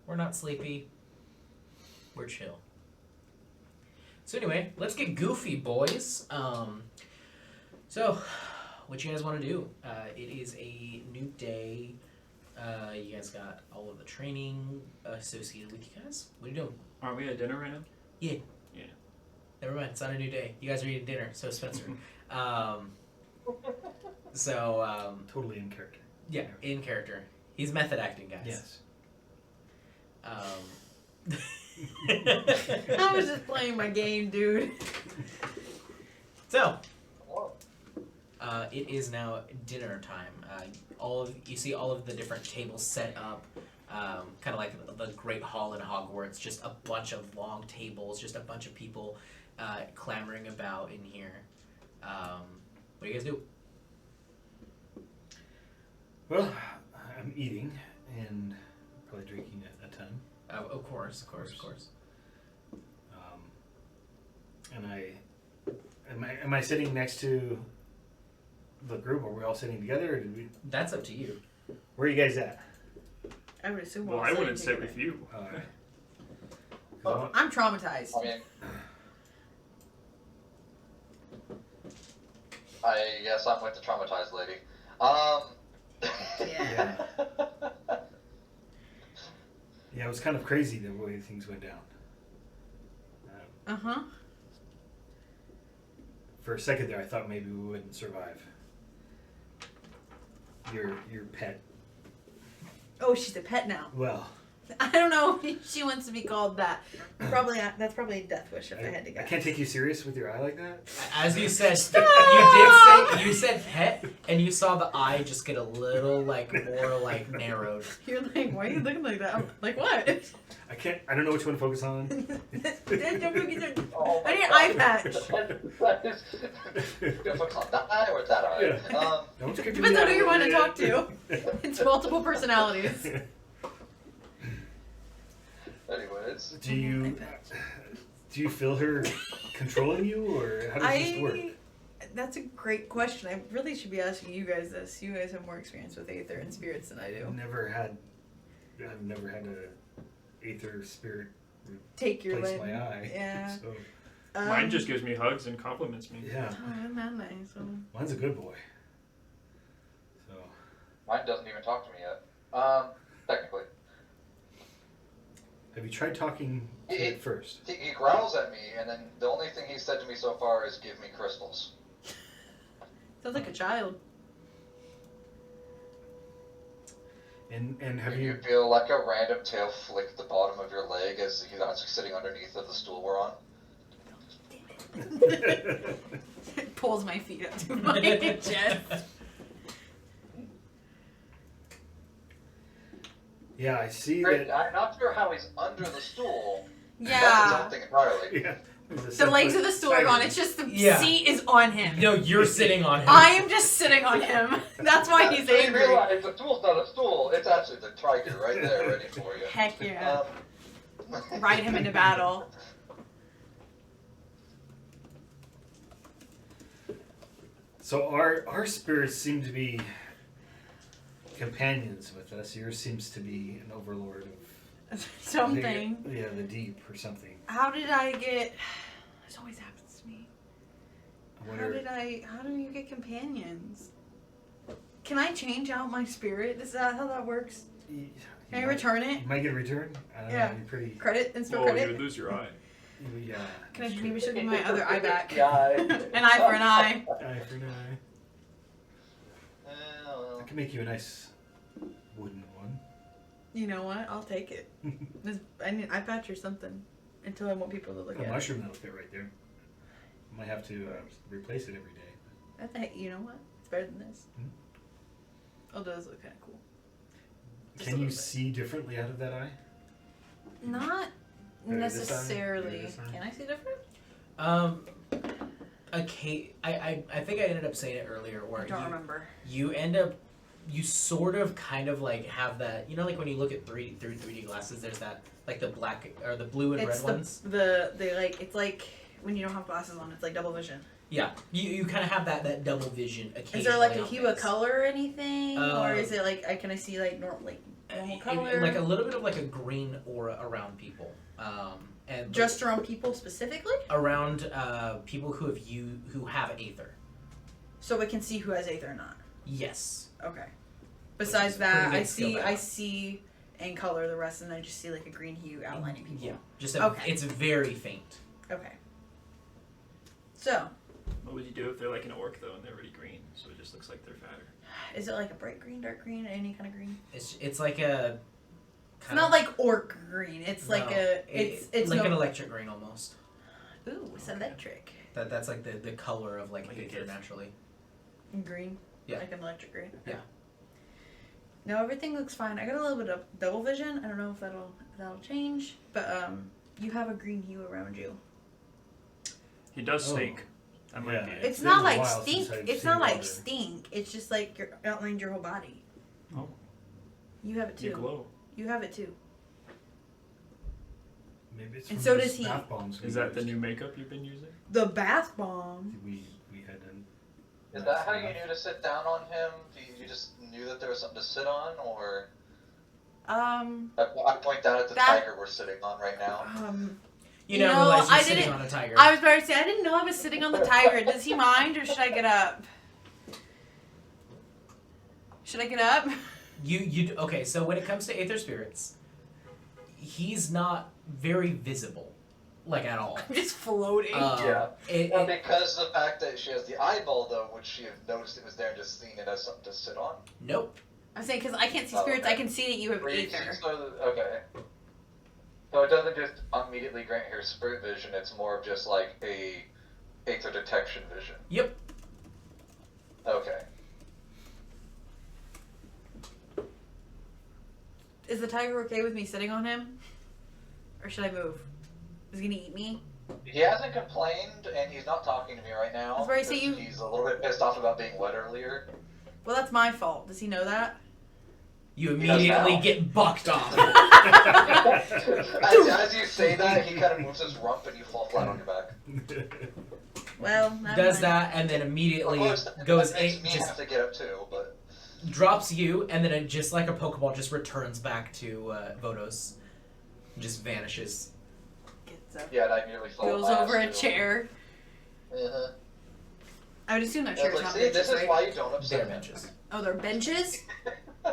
We're not sleepy. We're chill. So anyway, let's get goofy, boys. So, what you guys want to do? It is a new day. You guys got all of the training associated with you guys. What are you doing? Aren't we at dinner right now? Yeah. Yeah. Never mind. It's not a new day. You guys are eating dinner. So Spencer. Totally in character. Yeah, in character. He's method acting, guys. Yes. I was just playing my game, dude. So, it is now dinner time. You see all of the different tables set up, kind of like the Great Hall in Hogwarts. Just a bunch of long tables, just a bunch of people clamoring about in here. What do you guys do? Well, I'm eating and probably drinking a ton. Of course. And am I sitting next to the group? Are we all sitting together? Or did we? That's up to you. Where are you guys at? I would assume. Well, I wouldn't sit with you. I'm traumatized. I guess I'm with the traumatized lady. Yeah. Yeah, it was kind of crazy the way things went down. For a second there, I thought maybe we wouldn't survive. Your pet. Oh, she's a pet now. Well, I don't know if she wants to be called that. Probably that's probably a death wish if I had to I guess. can't take you serious with your eye like that. As you said, you said pet, and you saw the eye just get a little more narrowed. You're like, why are you looking like that? I'm like, what? I don't know which one to focus on. I need an eye patch. That is difficult. That eye or that eye? Yeah. Don't scream Depends me on who you out. want to talk to. It's multiple personalities. Anyways. Do you feel her controlling you, or how does this work? That's a great question. I really should be asking you guys this. You guys have more experience with Aether and spirits than I do. I've never had a Aether spirit Take your replace limb. my eye. Yeah. So, Mine just gives me hugs and compliments me. yeah. Oh, isn't that nice? Mine's a good boy. So. Mine doesn't even talk to me yet. Technically. Have you tried talking to it first? He growls at me, and then the only thing he said to me so far is give me crystals. Sounds like a child. And have Do you? you feel like a random tail flick the bottom of your leg as he's actually sitting underneath of the stool we're on? It pulls my feet up to my chest. Yeah, I see Great, that. I'm not sure how he's under the stool. Yeah. That's his own thing entirely. Yeah. The legs of the stool are gone. It's just the seat is on him. No, you're sitting on him. I am just sitting on him. That's why he's So you angry. realize the stool's not a stool. It's actually the tiger right there, ready for you. Heck yeah. Um, Ride him into battle. So our spirits seem to be companions with us. Yours seems to be an overlord of Something. the deep or something. How did I get... This always happens to me. I wonder, How do you get companions? Can I change out my spirit? Is that how that works? you Can I might- return it? You might get a return. I don't Yeah. know. You're pretty. Credit? Instant Well, you credit? would lose your eye. Yeah. Can I that's maybe true. should give my other eye back? Yeah. An eye for an eye. Eye for an eye. Well, I can make you a nice wooden one. You know what? I'll take it. I need eye patch or something. Until I want people to look A at it. mushroom that'll fit right there. Might have to replace it every day. You know what? It's better than this. Hmm? Oh, it does look kind of cool. Just Can a you little bit. see differently out of that eye? Not Better this time? necessarily. Better this time? Can I see different? I think I ended up saying it earlier, where I don't remember. you sort of kind of like have that, like when you look at through 3D glasses, there's that like the black or the blue and It's red ones. It's like when you don't have glasses on, it's like double vision. Yeah, you kind of have that double vision occasionally. Is there like a on hue of things. color or anything, or is it like can I see like normal like What color? Like a little bit of like a green aura around people, and Just around people specifically? around people who have aether. So we can see who has aether or not. Yes. Okay. Besides is that, pretty I good skill see to I have. see in color the rest, and I just see like a green hue outlining people. Yeah. Just Okay. it's very faint. Okay. So, What would you do if they're like an orc though and they're already green, so it just looks like they're fatter? is it like a bright green, dark green, any kind of green? It's like a. It's not like orc green. It's like No, a it's like no, an electric green almost. Ooh, it's electric. That's like the color of like Like a aether gift. naturally. Green. Yeah. Like an electric green. Okay. Yeah. No, everything looks fine. I got a little bit of double vision. I don't know if that'll change, but you have a green hue around you. He does Oh. stink. That might Yeah. be it. It's been not a like while stink. since I've It's seen not like water. stink. It's just like you're outlined your whole body. Oh. You have it You too. glow. You have it too. Maybe it's And from so those does he. bath bombs we Is that the used. new makeup you've been using? The bath bomb. We had an. Is that how you knew to sit down on him? You just knew that there was something to sit on, or I point down at the That- tiger we're sitting on right now. You You don't know, realize you're I sitting didn't- on a tiger. I was about to say, I didn't know I was sitting on the tiger. Does he mind, or should I get up? Should I get up? You okay? So when it comes to aether spirits, he's not very visible, like at all. I'm just floating. Yeah. It, Well, it, because of the fact that she has the eyeball, though, would she have noticed it was there and just seen it as something to sit on? nope. I'm saying because I can't see Oh, spirits, okay. I can see that you have Or you aether. see- okay. So it doesn't just immediately grant her spirit vision, it's more of just like a aether detection vision. Yep. Okay. Is the tiger okay with me sitting on him? Or should I move? Is he gonna eat me? He hasn't complained, and he's not talking to me right now. I was about to say because you- He's a little bit pissed off about being wet earlier. Well, that's my fault. Does he know that? You He does immediately now. get bucked off. As you say that, he kind of moves his rump, and you fall flat on your back. Well, never Does mind. that and then Of immediately course, goes that makes in, me just have to get up too, but drops you, and then it just like a Pokeball just returns back to Vodos, just vanishes. Gets up. yeah, and I nearly fall. Goes on my over a ass, too. chair. Uh-huh. I would assume that I chair's was like, not see, benches, this is right? why you don't Bare upset me. benches. Oh, they're benches?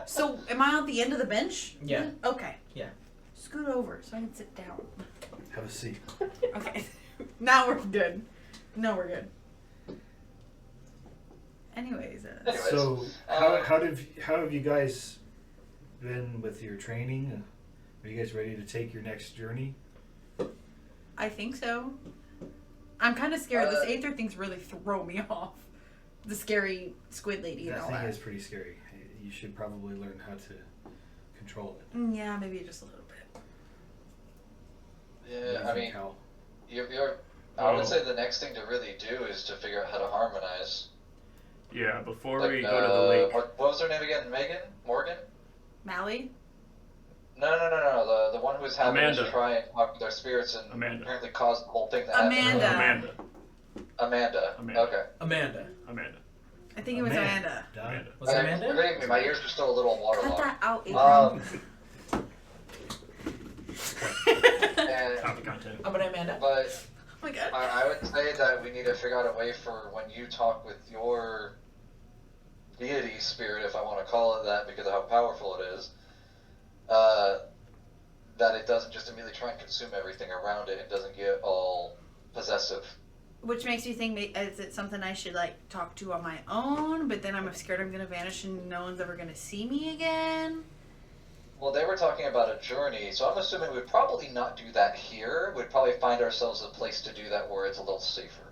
So, am I at the end of the bench? Yeah. Okay. Yeah. Scoot over so I can sit down. Have a seat. Okay. Now we're good. No, we're good. Anyways, Anyways, So how have you guys been with your training? Are you guys ready to take your next journey? I think so. I'm kind of scared. This Uh, Aether thing's really throw me off. The scary squid lady and That all thing that. is pretty scary. You should probably learn how to control it. Yeah, maybe just a little bit. What do yeah, you I think, mean, Hal? you're. I Oh. would say the next thing to really do is to figure out how to harmonize. Yeah, before Like, we go to the lake. What was her name again? Megan? Morgan? Mally? No. The one who was having Amanda. us try and talk with our spirits and Amanda. apparently caused the whole thing that Amanda. happened. Amanda. Amanda. Okay. Amanda. Amanda. I think it was Amanda. Duh. Amanda. Was it Amanda? Forgive me, my ears are still a little Cut waterlogged. that out, Adrian. And, Copy content. I'm gonna Amanda. but Oh my god. I would say that we need to figure out a way for when you talk with your deity spirit, if I want to call it that, because of how powerful it is, that it doesn't just immediately try and consume everything around it. It doesn't get all possessive. Which makes me think, is it something I should like talk to on my own? But then I'm scared I'm gonna vanish and no one's ever gonna see me again. Well, they were talking about a journey, so I'm assuming we'd probably not do that here. We'd probably find ourselves a place to do that where it's a little safer.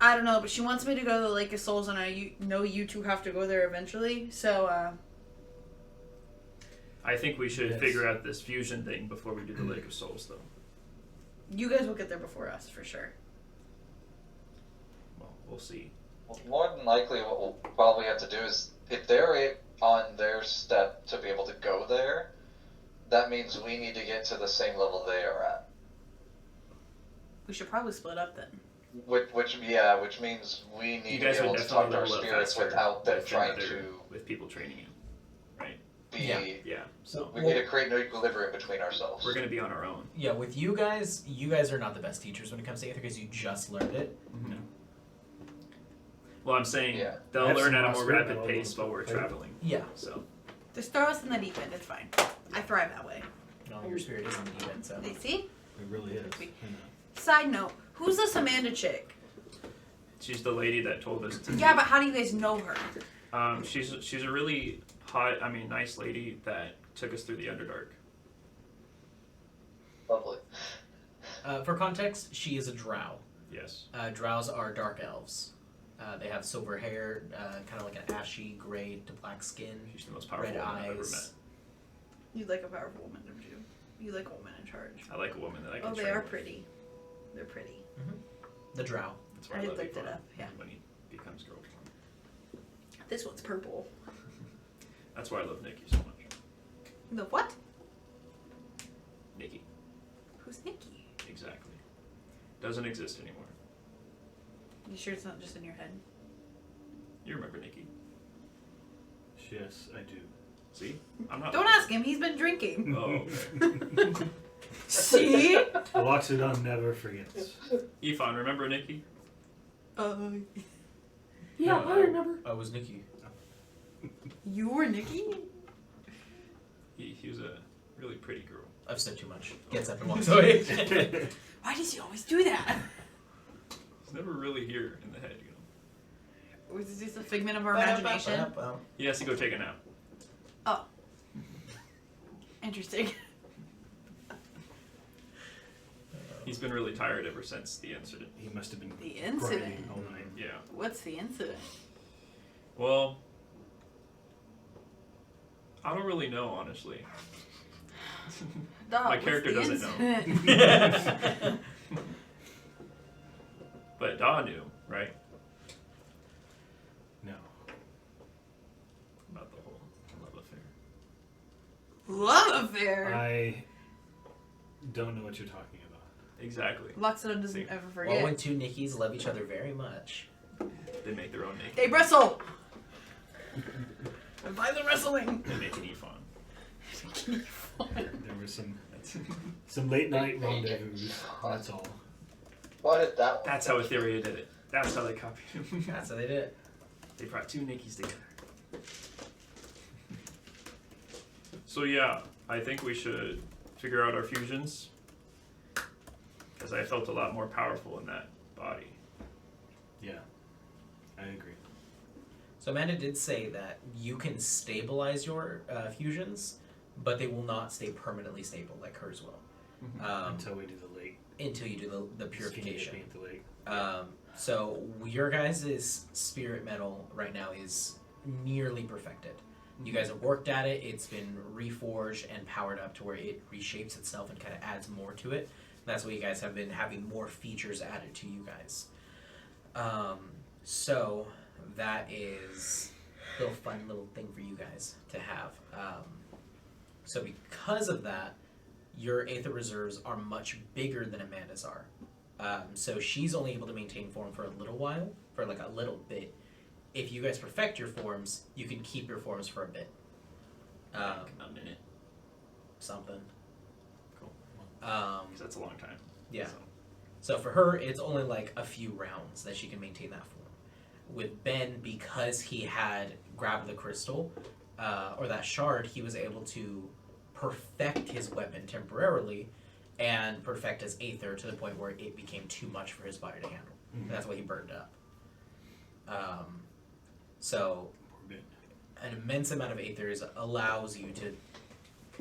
I don't know, but she wants me to go to the Lake of Souls, and I know you two have to go there eventually. So, I think we should Yes. figure out this fusion thing before we do the Lake of Souls, though. you guys will get there before us for sure. Well, we'll see. Well, more than likely, what we'll probably have to do is, if they're on their step to be able to go there, that means we need to get to the same level they are at. We should probably split up then. Which means we need You to guys be would able to talk definitely to our level up spirits faster without them with trying other- to. with people training you, right? be. Yeah. So We need to create an equilibrium between ourselves. we're gonna be on our own. Yeah, with you guys are not the best teachers when it comes to Aether because you just learned it. Mm-hmm. Well, I'm saying Yeah. they'll I have learn some at a raw more spirit rapid metal pace while we're plate. traveling. Yeah. So Just throw us in the deep end. It's fine. I thrive that way. No, your spirit isn't even, so. You see? It really is. Side note: who's this Amanda chick? she's the lady that told us to. Yeah, but how do you guys know her? She's a really nice lady that took us through the Underdark. Lovely. For context, she is a drow. Yes. Drows are dark elves. They have silver hair, kind of like an ashy gray to black skin, She's the most powerful red woman I've ever met. eyes. You like a powerful woman, don't you? You like a woman in charge. I like a woman that I can Oh, they train are with. pretty. They're pretty. The drow. That's why I I love looked it Yvonne up, yeah. when he becomes girl. This one's purple. That's why I love Nikki so much. The what? Nikki. Who's Nikki? Exactly. Doesn't exist anymore. You sure it's not just in your head? You remember Nikki. Yes, I do. See? I'm not. Don't ask him. He's been drinking. Oh, okay. See? Loxodon never forgets. Ifan, remember Nikki? Yeah, I remember. I was Nikki. You were Nikki? He was a really pretty girl. I've said too much. Gets up and walks away. Why does he always do that? He's never really here in the head, you know. Or is this a figment of our imagination? He has to go take a nap. Oh. Interesting. He's been really tired ever since the incident. He must have been The incident. grinding all night. Yeah. What's the incident? Well, I don't really know, honestly. Dog, My what's character the doesn't know. incident? But Da knew, right? No. About the whole love affair. Love affair. I don't know what you're talking about. Exactly. Loxodon doesn't See. ever Well, forget. when two Nickies love each other very much. They make their own Nikki. They wrestle. Violent wrestling. They make an Ifan. There was some late night rendezvous. That's all. Why did that one? That's how Etheria did it. That's how they copied him. That's how they did it. They brought two Nikki's together. So yeah, I think we should figure out our fusions. Because I felt a lot more powerful in that body. Yeah, I agree. So Amanda did say that you can stabilize your fusions, but they will not stay permanently stable like hers will. Until we do the lake. Until you do the purification. Skin dipping at the lake. So your guys' spirit metal right now is nearly perfected. You guys have worked at it. It's been reforged and powered up to where it reshapes itself and kind of adds more to it. That's why you guys have been having more features added to you guys. So that is a little fun little thing for you guys to have. So because of that, your Aether reserves are much bigger than Amanda's are. So she's only able to maintain form for a little while, for like a little bit. If you guys perfect your forms, you can keep your forms for a bit. Like a minute. Something. Cool. Um, Because that's a long time. yeah. So. So for her, it's only like a few rounds that she can maintain that form. With Ben, because he had grabbed the crystal, or that shard, he was able to perfect his weapon temporarily and perfect his Aether to the point where it became too much for his body to handle. And that's why he burned up. So Poor bit. an immense amount of Aethers allows you to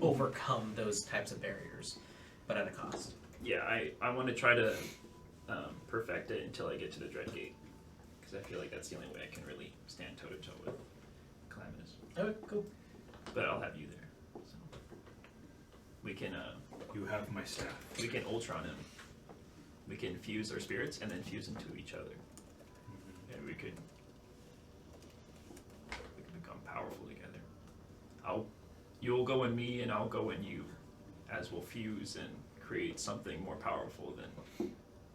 overcome those types of barriers, but at a cost. Yeah, I want to try to perfect it until I get to the Dread Gate. Because I feel like that's the only way I can really stand toe to toe with Calamitous. Okay, cool. But I'll have you there. So. We can You have my staff. Ultron him. We can fuse our spirits and then fuse into each other. And we could become powerful together. You'll go in me and I'll go in you, as we'll fuse and create something more powerful than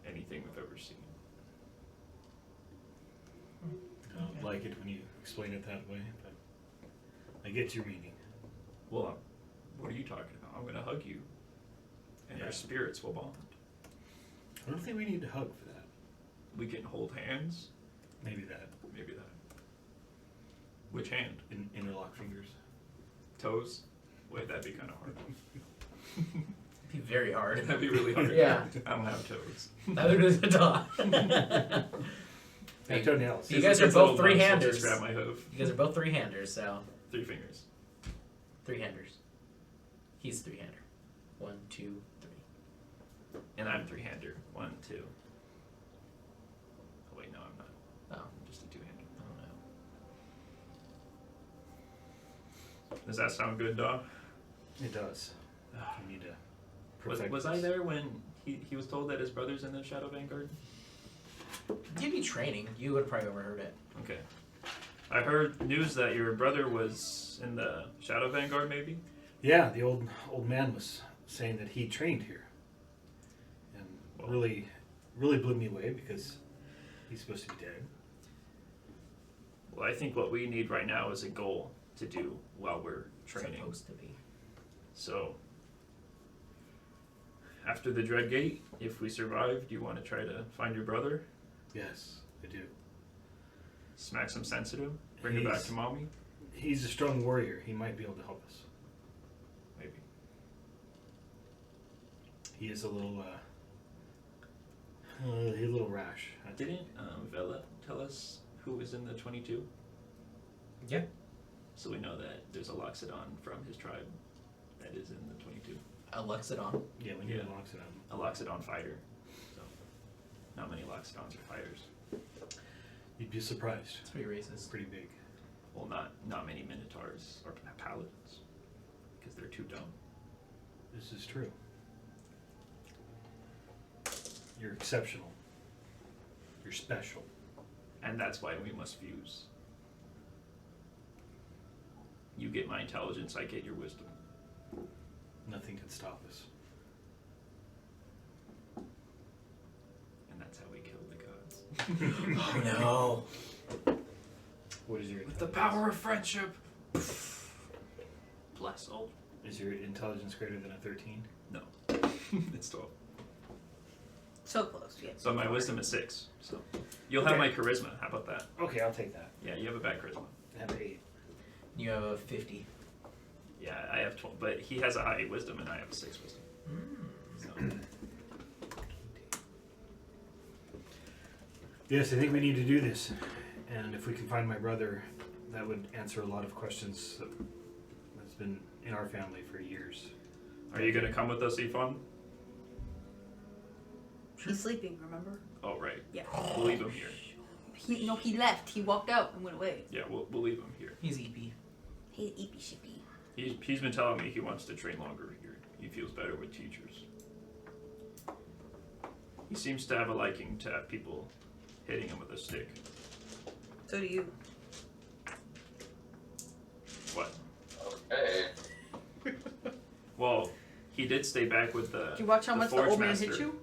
anything we've ever seen. I don't like it when you explain it that way, but I get your meaning. Well, what are you talking about? I'm gonna hug you, and Yeah. our spirits will bond. I don't think we need to hug for that. We can hold hands. Maybe that. Maybe that. Which hand? Interlock fingers. Toes? Wait, that'd be kind of hard. It'd be very hard. That'd be really hard. Yeah. I don't have toes. Neither does the dog. Hey, toenails. You guys are It's both little bumps, I'll three-handers. Just grab my hoof. You guys are both three-handers, so 3 fingers. three-handers. He's a three-hander. 1, 2, 3. And I'm 3-hander. 1, 2. Oh wait, no, I'm not. Oh, I'm just a 2-hander. I don't know. Does that sound good, dog? It does. You need to Was perfect I this. there when he was told that his brother's in the Shadow Vanguard? You'd be training. You would have probably overheard it. Okay. I heard news that your brother was in the Shadow Vanguard, maybe? Yeah, the old man was saying that he trained here, and Well. really blew me away because he's supposed to be dead. Well, I think what we need right now is a goal to do while we're training. Supposed to be. So, after the Dread Gate, if we survive, do you want to try to find your brother? Yes, I do. Smack some sense at him? Bring it back He's- to mommy? He's a strong warrior. He might be able to help us. Maybe. He is a little, he's a little rash. Didn't Vela tell us who was in the 22? Yeah. So we know that there's a Loxodon from his tribe that is in the 22. A Luxodon. Yeah, we need Yeah. to lock it up. A Loxodon fighter. So, not many Loxodons are fighters. You'd be surprised. It's pretty racist. It's pretty big. Well, not many Minotaurs or Paladins, because they're too dumb. This is true. You're exceptional. You're special. And that's why we must fuse. You get my intelligence, I get your wisdom. Nothing can stop us. And that's how we kill the gods. Oh no. What is your With the power of friendship. Bless all. Is your intelligence greater than a 13? No. It's 12. So close, yeah. So my wisdom is 6. So you'll have my Okay. charisma. How about that? Okay, I'll take that. Yeah, you have a bad charisma. I have 8. You have a 50. Yeah, I have 12, but he has a high wisdom and I have a 6 wisdom. So Yes, I think we need to do this. And if we can find my brother, that would answer a lot of questions that's been in our family for years. are you gonna come with us, Ifan? He's sleeping, remember? Oh right. Yeah. We'll leave him here. He left. He walked out and went away. Yeah, we'll leave him here. He's EP. He's eepy shippy. He's been telling me he wants to train longer here. He feels better with teachers. He seems to have a liking to have people hitting him with a stick. So do you. What? Okay. Well, he did stay back with the. Did you watch how the much the Forge old man Master. hit you?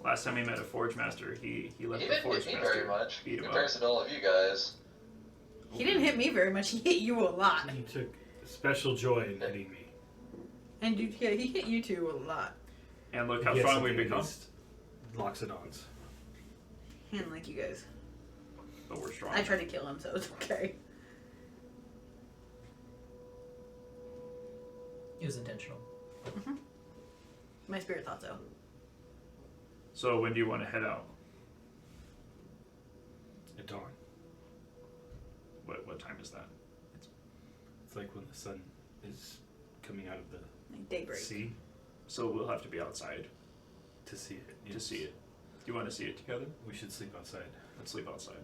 Last time he met a Forge Master, he left He the didn't Forge hit me Master. very much beat in him up. comparison to all of you guys. He didn't hit me very much. He hit you a lot. He took special joy in hitting me. And he hit you two a lot. And look how He has strong we've something become. against Loxodons. He didn't like you guys. But we're strong. I tried to kill him, so it's okay. It was intentional. My spirit thought so. So when do you want to head out? At dawn. What time is that? It's like when the sun is coming out of the Like daybreak. sea So we'll have to be outside to see it. to Yes. see it. Do you want to see it together? We should sleep outside. Let's sleep outside.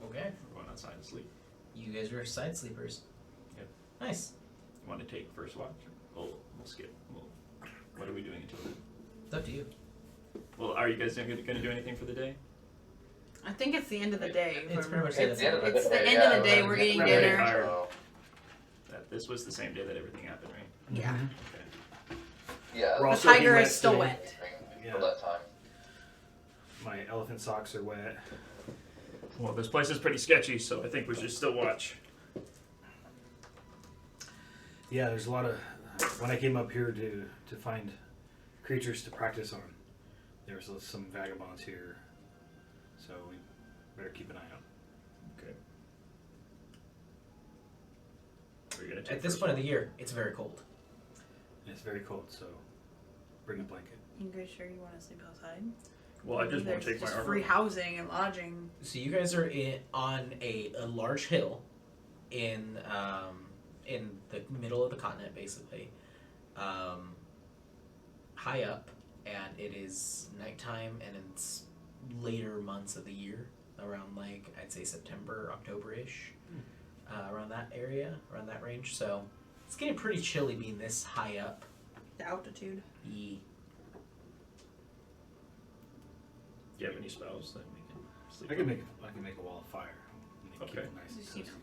Okay. We're going outside to sleep. You guys are side sleepers. Yep. Nice. You want to take first watch? We'll skip. What are we doing until then? It's up to you. Well, are you guys going to do anything for the day? I think it's the end of the day. It's if pretty much I It's the end of the It's day. the end of the yeah, day, we're we're getting getting dinner. ready, so- That this was the same day that everything happened, right? Yeah. Okay. Yeah. We're The also being tiger wet is still today. wet. Yeah. For that time. My elephant socks are wet. Well, this place is pretty sketchy, so I think we should still watch. Yeah, there's a lot of. When I came up here to find creatures to practice on, there was some vagabonds here, so we better keep an eye out. Okay. Are you gonna take At this first point of watch? the year, it's very cold. And it's very cold, so bring a blanket. You guys sure you want to sleep outside? Well, I just won't There's take my just armor. free housing and lodging. So you guys are on a large hill in the middle of the continent, basically, high up, and it is nighttime, and it's later months of the year, around like I'd say September, October-ish, around that area, around that range. So it's getting pretty chilly being this high up. The altitude. Ye. Do you have any spells that we can sleep I on? can make a wall of fire. And keep Okay. it nice and Just, you cozy.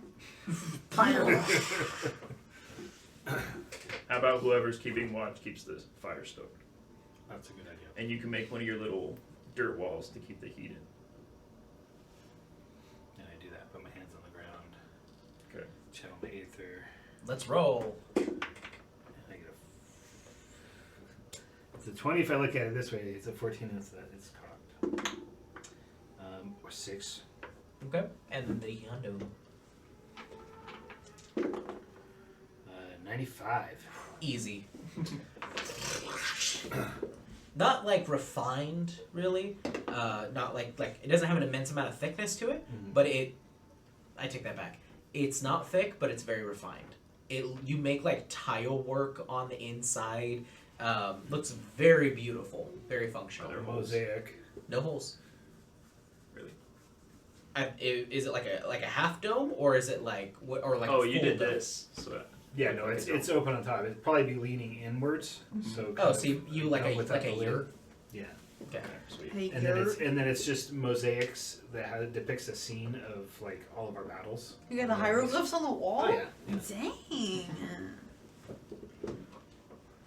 know, fire. How about whoever's keeping watch keeps the fire stoked? That's a good idea. And you can make one of your little dirt walls to keep the heat in. And I do that. Put my hands on the ground. Okay. Channel my aether. Let's roll. And I get it's a 20 if I look at it this way. It's a 14 if it's cocked. Or 6. Okay. And then the hundo. 95. Easy. Not like refined, really. Not like it doesn't have an immense amount of thickness to it, but I take that back. It's not thick, but it's very refined. You make like tile work on the inside. Looks very beautiful, very functional. Are there holes? Mosaic. No holes. Really? Is it like a half dome, or is it like what? Or like Oh, a you full did dome? this. So Yeah, no, it's open on top. It'd probably be leaning inwards. So Oh, so you like come a without like a the lid. yurt? Yeah. Okay. okay, sweet. Hey, And then it's just mosaics that depicts a scene of like all of our battles. you got the hieroglyphs on the wall? Oh yeah. Dang.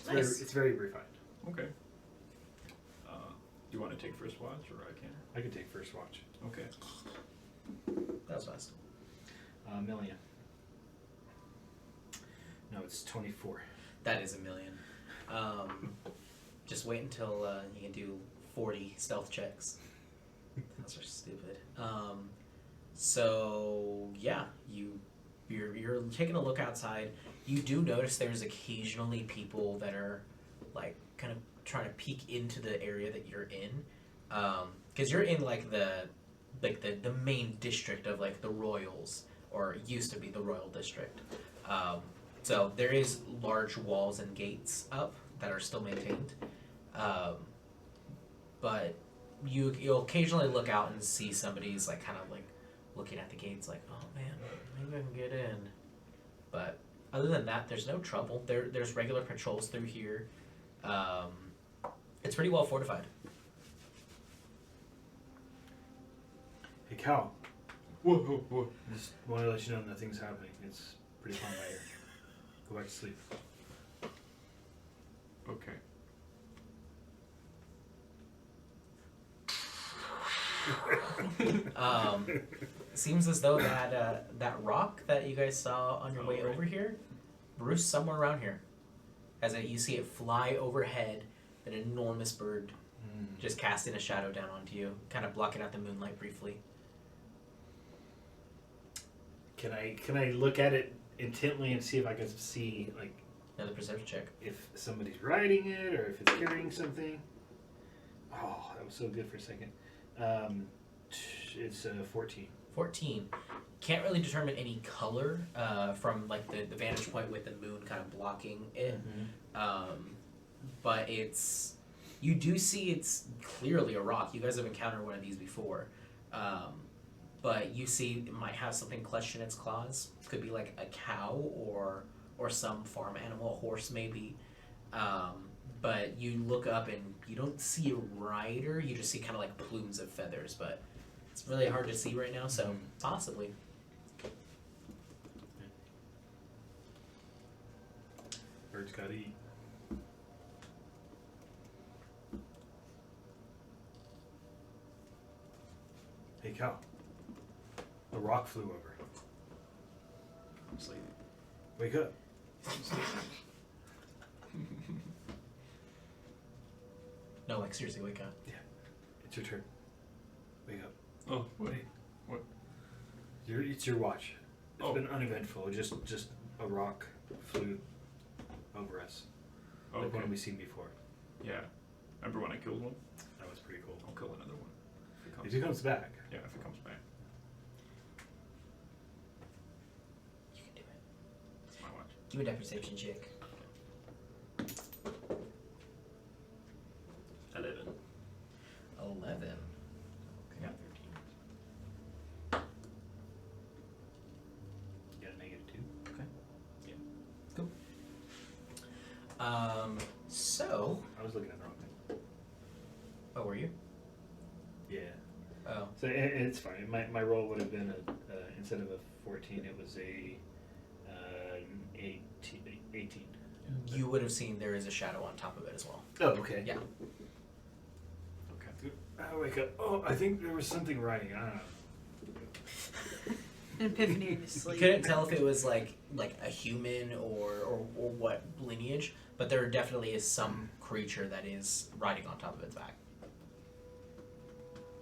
Nice. It's very refined. Okay. Do you want to take first watch, or I can? I can take first watch. Okay. That was fast. Million. No, it's 24. That is a million. Just wait until you can do 40 stealth checks. Those are stupid. So yeah, you're taking a look outside. You do notice there's occasionally people that are like kind of trying to peek into the area that you're in, because you're in like the main district of like the Royals, or used to be the Royal District. So there is large walls and gates up that are still maintained, but you'll occasionally look out and see somebody's like kind of like looking at the gates like, oh man, maybe I can get in. But other than that, there's no trouble. There's regular patrols through here. It's pretty well fortified. Hey, Cal. Whoa. Just want to let you know nothing's happening. It's pretty calm out here. Go back to sleep. Okay. Seems as though that rock that you guys saw on your way right. over here, Bruce, somewhere around here. As you see it fly overhead, an enormous bird just casting a shadow down onto you, kind of blocking out the moonlight briefly. Can I look at it intently and see if I can see like Another perception check. if somebody's riding it or if it's carrying something? Oh, that was so good for a second. It's 14. 14. Can't really determine any color from like the vantage point with the moon kind of blocking it. But you do see it's clearly a rock. You guys have encountered one of these before. But you see it might have something clutched in its claws. Could be like a cow or some farm animal, a horse maybe. But you look up and you don't see a rider. You just see kind of like plumes of feathers. But it's really hard to see right now, so possibly. Birds gotta eat. Hey, Cal. The rock flew over. I'm sleeping. Wake up. No, like seriously, wake up. It's your turn. Wake up. Oh, wait. It's your watch. It's Oh. been uneventful. Just a rock flew over us. Like Okay. one we've seen before. Yeah. Remember when I killed one? That was pretty cool. I'll kill another one. If he comes back, Yeah, if it comes back. You can do it. It's my watch. Give me that perception check. 11. 11. Yeah. 13. you got a -2. So. I was looking at the wrong thing. Oh, were you? Yeah. Oh. So it's fine. My roll would have been instead of a 14, it was a 18. You would have seen there is a shadow on top of it as well. Oh, okay. Yeah. Okay. I wake up. Oh, I think there was something writing. I don't know. An epiphany in his You sleep. couldn't tell if it was like a human or what lineage, but there definitely is some creature that is riding on top of its back.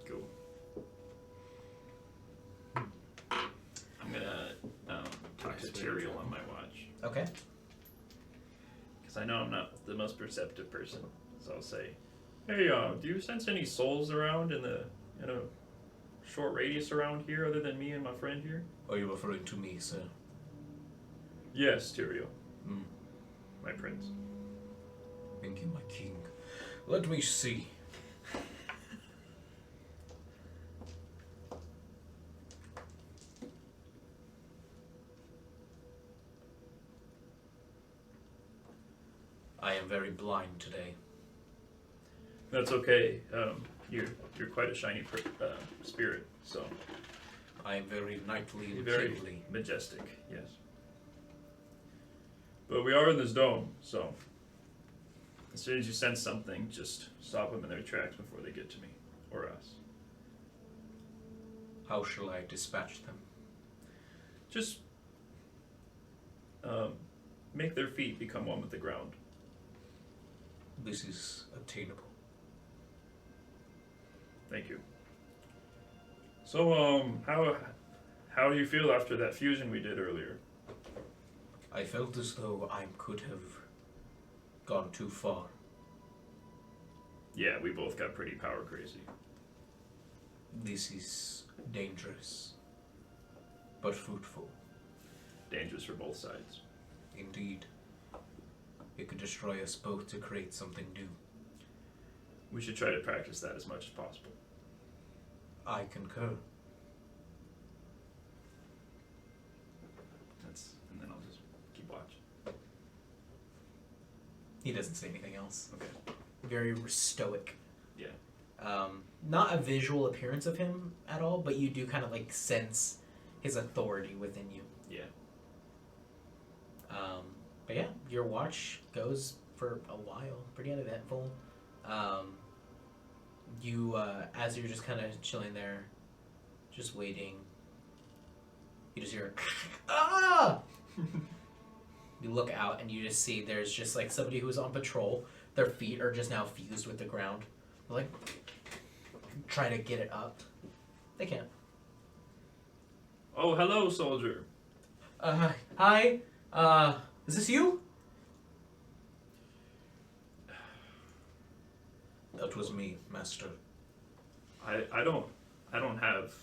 Cool. I'm gonna talk to Tyrael on my watch. Okay. Because I know I'm not the most perceptive person. So I'll say, hey, do you sense any souls around in a short radius around here other than me and my friend here? Are you referring to me, sir? Yes, Tyrael. Mm. My prince. Thank you, my king. Let me see. I am very blind today. That's okay. You're quite a shiny spirit, so I am very knightly and very kingly. majestic. Yes. But we are in this dome, so as soon as you sense something, just stop them in their tracks before they get to me or us. How shall I dispatch them? Just make their feet become one with the ground. This is obtainable. Thank you. So, how do you feel after that fusion we did earlier? I felt as though I could have gone too far. Yeah, we both got pretty power crazy. This is dangerous, but fruitful. Dangerous for both sides. Indeed. It could destroy us both to create something new. We should try to practice that as much as possible. I concur. And then I'll just keep watch. He doesn't say anything else. Okay. Very stoic. Yeah. Not a visual appearance of him at all, but you do kind of like sense his authority within you. Yeah. But yeah, your watch goes for a while, pretty uneventful. You, as you're just kind of chilling there, just waiting, you just hear, ah! You look out and you just see there's just like somebody who's on patrol. Their feet are just now fused with the ground. They're like, trying to get it up. They can't. Oh, hello, soldier. Hi. Is this you? That was me, master. I don't have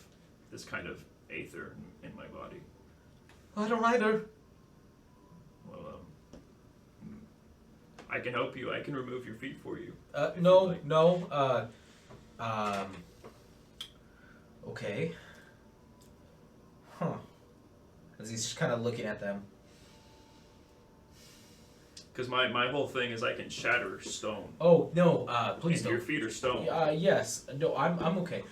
this kind of aether in my body. I don't either. Well, I can help you. I can remove your feet for you. No. Okay. Huh. As he's just kind of looking at them. Because my whole thing is I can shatter stone. Oh, no, please And don't. your feet are stone. Yes. No, I'm okay.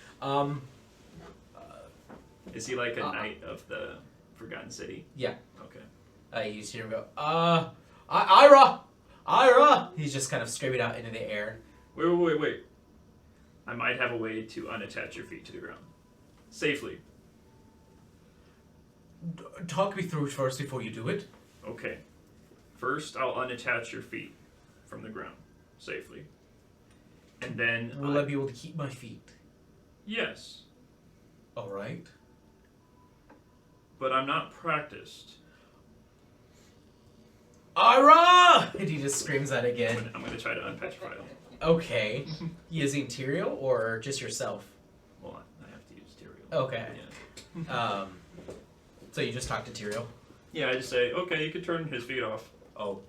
Is he like a knight of the Forgotten City? Yeah. Okay. You see him go, Ira! He's just kind of screaming out into the air. Wait. I might have a way to unattach your feet to the ground. Safely. Talk me through it first before you do it. Okay. First, I'll unattach your feet from the ground safely. And then... Will I be able to keep my feet? Yes. Alright. But I'm not practiced. Ira! And he just screams that again. I'm going to try to unpetrify them. Okay. Using Tyrael or just yourself? Well, I have to use Tyrael. Okay. Yeah. So you just talk to Tyrael? Yeah, I just say, okay, you can turn his feet off. Oh.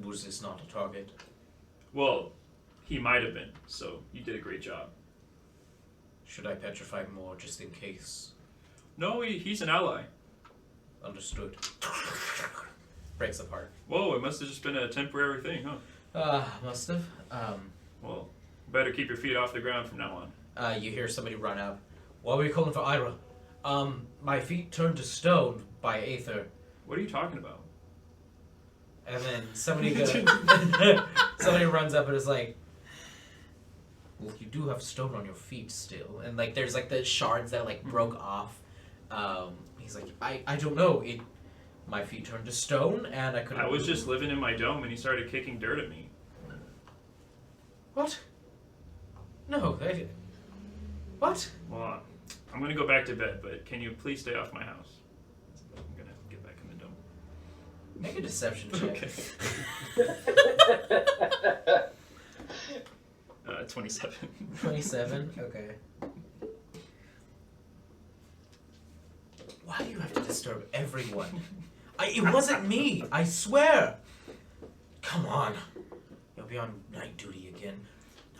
Was this not a target? Well, he might have been, so you did a great job. Should I petrify more just in case? No, he's an ally. Understood. Breaks apart. Whoa, it must have just been a temporary thing, huh? Must have. Well, better keep your feet off the ground from now on. You hear somebody run up. Why were you calling for Ira? My feet turned to stone by Aether. What are you talking about? And then somebody somebody runs up and is like, well, you do have stone on your feet still. And like there's like the shards that like broke off. He's like, I don't know. My feet turned to stone and I couldn't I was move. just living in my dome and he started kicking dirt at me. What? No, what? Well, I'm gonna go back to bed, but can you please stay off my house? I'm gonna get back in the dome. Make a deception check. Okay. 27. 27? Okay. Why do you have to disturb everyone? It wasn't me, I swear! Come on. You'll be on night duty again.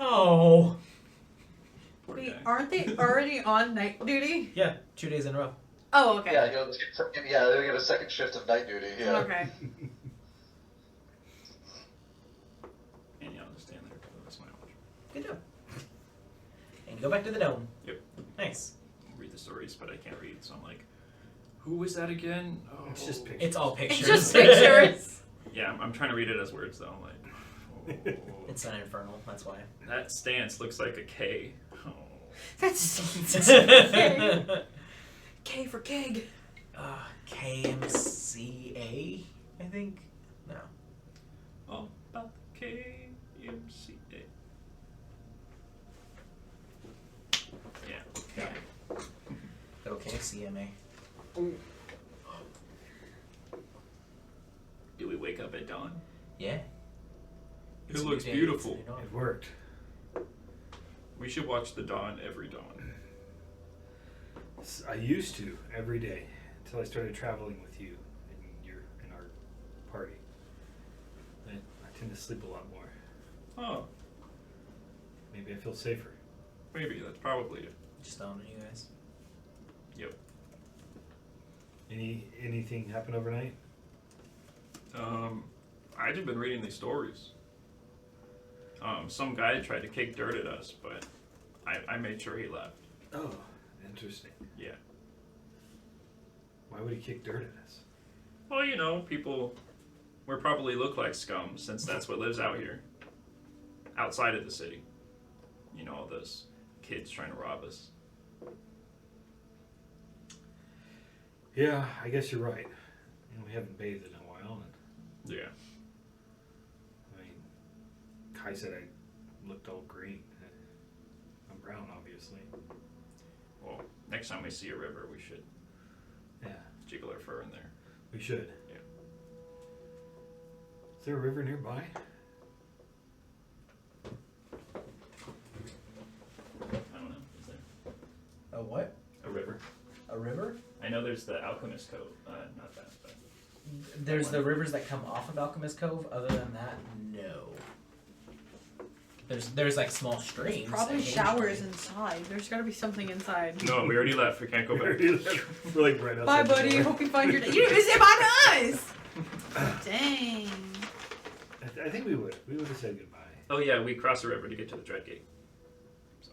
No! Poor Wait, guy. aren't they already on night duty? Yeah, 2 days in a row. Oh, okay. Yeah, they'll get a second shift of night duty. Yeah. Okay. And yeah, I'll just stand there. That's my watch. Good job. And you go back to the dome. Yep. Nice. I'll read the stories, but I can't read, so I'm like, who was that again? Oh. It's just pictures. It's all pictures. It's just pictures. Yeah, I'm trying to read it as words, though. I'm like, oh. It's not infernal, that's why. That stance looks like a K. Oh. That's K for keg. KMCA, I think? No. All about the KMCA. Yeah. Yeah. Okay, CMA. Do we wake up at dawn? Yeah. It It's looks new day, beautiful. it's new dawn. It worked. We should watch the dawn every dawn. I used to every day until I started traveling with you in our party. I tend to sleep a lot more. Oh, Maybe I feel safer. maybe that's probably it. Just on you guys. Yep. Anything happen overnight? I just been reading these stories. Some guy tried to kick dirt at us, but I made sure he left. Oh, interesting. Yeah. Why would he kick dirt at us? Well, you know, people we probably look like scum since that's what lives out here. Outside of the city. You know, all those kids trying to rob us. Yeah, I guess you're right. We haven't bathed in a while. And, Yeah. I mean, Kai said I looked all green. I'm brown, obviously. Well, next time we see a river, we should Yeah, jiggle our fur in there. we should. Yeah. Is there a river nearby? I don't know. Is there A what? a river? A river? I know there's the Alchemist Cove. Not that, but There's the rivers that come off of Alchemist Cove. Other than that, no. There's like small streams. Probably that showers drain. inside. There's gotta be something inside. no, we already left. We can't go back. We're like right outside. Bye, the buddy. door. Hope you find your. You didn't even say bye to us. Dang. I think we would. We would have said goodbye. Oh yeah, we crossed the river to get to the Dread Gate. So.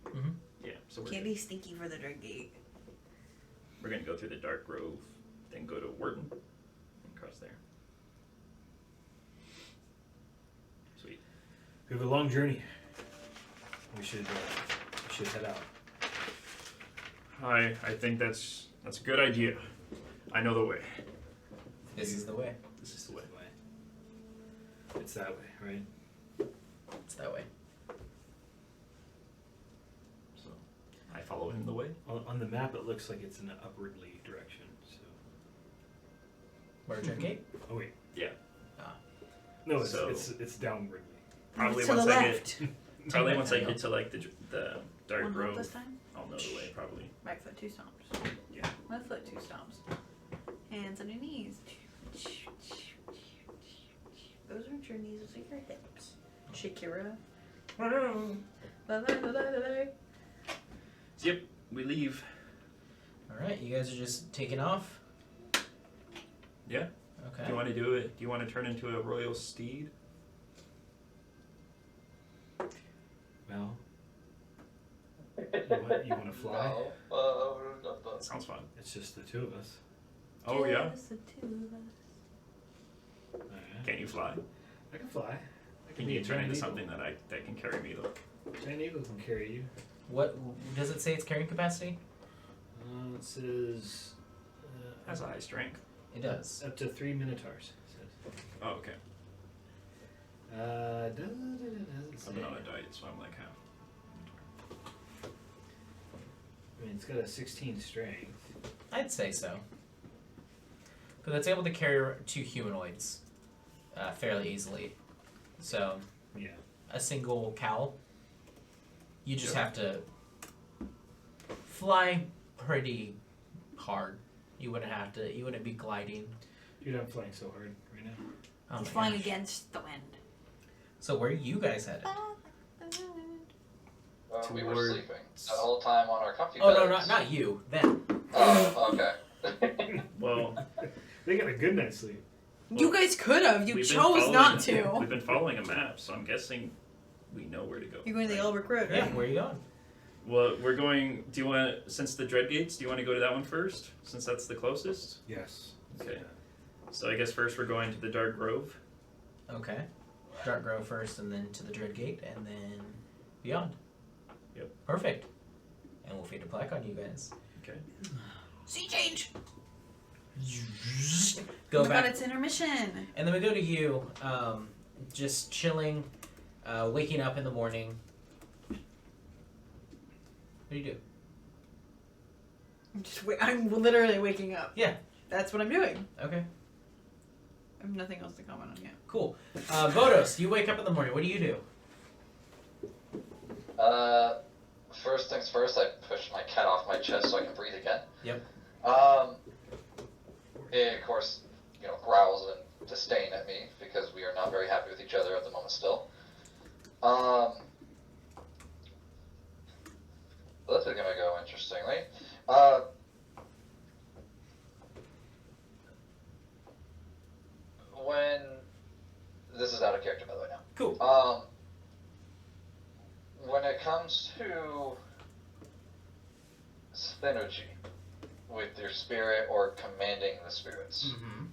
Mhm. Yeah, so we're Can't good. be stinky for the drug gate. We're gonna go through the Dark Grove, then go to Wharton, and cross there. Sweet. We have a long journey. We should head out. I think that's a good idea. I know the way. This is the way. This is the way. It's that way, right? It's that way. So I follow him the way. On the map, it looks like it's in an upwardly direction. So. Where's your gate? Oh wait. Yeah. No, it's So- it's downwardly. Probably to once the I left. Probably once I get to like the dark One hop grove, this time. I'll know the way. Probably. Right foot, 2 stomps. Yeah. Left foot, 2 stomps. Hands on your knees. Those aren't your knees, those are your hips. Shakira. La, la, la, la, la, la. So, yep. We leave. All right, you guys are just taking off. Yeah. Okay. Do you want to do it? Do you want to turn into a royal steed? Well. You want to fly? No. Sounds fun. It's just the two of us. Oh yeah. Just the 2 of us. Alright. Can you fly? I can fly. I Can be you a turn giant into eagle. something that can carry me though? Giant eagle can carry you. What does it say? Its carrying capacity? It says Has a high strength. It does. up to 3 minotaurs. It says. Oh okay. Doesn't I've been say. on a diet, so I'm like half. I mean, it's got a 16 strength. I'd say so. Because it's able to carry 2 humanoids fairly easily. So Yeah. a single cowl. You just Sure. have to fly pretty hard. You wouldn't have to. You wouldn't be gliding. Dude, I'm flying so hard right now. Oh He's my flying gosh. against the wind. So where are you guys headed? We were Towards- sleeping the whole time on our comfy Oh no, beds. not you. Them. Oh, okay. Well, They got a good night's sleep. You guys could have. You we've been chose following- not to. We've been following a map, so I'm guessing we know where to go. You're going to the Elbrick Road, Yeah. right? Where are you going? Well, we're going. Do you want, since the Dread Gates, do you want to go to that one first, since that's the closest? Yes. Okay. So I guess first we're going to the Dark Grove. Okay. Dark Grove first, and then to the Dread Gate, and then beyond. Yep. Perfect. And we'll feed a plaque on you guys. Okay. Sea change. Go Oh my back. God, it's intermission. And then we go to you, just chilling, waking up in the morning. What do you do? I'm literally waking up. Yeah. That's what I'm doing. Okay, I have nothing else to comment on yet. cool. Bodos, you wake up in the morning. What do you do? First things first, I push my cat off my chest so I can breathe again. Yep. It, of course, growls in disdain at me because we are not very happy with each other at the moment still. This is gonna go interestingly. When this is out of character, by the way, now. Cool. When it comes to synergy with your spirit or commanding the spirits, Mm-hmm.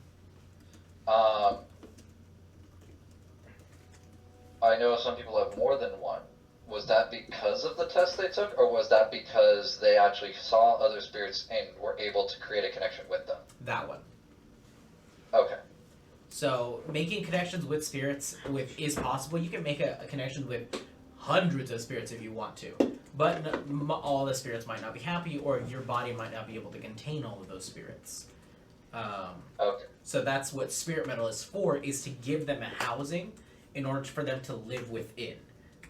I know some people have more than one. Was that because of the test they took, or was that because they actually saw other spirits and were able to create a connection with them? That one. Okay. So making connections with spirits is possible. You can make a connection with hundreds of spirits if you want to, but all the spirits might not be happy, or your body might not be able to contain all of those spirits. Okay. So that's what spirit metal is for: is to give them a housing in order for them to live within.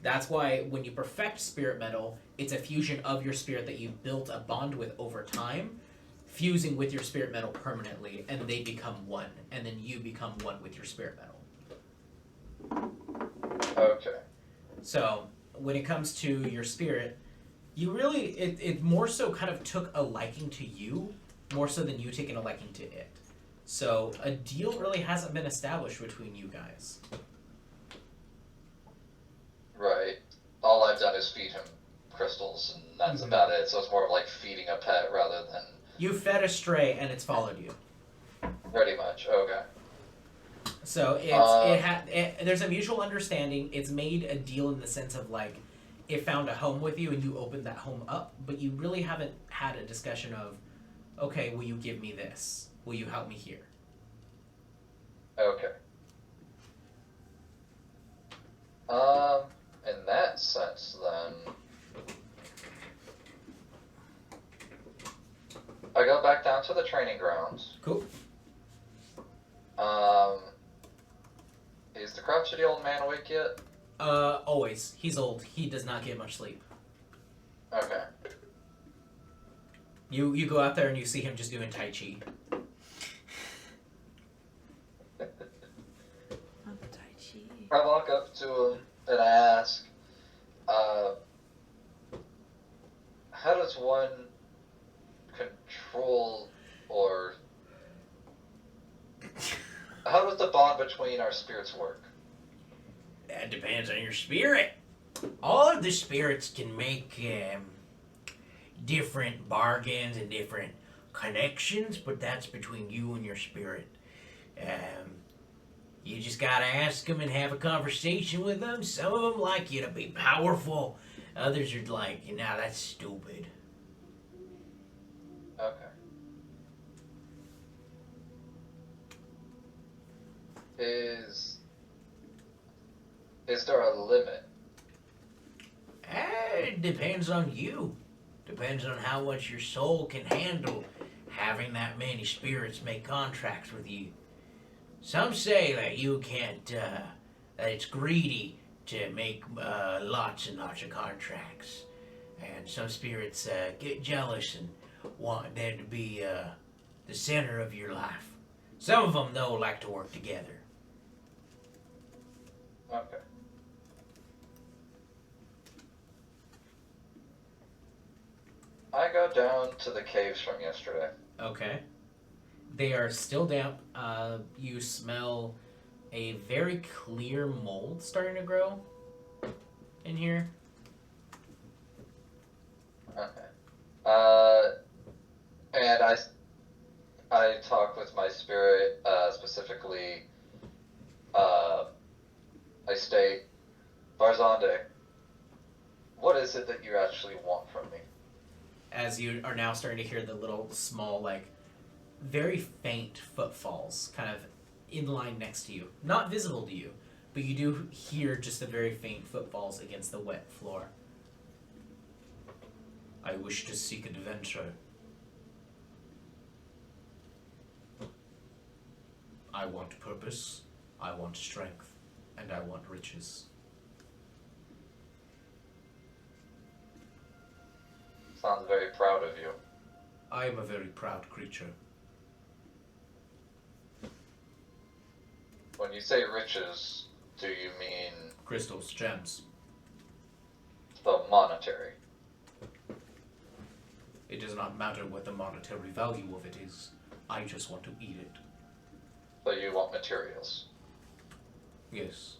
That's why when you perfect spirit metal, it's a fusion of your spirit that you've built a bond with over time, fusing with your spirit metal permanently, and they become one, and then you become one with your spirit metal. Okay. So when it comes to your spirit, you really, it more so kind of took a liking to you, more so than you taking a liking to it. So a deal really hasn't been established between you guys. Right. All I've done is feed him crystals, and that's about it. So it's more of like feeding a pet rather than You fed a stray and it's followed you. pretty much. Okay. So there's a mutual understanding. It's made a deal in the sense of like, it found a home with you and you opened that home up, but you really haven't had a discussion of, okay, will you give me this? Will you help me here? Okay. In that sense, then, I go back down to the training grounds. Cool. Is the crotchety old man awake yet? Always. He's old. He does not get much sleep. Okay. You go out there and you see him just doing Tai Chi. Tai Chi. I walk up to him and I ask, how does one control or how does the bond between our spirits work? That depends on your spirit. All of the spirits can make different bargains and different connections, but that's between you and your spirit. You just gotta ask them and have a conversation with them. Some of them like you to be powerful. Others are like, nah, that's stupid. Okay. Is there a limit? It depends on you. Depends on how much your soul can handle having that many spirits make contracts with you. Some say that you can't, that it's greedy to make lots and lots of contracts. And some spirits get jealous and want them to be the center of your life. Some of them, though, like to work together. Okay. I go down to the caves from yesterday. Okay. They are still damp. You smell a very clear mold starting to grow in here. Okay. And I talk with my spirit, specifically, I state, Barzande, what is it that you actually want from me? As you are now starting to hear the little small, like, very faint footfalls kind of in line next to you. Not visible to you, but you do hear just the very faint footfalls against the wet floor. I wish to seek adventure. I want purpose, I want strength, and I want riches. Sounds very proud of you. I am a very proud creature. When you say riches, do you mean Crystals, gems. the monetary? It does not matter what the monetary value of it is. I just want to eat it. So you want materials? Yes,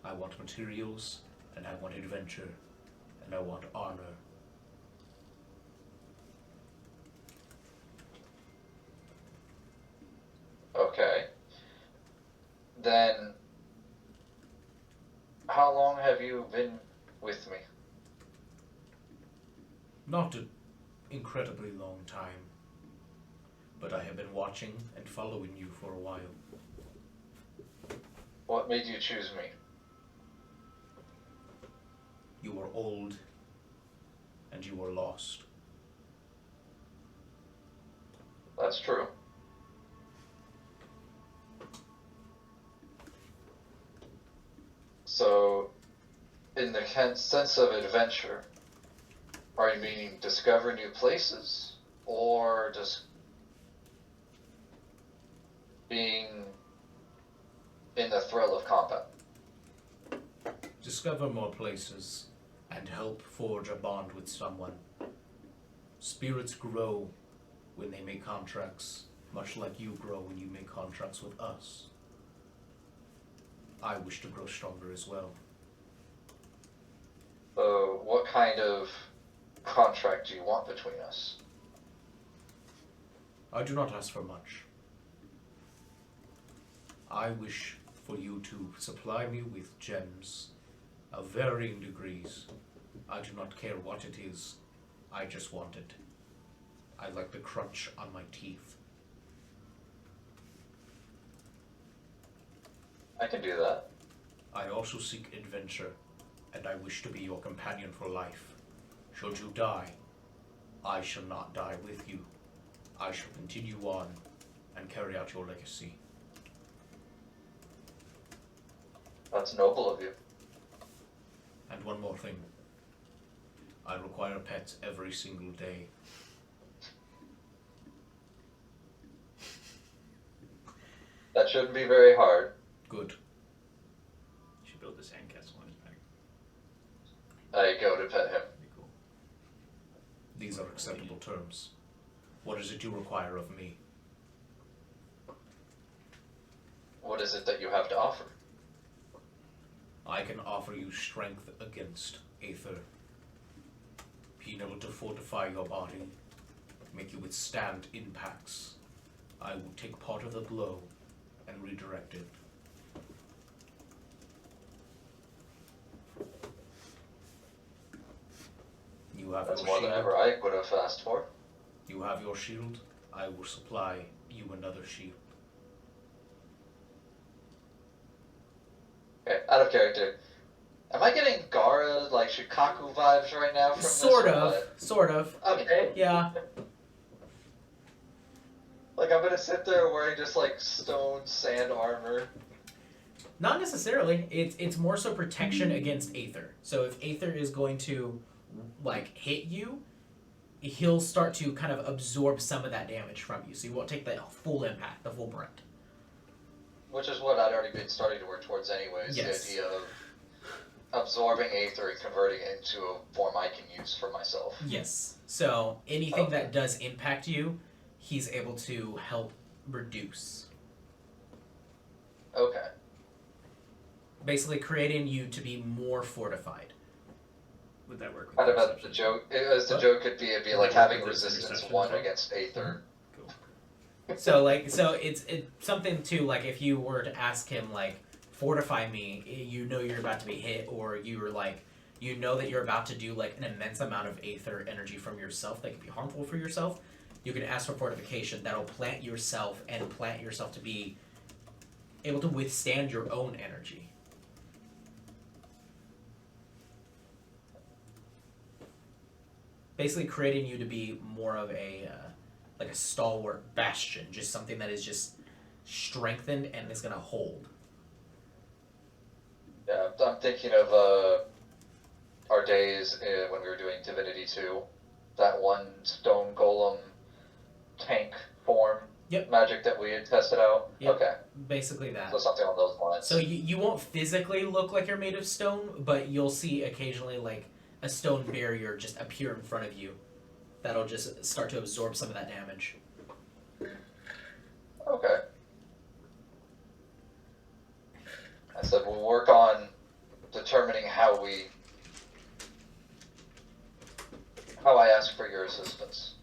I want materials, and I want adventure, and I want honor. Okay. Then, how long have you been with me? Not an incredibly long time, but I have been watching and following you for a while. What made you choose me? You were old, and you were lost. That's true. So, in the sense of adventure, are you meaning discover new places, or just being in the thrill of combat? Discover more places, and help forge a bond with someone. Spirits grow when they make contracts, much like you grow when you make contracts with us. I wish to grow stronger as well. So, what kind of contract do you want between us? I do not ask for much. I wish for you to supply me with gems of varying degrees. I do not care what it is. I just want it. I like the crunch on my teeth. I can do that. I also seek adventure, and I wish to be your companion for life. Should you die, I shall not die with you. I shall continue on and carry out your legacy. That's noble of you. And one more thing. I require pets every single day. That shouldn't be very hard. Good. You should build a sandcastle on his back. I go to pet him. That'd be cool. These are acceptable terms. What is it you require of me? What is it that you have to offer? I can offer you strength against Aether. Being able to fortify your body, make you withstand impacts. I will take part of the blow and redirect it. You have That's your more shield. than ever I would have asked for. You have your shield. I will supply you another shield. Okay, out of character. Am I getting Gara, like, Shikaku vibes right now from Sort this? or of. what? Sort of. Okay. Yeah. Like, I'm gonna sit there wearing just, like, stone sand armor. Not necessarily. It's more so protection against Aether. So if Aether is going to like hit you, he'll start to kind of absorb some of that damage from you. So you won't take the full impact, the full brunt. Which is what I'd already been starting to work towards anyways. Yes. The idea of absorbing Aether and converting it into a form I can use for myself. Yes. So anything Okay. that does impact you, he's able to help reduce. Okay. Basically creating you to be more fortified. Would that work with Kind of as perception? the joke, as the What? joke could be, it'd be Would like that work having with his resistance perception 1 as well? against Aether. Cool. So it's something too, like if you were to ask him like fortify me, you know you're about to be hit, or you're like you know that you're about to do like an immense amount of Aether energy from yourself that could be harmful for yourself. You can ask for fortification that'll plant yourself to be able to withstand your own energy. Basically creating you to be more of a like a stalwart bastion, just something that is just strengthened and is gonna hold. Yeah, I'm thinking of our days when we were doing Divinity 2. That one stone golem tank form Yep. magic that we had tested out. Yep. Okay, Basically that. so something along those lines. So you won't physically look like you're made of stone, but you'll see occasionally like a stone barrier just appear in front of you. That'll just start to absorb some of that damage. Okay. I said we'll work on determining how I ask for your assistance.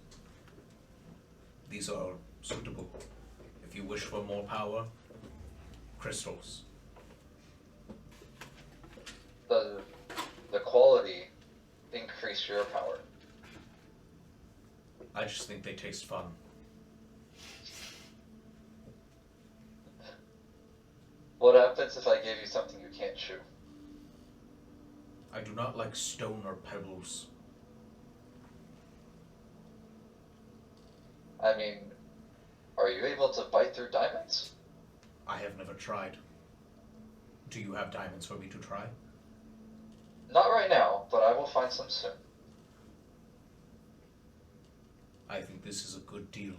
These are suitable. If you wish for more power, crystals. The quality increase your power. I just think they taste fun. What happens if I give you something you can't chew? I do not like stone or pebbles. I mean, are you able to bite through diamonds? I have never tried. Do you have diamonds for me to try? Not right now, but I will find some soon. I think this is a good deal.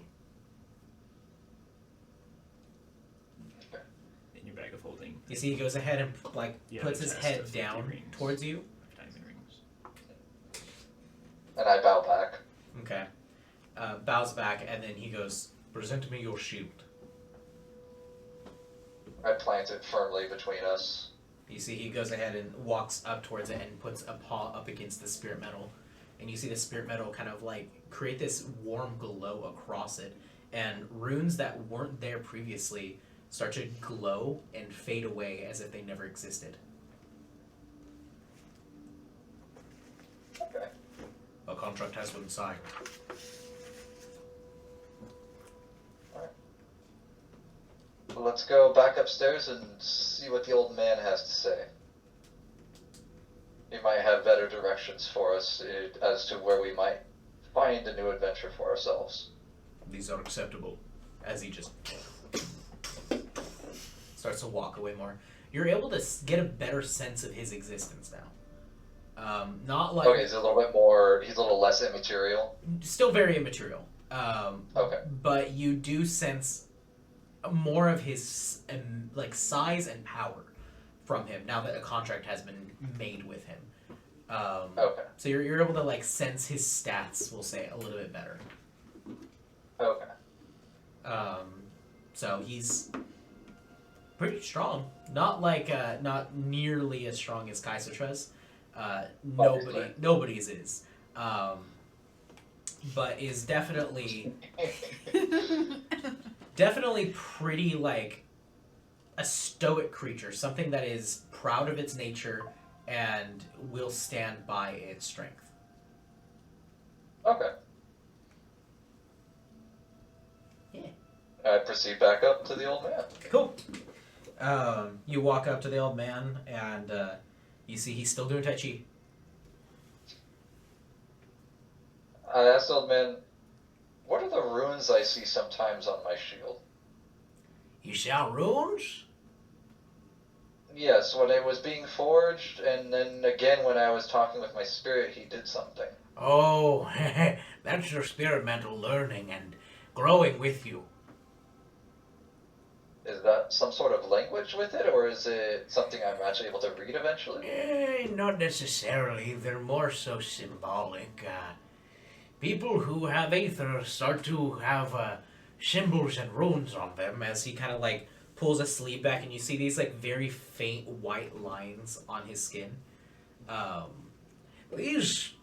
In your bag of holding. You see, he goes ahead and like Yeah, puts the his chest head of 50 down rings. towards you. Diamond rings. And I bow back. Okay. Bows back, and then he goes, "Present me your shield." I plant it firmly between us. You see, he goes ahead and walks up towards it and puts a paw up against the spirit metal. And you see the spirit metal kind of like create this warm glow across it. And runes that weren't there previously start to glow and fade away as if they never existed. Okay. A contract has been signed. let's go back upstairs and see what the old man has to say. He might have better directions for us as to where we might find a new adventure for ourselves. These are acceptable. As he just starts to walk away more. You're able to get a better sense of his existence now. Not like... Okay, he's a little bit more... He's a little less immaterial. Still very immaterial. Okay. But you do sense more of his like size and power from him now that a contract has been made with him. Okay. So you're able to like sense his stats, we'll say, a little bit better. Okay. So he's pretty strong. Not like not nearly as strong as Kaisertrez. Nobody's is. But is definitely pretty like a stoic creature, something that is proud of its nature and will stand by its strength. Okay. Yeah. I proceed back up to the old man. Cool. You walk up to the old man and you see he's still doing Tai Chi. I asked the old man, what are the runes I see sometimes on my shield? You saw runes? Yes, when it was being forged, and then again when I was talking with my spirit, he did something. Oh, that's your spirit mental learning and growing with you. Is that some sort of language with it, or is it something I'm actually able to read eventually? Not necessarily. They're more so symbolic. People who have aether start to have symbols and runes on them as he kind of like pulls a sleeve back and you see these like very faint white lines on his skin. These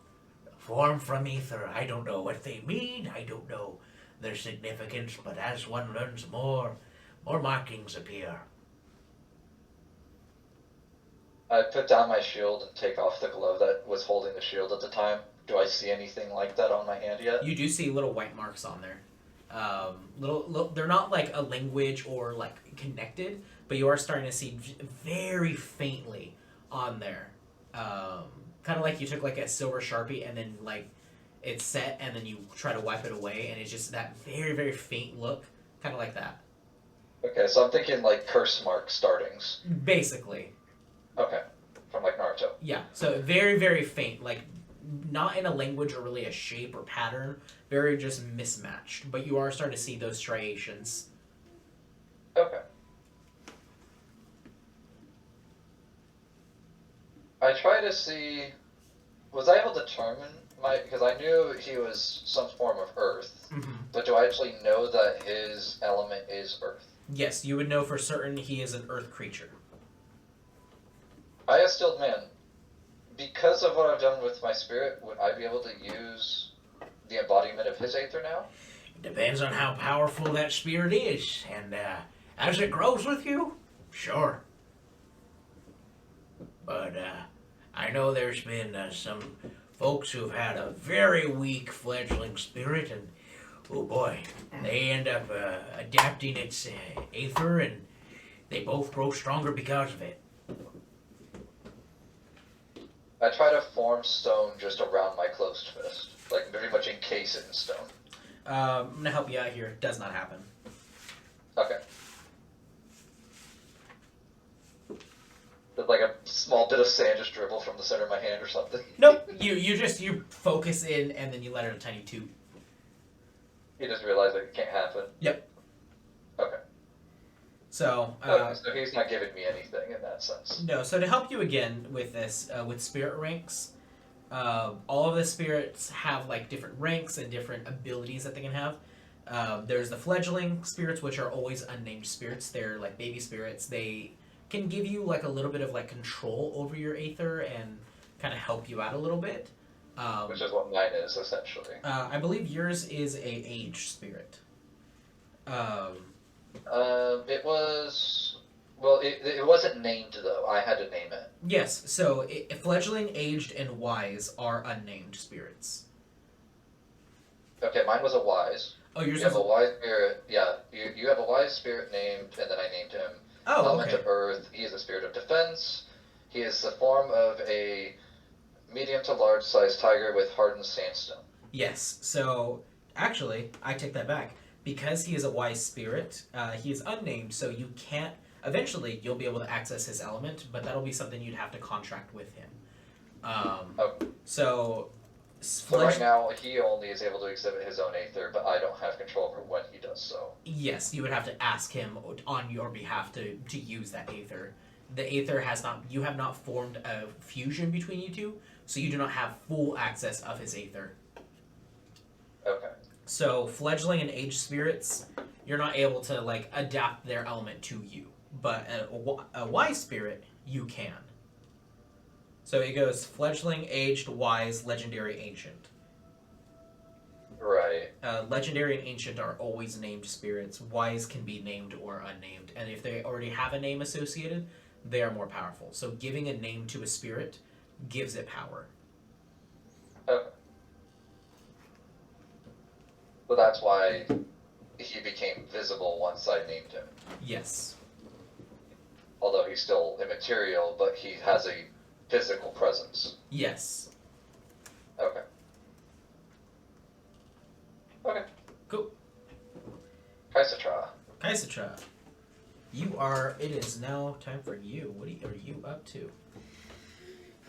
form from ether. I don't know what they mean. I don't know their significance, but as one learns more markings appear. I put down my shield and take off the glove that was holding the shield at the time. Do I see anything like that on my hand yet? You do see little white marks on there. Little, they're not like a language or like connected, but you are starting to see very faintly on there. Kind of like you took like a silver Sharpie and then like it's set and then you try to wipe it away and it's just that very, very faint look. Kind of like that. Okay, so I'm thinking like curse mark startings. Basically. Okay, from like Naruto. Yeah, so very, very faint. Like not in a language or really a shape or pattern. Very just mismatched. But you are starting to see those striations. Okay. I try to see... Was I able to determine my... Because I knew he was some form of earth. Mm-hmm. But do I actually know that his element is earth? Yes, you would know for certain he is an earth creature. I asked the old man, because of what I've done with my spirit, would I be able to use the embodiment of his aether now? It depends on how powerful that spirit is, and as it grows with you, sure. But I know there's been some folks who've had a very weak fledgling spirit, and oh boy, they end up adapting its aether, and they both grow stronger because of it. I try to form stone just around my closed fist. Like, very much encase it in stone. I'm gonna help you out here. Does not happen. Okay. Did like a small bit of sand just dribble from the center of my hand or something? Nope. You focus in, and then you let out a tiny toot. You just realize that it can't happen? Yep. Okay. So, Okay, so he's not giving me anything in that sense. no, so to help you again with this, with spirit ranks, all of the spirits have like different ranks and different abilities that they can have. There's the fledgling spirits, which are always unnamed spirits. They're like baby spirits. They can give you like a little bit of like control over your aether and kind of help you out a little bit. Which is what mine is, essentially. I believe yours is a age spirit. It was... Well, it wasn't named, though. I had to name it. Yes, so fledgling, aged, and wise are unnamed spirits. Okay, mine was a wise. Oh, yours You have is. a wise spirit. Yeah, you have a wise spirit named, and then I named him. Oh, Element okay. of Earth. He is a spirit of defense. He is the form of a medium to large sized tiger with hardened sandstone. Yes. So actually, I take that back. Because he is a wise spirit, he is unnamed, so you can't. Eventually, you'll be able to access his element, but that'll be something you'd have to contract with him. Okay. So. So right now, he only is able to exhibit his own aether, but I don't have control over when he does so. Yes, you would have to ask him on your behalf to use that aether. The aether has not. You have not formed a fusion between you two, so you do not have full access of his aether. Okay. So fledgling and aged spirits, you're not able to like adapt their element to you, but a wise spirit you can. So it goes fledgling, aged, wise, legendary, ancient. Right. Legendary and ancient are always named spirits. Wise can be named or unnamed, and if they already have a name associated, they are more powerful. So giving a name to a spirit gives it power. Okay. So that's why he became visible once I named him. Yes. Although he's still immaterial, but he has a physical presence. Yes. Okay. Okay. Cool. Kaisatra. Kaisatra, it is now time for you. What are you up to?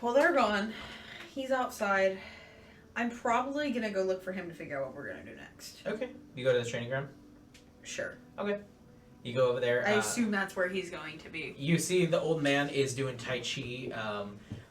Well, they're gone. He's outside. I'm probably gonna go look for him to figure out what we're gonna do next. Okay. You go to the training ground? Sure. Okay. You go over there. I assume that's where he's going to be. You see the old man is doing Tai Chi,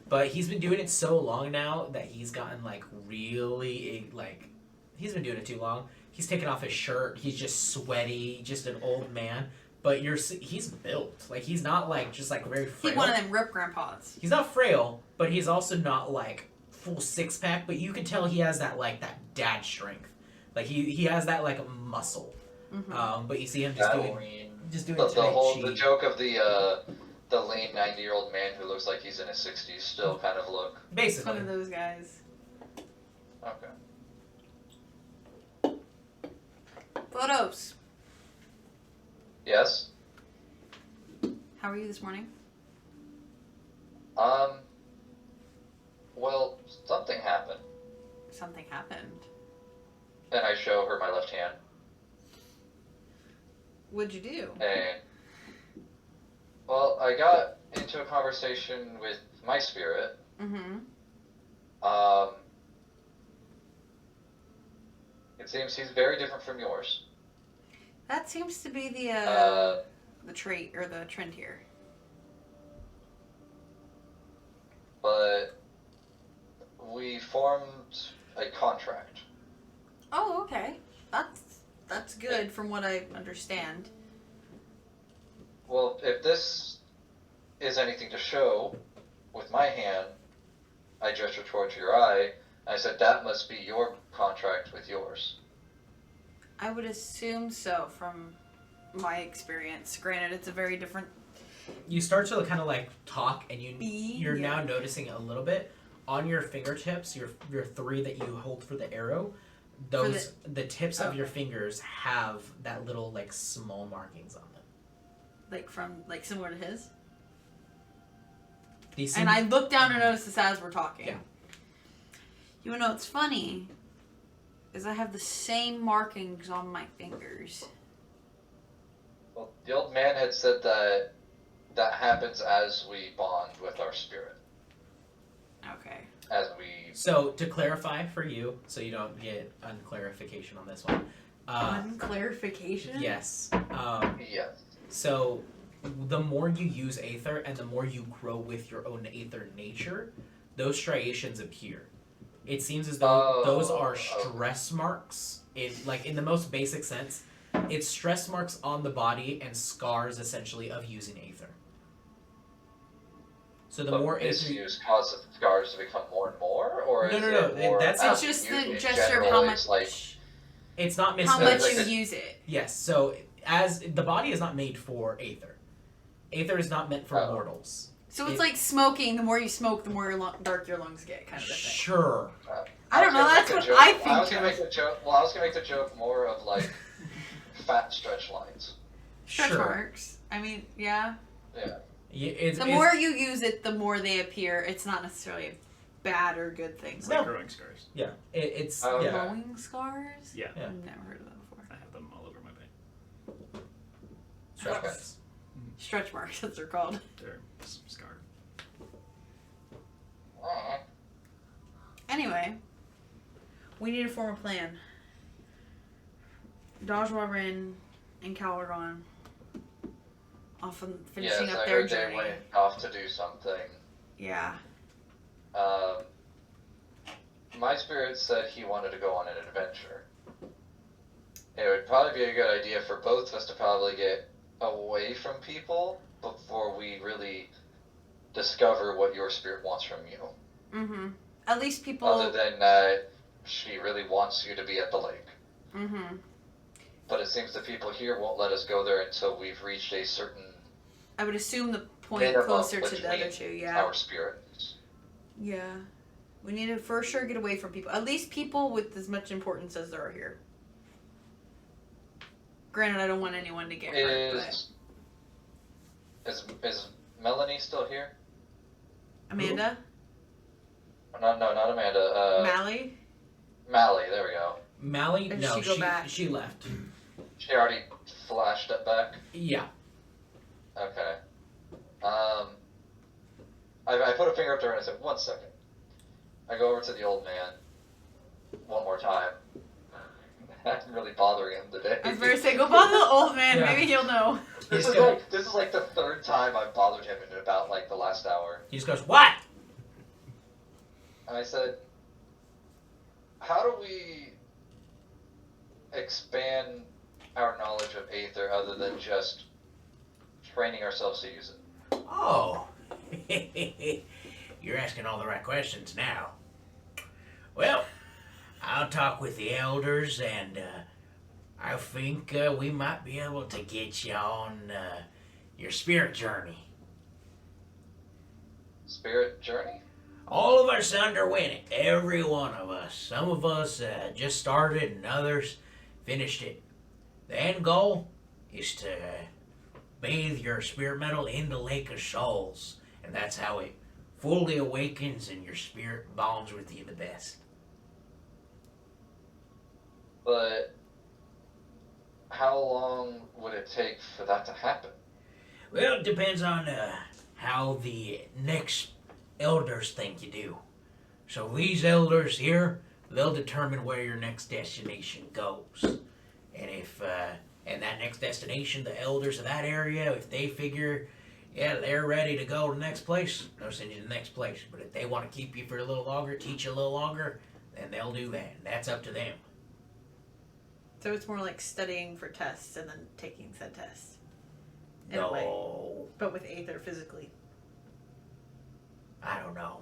but he's been doing it so long now that he's gotten like really like he's been doing it too long. He's taken off his shirt. He's just sweaty, just an old man. But he's built like he's not like just like very frail. He's one of them rip grandpas. He's not frail, but he's also not like full six pack. But you can tell he has that like that dad strength. Like he has that like muscle. Mm-hmm. But you see him just doing The Tai whole Chi. the joke of the lean 90-year-old man who looks like he's in his 60s still kind of look. One Basically. of those guys. Okay. Photos. Yes. How are you this morning? Well, something happened, Something happened. and I show her my left hand, What'd you do? and well, I got into a conversation with my spirit. Mm-hmm. It seems he's very different from yours. That seems to be the trait or the trend here. But we formed a contract. Oh, okay. That's good from what I understand. Well, if this is anything to show, with my hand, I gesture towards your eye. I said that must be your contract with yours. I would assume so from my experience. Granted, it's a very different. You start to kind of like talk, and you're Yeah. now noticing a little bit on your fingertips, your three that you hold for the arrow. Those the tips of your fingers have that little like small markings on them. Like similar to his. These And I look down and notice this as we're talking. Yeah. You know what's funny? Is I have the same markings on my fingers. Well, the old man had said that that happens as we bond with our spirit. Okay. As we... So to clarify for you, so you don't get unclarification on this one. Clarification? Yes. Yes. So the more you use Aether and the more you grow with your own Aether nature, those striations appear. It seems as though those are stress marks. In the most basic sense, it's stress marks on the body and scars essentially of using Aether. So the more Aether misuse causes scars to become more and more, or No, is no, no, it more that's- how It's you just use it the in gesture of general, how it's much like, it's not how much misuse. you use it. Yes, so as the body is not made for Aether. Aether is not meant for mortals. So it's like smoking. The more you smoke, the more dark your lungs get, kind of a thing. Sure. I don't know. was gonna That's make what a joke- I think. I was gonna of. make a joke. Well, I was gonna make the joke more of like fat stretch lines. Stretch Sure. marks. I mean, yeah. Yeah. Yeah, The more you use it, the more they appear. It's not necessarily a bad or good thing. It's No. like growing scars. Yeah, it's Oh, yeah. Glowing scars? Yeah. Yeah. I've never heard of that before. I have them all over my body. Stretch Okay. marks. Stretch marks, that's what they're called. They're scarred. Alright. Anyway, we need to form a plan. Dodgewa Rin and Cal are gone. Off and finishing Yes, up I their heard journey. they went off to do something. Yeah. My spirit said he wanted to go on an adventure. It would probably be a good idea for both of us to probably get away from people before we really discover what your spirit wants from you. Mm-hmm. At least people... Other than she really wants you to be at the lake. Mm-hmm. But it seems the people here won't let us go there until we've reached a certain I would assume the point minimum closer to the between other two, yeah. our spirits. Yeah. We need to for sure get away from people. At least people with as much importance as there are here. Granted, I don't want anyone to get hurt, but... Is Melanie still here? Amanda? No, not Amanda. Mally? Mally, there we go. Mally? Or did No, she go back? she left. She already flashed it back? Yeah. Okay. I put a finger up to her and I said, 1 second. I go over to the old man one more time. I'm really bothering him today. I was going to say, go bother the old man. Yeah. Maybe he'll know. This is like the third time I've bothered him in about like the last hour. He just goes, "What?" And I said, how do we expand our knowledge of Aether other than just training ourselves to use it? Oh. You're asking all the right questions now. Well, I'll talk with the elders, and I think we might be able to get you on your spirit journey. Spirit journey? All of us underwent it, every one of us. Some of us just started, and others finished it. The end goal is to bathe your spirit metal in the Lake of Souls, and that's how it fully awakens and your spirit bonds with you the best. But how long would it take for that to happen? Well, it depends on how the next elders think you do. So these elders here, they'll determine where your next destination goes. And if, and that next destination, the elders of that area, if they figure, yeah, they're ready to go to the next place, they'll send you to the next place. But if they want to keep you for a little longer, teach you a little longer, then they'll do that. That's up to them. So it's more like studying for tests and then taking said tests. In a way. No, But with Aether physically. I don't know.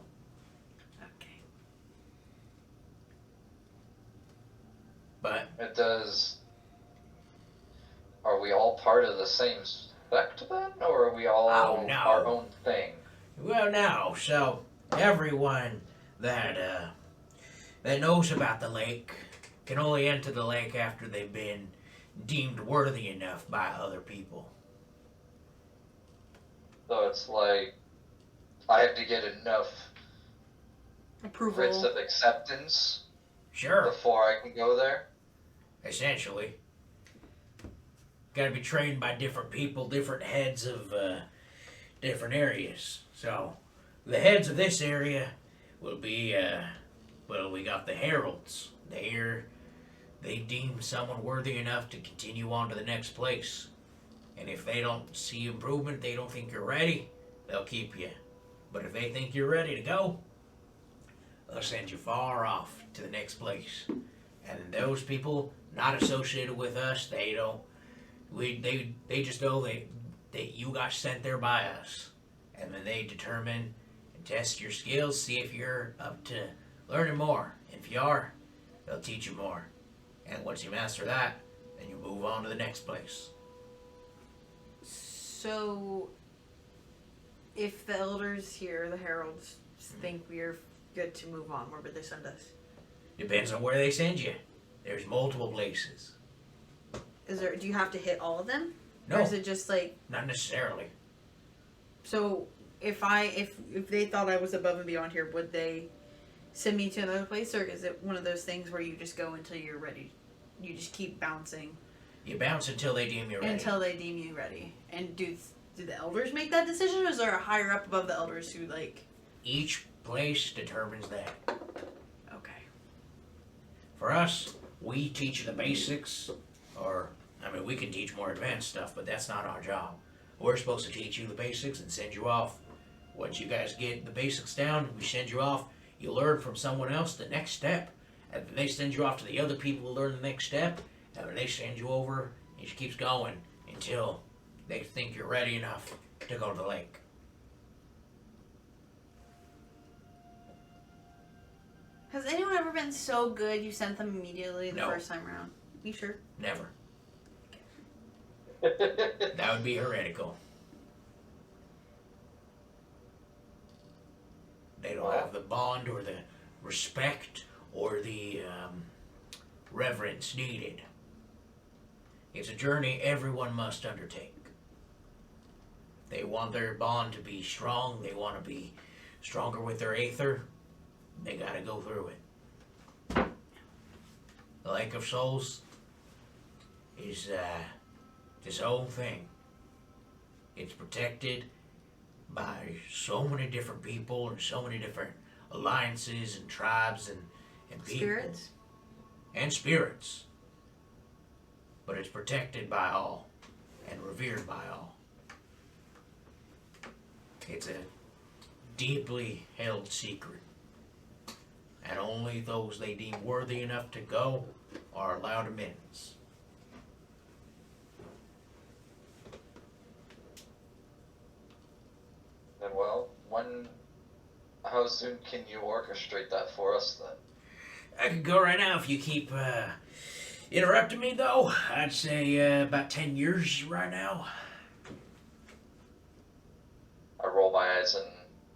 Okay. But It does. Are we all part of the same sect then? Or are we all Oh, no. our own thing? well, no. So everyone that that knows about the lake can only enter the lake after they've been deemed worthy enough by other people. So it's like I have to get enough Approval. writs of acceptance Sure, before I can go there. essentially. Got to be trained by different people, different heads of different areas. So the heads of this area will be, well, we got the heralds. They deem someone worthy enough to continue on to the next place. And if they don't see improvement, they don't think you're ready, they'll keep you. But if they think you're ready to go, they'll send you far off to the next place. And those people not associated with us, they don't. They just know that you got sent there by us, and then they determine and test your skills, see if you're up to learning more. If you are, they'll teach you more. And once you master that, then you move on to the next place. So, if the elders here, the heralds, think we're good to move on, where would they send us? Depends on where they send you. There's multiple places. Do you have to hit all of them? No, Or is it just like, not necessarily. so if they thought I was above and beyond here, would they send me to another place, or is it one of those things where you just go until you're ready? You just keep bouncing You bounce until they deem you ready. until they deem you ready. And do the elders make that decision, or is there a higher up above the elders who like? Each place determines that. Okay. For us, we teach the basics, or, I mean, we can teach more advanced stuff, but that's not our job. We're supposed to teach you the basics and send you off. Once you guys get the basics down, we send you off. You learn from someone else the next step. And then they send you off to the other people who learn the next step. And then they send you over. It just keeps going until they think you're ready enough to go to the lake. Has anyone ever been so good you sent them immediately the No. first time around? You sure? Never. That would be heretical. They don't have the bond or the respect or the reverence needed. It's a journey everyone must undertake. They want their bond to be strong, they want to be stronger with their aether, they gotta go through it. The Lake of Souls is its own thing. It's protected by so many different people and so many different alliances and tribes and people. Spirits? And spirits. But it's protected by all and revered by all. It's a deeply held secret. And only those they deem worthy enough to go are allowed admittance. Then, well, how soon can you orchestrate that for us then? I could go right now if you keep interrupting me, though. I'd say about 10 years right now. I roll my eyes and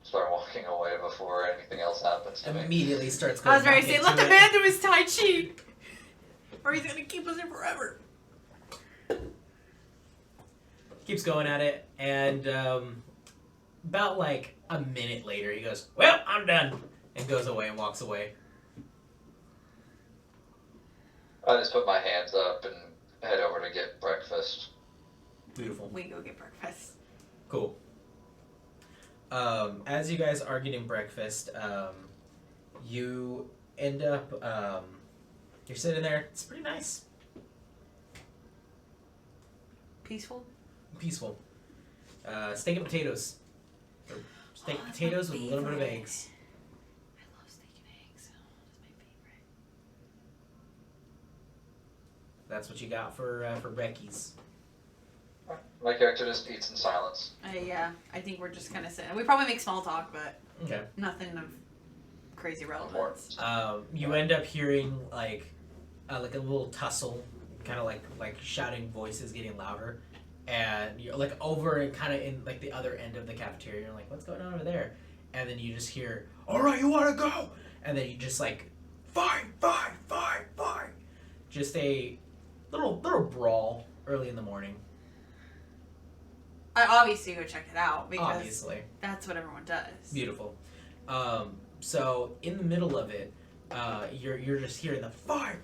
start walking away before anything else happens to me. Immediately starts I going was ready to back say, let into the it. man do his Tai Chi! Or he's gonna keep us here forever. Keeps going at it, and about like a minute later, he goes, "Well, I'm done," and goes away and walks away. I just put my hands up and head over to get breakfast. Beautiful. We go get breakfast. Cool. As you guys are getting breakfast, you end up, you're sitting there. It's pretty nice. Peaceful? Peaceful. Steak and potatoes. Or steak and potatoes with a little bit of eggs. I love steak and eggs. Oh, that's my favorite. That's what you got for Becky's. My character just eats in silence. Yeah, I think we're just kind of sitting. We probably make small talk, but Okay. nothing of crazy relevance. You end up hearing like a little tussle, kind of like shouting voices getting louder, and you're like over and kind of in like the other end of the cafeteria. You're like, what's going on over there? And then you just hear, all right, you want to go? And then you just like, fine. Just a little brawl early in the morning. I obviously go check it out because Obviously. that's what everyone does. Beautiful. So in the middle of it, you're just hearing the fire.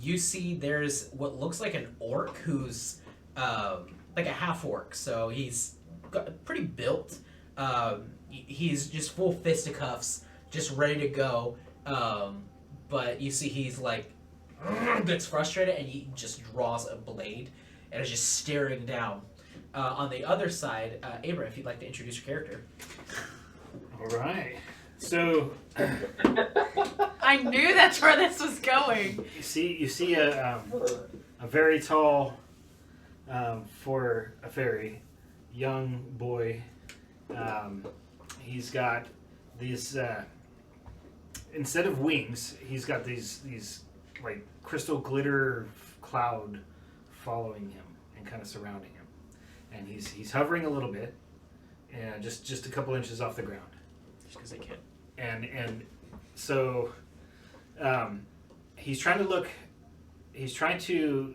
You see there's what looks like an orc who's like a half orc. So he's pretty built. He's just full fisticuffs, just ready to go. But you see he's like gets frustrated and he just draws a blade and is just staring down. On the other side, Abra, if you'd like to introduce your character. All right. So I knew that's where this was going. you see a very tall, for a fairy, young boy. He's got these instead of wings, he's got these like crystal glitter cloud following him and kind of surrounding him, and he's hovering a little bit, and just a couple inches off the ground. Just because I can. And So, he's trying to look. He's trying to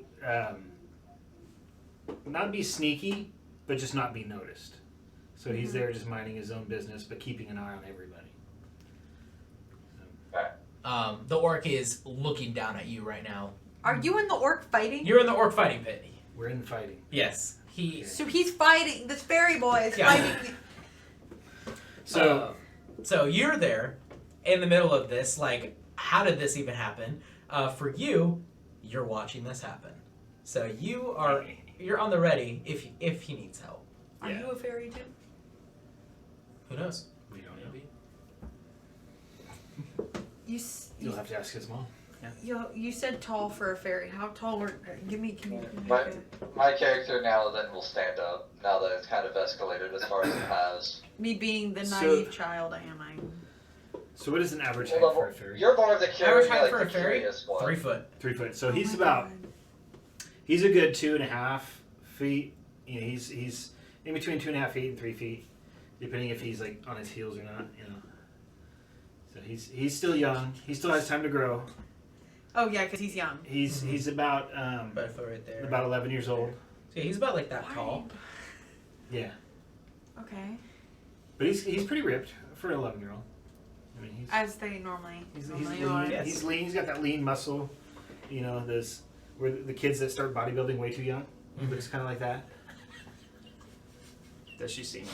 not be sneaky, but just not be noticed. So he's there just minding his own business, but keeping an eye on everybody. The orc is looking down at you right now. Are you in the orc fighting? You're in the orc fighting pit. We're in fighting. Yes. He. So he's fighting. This fairy boy is Yeah. fighting. So you're there, in the middle of this. Like, how did this even happen? For you, you're watching this happen. So you're on the ready if he needs help. Are you a fairy too? Who knows? We don't know. Maybe. You'll have to ask his mom. You said tall for a fairy. How tall were? Can you? My character now then will stand up now that it's kind of escalated as far as it has. Me being the naive child I am, So what is an average height Well, for a fairy? You're more of the Average curious, height like for a the fairy? curious one. 3 foot. 3 foot. So Oh he's my about. God. He's a good 2.5 feet. You know, he's in between 2.5 feet and 3 feet, depending if he's like on his heels or not. You know. So he's still young. He still has time to grow. Oh yeah, because he's young. He's about About a foot right there. about 11 years old. So yeah, he's about like that tall. Yeah, Okay. but he's pretty ripped for an 11-year-old. I mean, As they normally he's normally lean. are. Yes. He's lean. He's got that lean muscle. You know, those where the kids that start bodybuilding way too young. He looks kind of like that. Does she see me?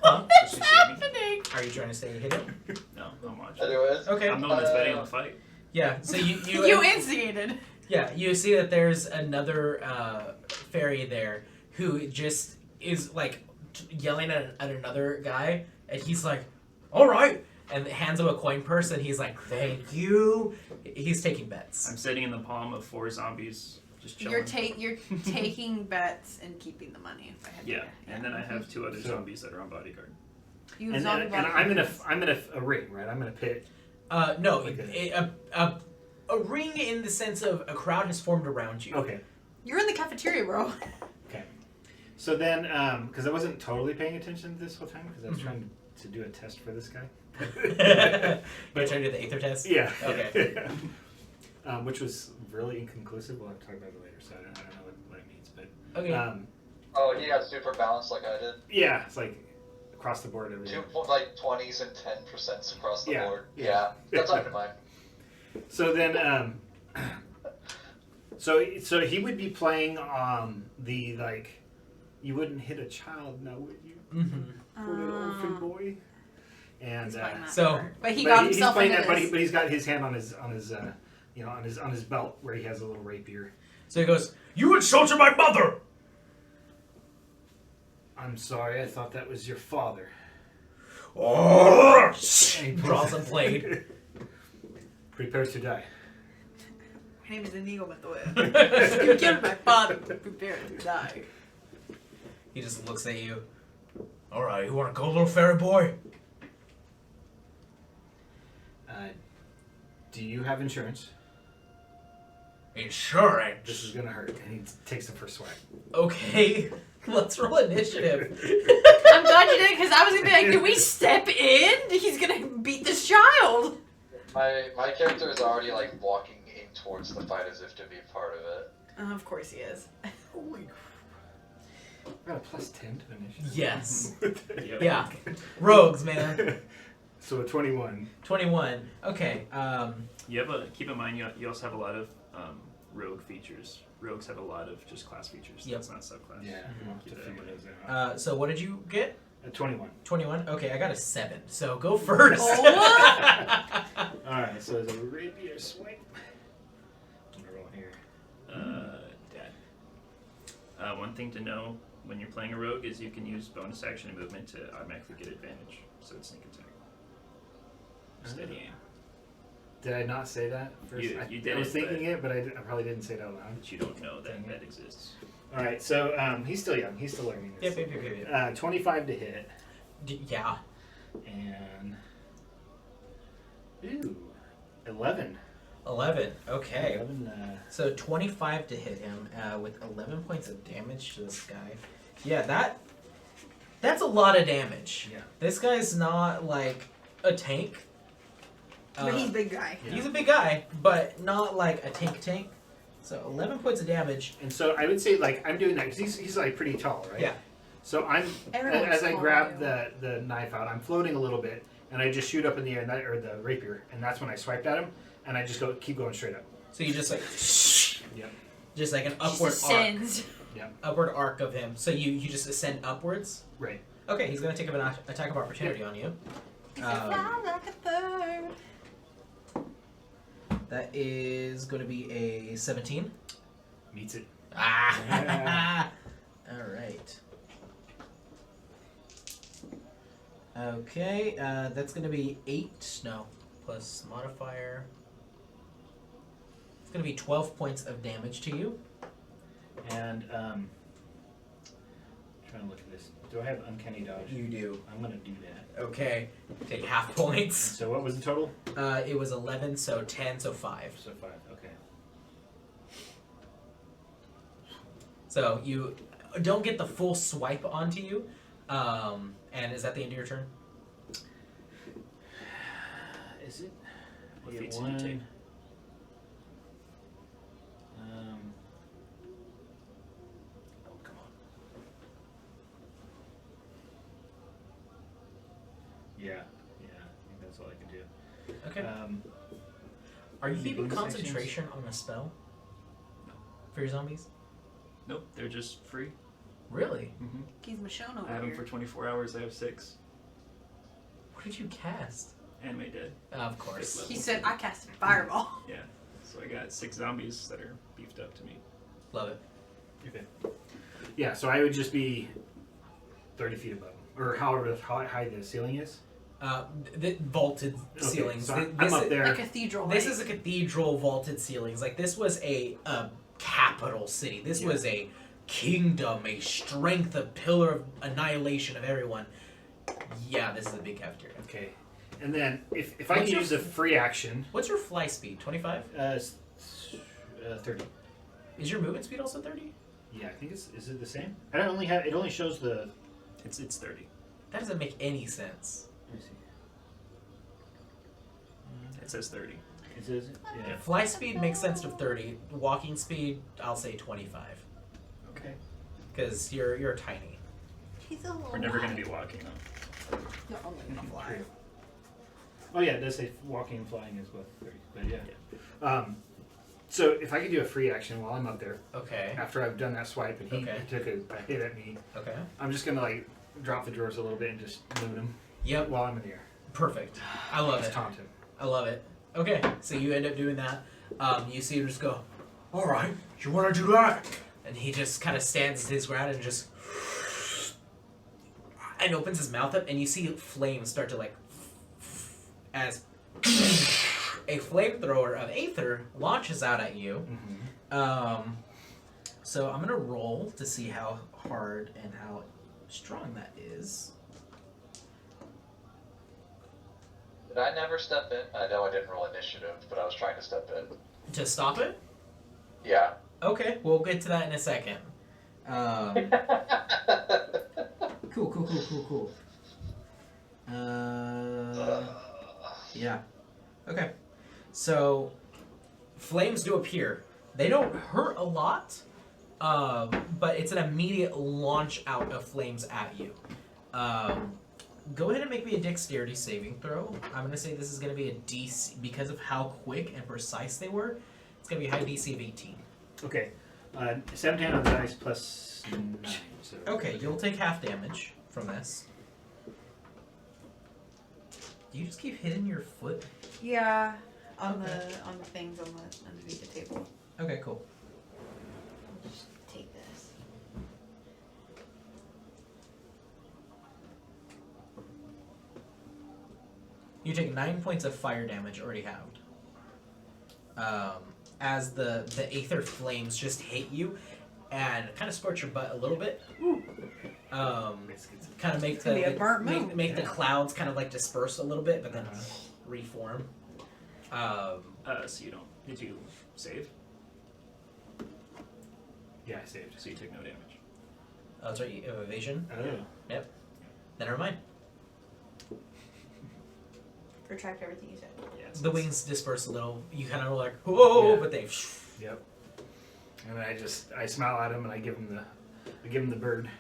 Huh? Does she see me? Are you trying to say you hit him? No, I'm watching. Anyways, Okay. I'm the one that's betting on the fight. Yeah. So you You instigated. Yeah, you see that there's another fairy there who just is like yelling at another guy, and he's like, "All right," and hands him a coin purse, and he's like, "Thank you." He's taking bets. I'm sitting in the palm of 4 zombies, just chilling. You're taking bets and keeping the money. If I had to Yeah, guess. and then I have 2 other So- zombies that are on bodyguard. You And zombie I'm in bodyguards. a ring, right? I'm in a pit. No, Okay. a ring in the sense of a crowd has formed around you. Okay. You're in the cafeteria, bro. Okay. So then, because I wasn't totally paying attention this whole time, because I was trying to do a test for this guy. But trying to do the Aether test. Yeah. Okay. Which was really inconclusive. We'll have to talk about it later, so I don't know what it means. But Okay. oh, he got super balanced like I did. yeah, it's like across the board everything. Like 20s and 10% across the Yeah, board. yeah. Yeah, that's not mine. So then, so he would be playing the like, you wouldn't hit a child now, would you? Mm-hmm. Poor little orphan boy. And He's playing that so- card. But he got himself playing into that, this. but he's got his hand on his you know, on his belt where he has a little rapier. So he goes, "You insulted my mother." I'm sorry, I thought that was your father. Oh! Draws a blade. Prepare to die. My name is Inigo Montoya. You killed my father. Prepare to die. He just looks at you. All right, you want to go, little fairy boy? Do you have insurance? Insurance. This is gonna hurt. And he takes the first swipe. Okay, let's roll initiative. I'm glad you did, because I was gonna be like, "Can we step in? He's gonna beat this child." My character is already like walking in towards the fight as if to be part of it. Of course he is. Holy crap. I got a plus 10 to initiative. Yes. Yep. Yeah. Rogues, man. So a 21. 21. Okay. You have keep in mind you also have a lot of rogue features. Rogues have a lot of just class features. Yep. That's not subclass. Yeah, we'll have to Keep that in figure mind. those out. So what did you get? A 21. 21. Okay, I got a 7. So go first. Oh. Alright, so there's a rapier swipe. I'm gonna roll here. Dad. One thing to know when you're playing a rogue is you can use bonus action and movement to automatically get advantage. So it's sneak attack. Steady aim. Did I not say that first? You did I was it, thinking it, but I probably didn't say it out loud. But you don't know that Dang it. that exists. Alright, so he's still young. He's still learning this. Yep. 25 to hit. Yeah. And. Ooh. 11. 11. Okay. 11, So 25 to hit him with 11 points of damage to this guy. Yeah, that's a lot of damage. Yeah. This guy's not like a tank. But he's a big guy. Yeah. He's a big guy, but not like a tank. So 11 points of damage. And so I would say like I'm doing that because he's like pretty tall, right? Yeah. So I'm Everyone's as I small, grab though. the knife out, I'm floating a little bit, and I just shoot up in the air, and or the rapier, and that's when I swiped at him, and I just keep going straight up. So you just like, Yep. just like an Just upward arc, ascends. upward arc of him. So you just ascend upwards. Right. Okay, he's gonna take an attack of opportunity on you. Fly like a bird. That is going to be a 17. Meets it. Ah! All right. Okay, that's going to be 8. No, plus modifier. It's going to be 12 points of damage to you. And trying to look at this. Do I have uncanny dodge? You do. I'm gonna do that. Okay, take half points. So what was the total? It was 11, so 10, so 5. So 5. Okay. So you don't get the full swipe onto you. And is that the end of your turn? Is it? What Yeah, feats did you take? Oh, come on. Yeah. I think that's all I can do. Okay. Are you any keeping bonus actions? concentration on a spell? No. For your zombies? Nope, they're just free. Really? Mm-hmm. He's Michonne over I have them here. for 24 hours. I have 6. What did you cast? Anime dead. Of course. He said, I cast a fireball. Yeah. So I got 6 zombies that are beefed up to me. Love it. Okay. Yeah, so I would just be 30 feet above him, or however high the ceiling is. The vaulted Okay, ceilings. so Th- I'm this up is- there. A cathedral. This right? is a cathedral vaulted ceilings. Like this was a capital city. This Yeah. was a kingdom, a strength, a pillar of annihilation of everyone. Yeah, this is a big cafeteria. Okay. And then if I What's can your use a free action, What's your fly speed? 25? 30. Is your movement speed also 30? Yeah, I think is it the same? I don't only have it. Only shows the. It's 30. That doesn't make any sense. Let me see. It says 30. It says yeah. Fly speed makes sense to 30. Walking speed, I'll say 25. Okay. Because you're tiny. He's a little We're never going to be walking though. No, only gonna fly. True. Oh yeah, it does say walking and flying is what 30. But yeah. So if I could do a free action while I'm up there, Okay. after I've done that swipe and he Okay. took a hit at me, Okay. I'm just gonna like drop the drawers a little bit and just moon him Yep. while I'm in the air. Perfect. I love Just it. taunt him. I love it. Okay, so you end up doing that. You see him just go, all right, you want to do that? And he just kind of stands his ground and just, and opens his mouth up, and you see flames start to like, as a flamethrower of Aether launches out at you. Mm-hmm. So I'm gonna roll to see how hard and how strong that is. Did I never step in? I know I didn't roll initiative, but I was trying to step in. To stop it? Yeah. Okay, we'll get to that in a second. Cool. Yeah. Okay. So, flames do appear. They don't hurt a lot, but it's an immediate launch out of flames at you. Go ahead and make me a dexterity saving throw. I'm going to say this is going to be a DC, because of how quick and precise they were, it's going to be a high DC of 18. Okay. 17 on the dice plus 9. So. Okay, you'll take half damage from this. Do you just keep hitting your foot? Yeah, on Okay. the things on the underneath the table. Okay, cool. Just take this. You take 9 points of fire damage, already halved. As the aether flames just hit you and kind of scorch your butt a little bit. Kind of make It's gonna be a burnt make the Yeah. clouds kind of like disperse a little bit, but then reform. So you don't. Did you save? Yeah, I saved. So you take no damage. Oh, that's right, you have evasion. Oh. Then never mind. retract everything you said. Yeah, The wings disperse a little. You kind of like, whoa, Yeah. but they. Yep. And I smile at him and I give him the bird.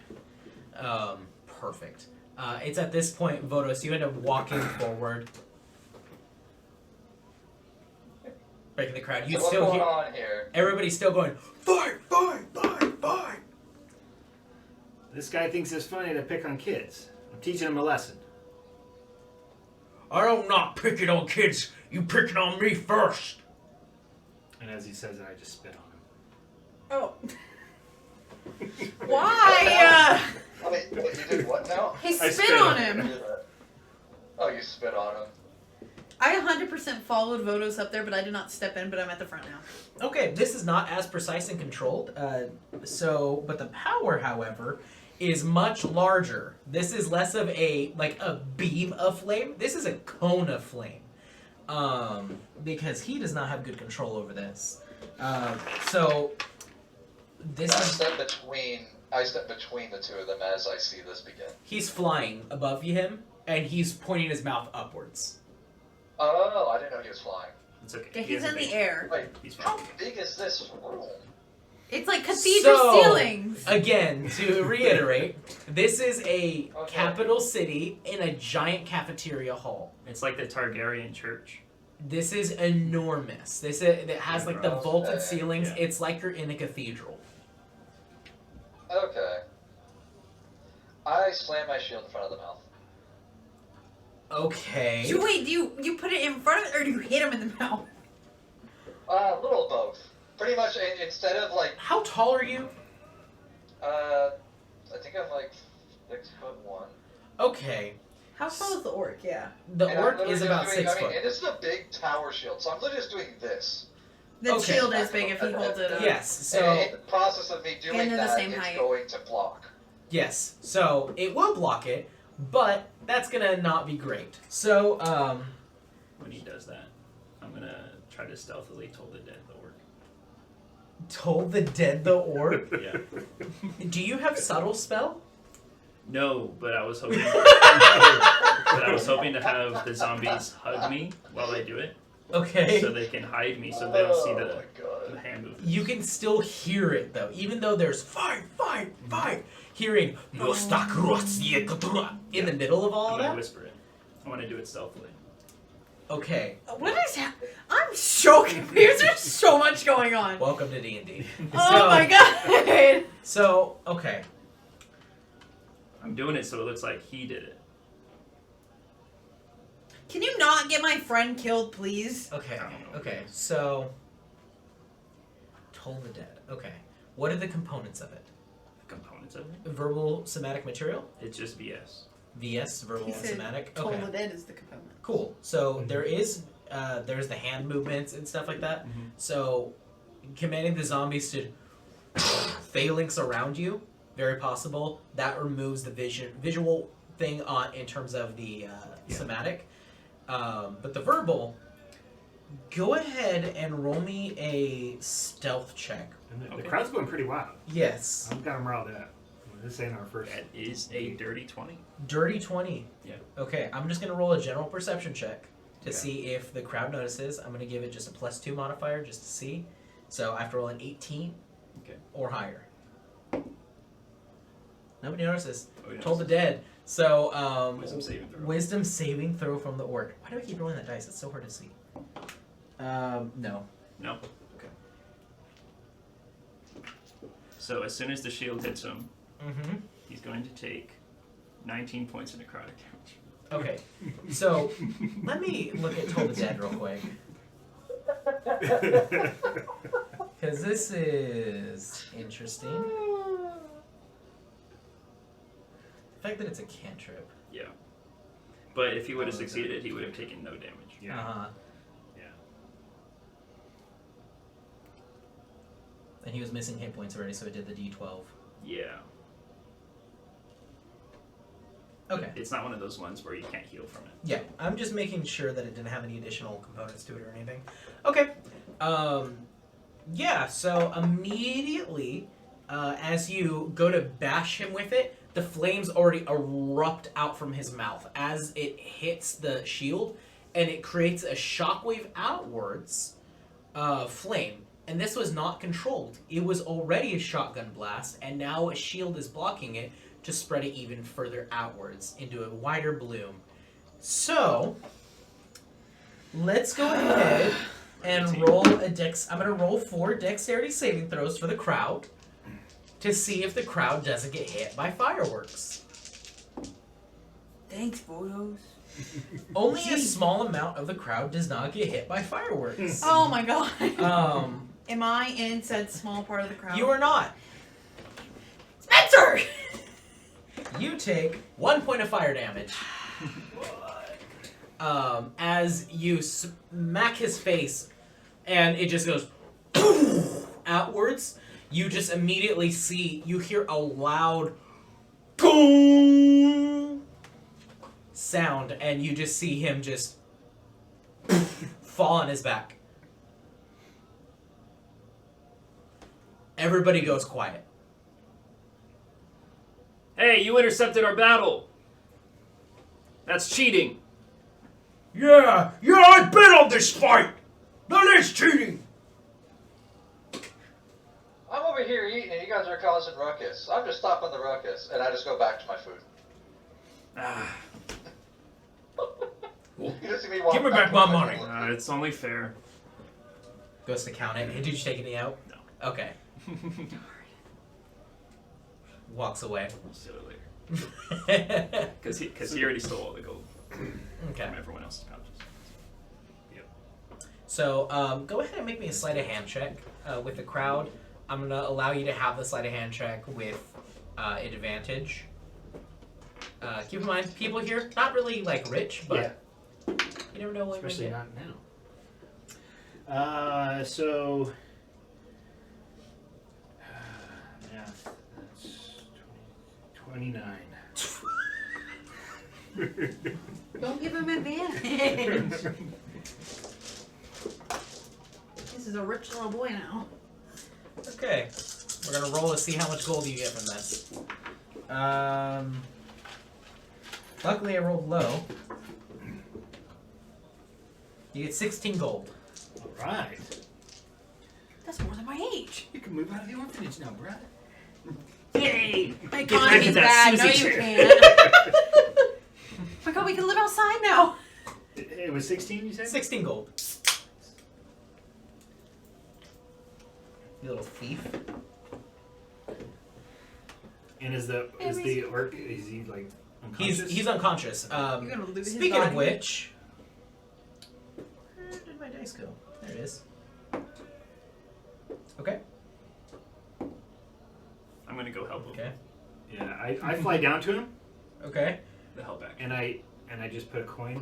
Perfect. It's at this point, Vodos, you end up walking forward, breaking the crowd. You So what's still going hear on here? everybody's still going, fight, fight, fight, fight. This guy thinks it's funny to pick on kids. I'm teaching him a lesson. I don't not pick it on kids. You pick it on me first. And as he says it, I just spit on him. Oh. Why? Wait, you did what now? He I spit spit on on him. Oh, you spit on him. I 100% followed Vodos up there, but I did not step in, but I'm at the front now. Okay, this is not as precise and controlled. But the power, however, is much larger. This is less of a beam of flame. This is a cone of flame. Because he does not have good control over this. So this I is step between the two of them as I see this begin. he's flying above him and he's pointing his mouth upwards. Oh, I didn't know he was flying. It's okay. Yeah, He he's has in a the base. air. Wait, He's how fine. big is this room? It's like cathedral So- ceilings. Again, to reiterate, this is a Okay. capital city in a giant cafeteria hall. It's like the Targaryen church. This is enormous. It has like the vaulted Okay. ceilings. Yeah. It's like you're in a cathedral. Okay. I slam my shield in front of the mouth. Okay. Wait, do you put it in front of it, or do you hit him in the mouth? A little of both. Pretty much, instead of like, How tall are you? I think I'm like 6'1". Okay. How tall is the orc? Yeah. The And I'm orc literally is just about doing, 6 I mean, foot. and this is a big tower shield, so I'm literally just doing this. The Okay. shield is big if he holds it up. Yes. So And in the process of me doing And they're the that, same it's height. going to block. yes. So it will block it, but that's gonna not be great. So When he does that, I'm gonna try to stealthily toll the dead the orc. toll the dead the orc. Yeah. Do you have subtle spell? No, but I was hoping. To have the zombies hug me while I do it, Okay. so they can hide me, so they don't see Oh the my god. hand movements. You can still hear it though, even though there's fight, fight, fight. Hearing in the middle of all I'm of gonna that. whisper it. I want to do it stealthily. Okay. What is happening? I'm so confused. There's so much going on. Welcome to D&D. Oh my god. So okay. I'm doing it so it looks like he did it. Can you not get my friend killed, please? Okay. I don't know. Okay. So toll the dead. Okay. What are the components of it? The components of it. Verbal somatic material? It's just VS. VS, verbal He said somatic. Toll Okay. the dead is the component. Cool. So there's the hand movements and stuff like that. Mhm. So commanding the zombies to phalanx around you, very possible. That removes the visual thing on in terms of the somatic. But the verbal, go ahead and roll me a stealth check. And the Okay. crowd's going pretty wild. Yes. I've got them riled up. This ain't our first. That is a dirty 20. Dirty 20. Yeah. Okay, I'm just going to roll a general perception check to Yeah. see if the crowd notices. I'm going to give it just a +2 modifier just to see. So I have to roll an 18 Okay. or higher. Nobody notices. Oh, yeah. Told the dead. So, Wisdom saving throw. wisdom saving throw from the orc. Why do I keep rolling that dice? It's so hard to see. No. No? Okay. So as soon as the shield hits him, Mm-hmm. he's going to take 19 points of necrotic damage. Okay. So, let me look at Toll the Dead real quick. Because this is interesting. The fact that it's a cantrip. Yeah. But if he would have succeeded, he would have taken no damage. Yeah. Uh-huh. Yeah. And he was missing hit points already, so it did the D12. Yeah. Okay. It's not one of those ones where you can't heal from it. Yeah, I'm just making sure that it didn't have any additional components to it or anything. Okay. Yeah, so immediately, as you go to bash him with it, the flames already erupt out from his mouth. As it hits the shield, and it creates a shockwave outwards flame. And this was not controlled. It was already a shotgun blast, and now a shield is blocking it to spread it even further outwards into a wider bloom. So, let's go ahead and roll a I'm going to roll 4 dexterity saving throws for the crowd to see if the crowd doesn't get hit by fireworks. Thanks, photos. Only a small amount of the crowd does not get hit by fireworks. Oh my god. Um, Am I in said small part of the crowd? you are not. Spencer! You take 1 point of fire damage. As you smack his face, and it just goes outwards. You just immediately you hear a loud boom sound, and you just see him just fall on his back. Everybody goes quiet. Hey, you intercepted our battle. That's cheating. Yeah, I bet on this fight. That is cheating. I'm over here eating and you guys are causing ruckus. I'm just stopping the ruckus and I just go back to my food. You just see me walk Give me back to my food. money. It's only fair. Goes to count it. Hey, did you take any out? No. Okay. Walks away. We'll steal it later. Because he already stole all the gold Okay. from everyone else's pouches. So go ahead and make me a sleight of hand check with the crowd. I'm going to allow you to have the sleight of hand check with advantage. Keep in mind, people here, not really like rich, but you never know what you Especially get. not now. So. Math. That's 29. Don't give him advantage. This is a rich little boy now. Okay. We're going to roll to see how much gold you get from this. Luckily, I rolled low. You get 16 gold. Alright. That's more than my age. You can move out of the orphanage now, brother. Yay! My Get back economy's to that bad. No, Susie you chair. can't. Oh my god, we can live outside now. It was 16, you said? 16 gold. You little thief. And is the orc, is he like unconscious? He's unconscious. You're gonna lose his Speaking of body. which, where did my dice go? There it is. Okay. I'm gonna go help him. Okay. Yeah, I fly down to him Okay. The help back. and I just put a coin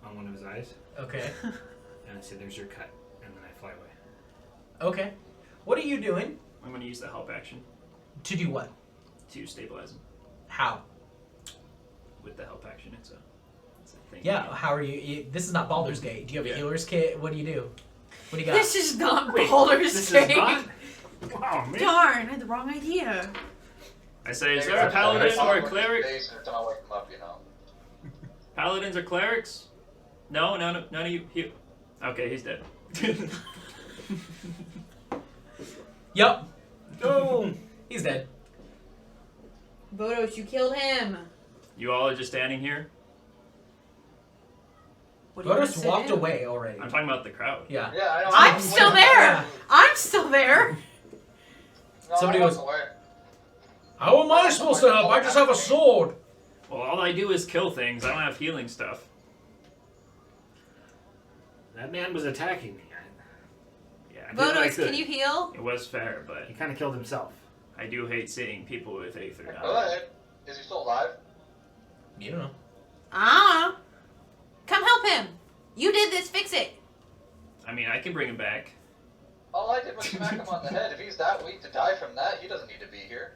on one of his eyes Okay. and I said, "There's your cut," and then I fly away. Okay. What are you doing? I'm gonna use the help action To do what? to stabilize him. How? With the help action, it's a thing. Yeah. How are you? This is not Baldur's Gate. Do you have a Yeah. healer's kit? What do you do? What do you got? This is not Wait, Baldur's This Gate. is not. Wow, man. Darn, I had the wrong idea. I say, is Maybe there a that's why paladin I or a follow cleric? his face every time I wake him up, you know. Paladins or clerics? No, none of you. Okay, he's dead. Yup. No. He's dead. Vodos, you killed him. You all are just standing here. What do you Voters want to walked say? away already. I'm talking about the crowd. Yeah. Yeah, I know. I'm still there. Yeah. I'm still there. No, Somebody I walk was- away. How am I supposed to help? I just have a sword. Well, all I do is kill things. I don't have healing stuff. That man was attacking me. Yeah, I did what I Vodos, could. can you heal? it was fair, but He kind of killed himself. I do hate seeing people with Aether Go knowledge. ahead. Is he still alive? You don't know. Come help him. You did this. Fix it. I mean, I can bring him back. All I did was smack him on the head. If he's that weak to die from that, he doesn't need to be here.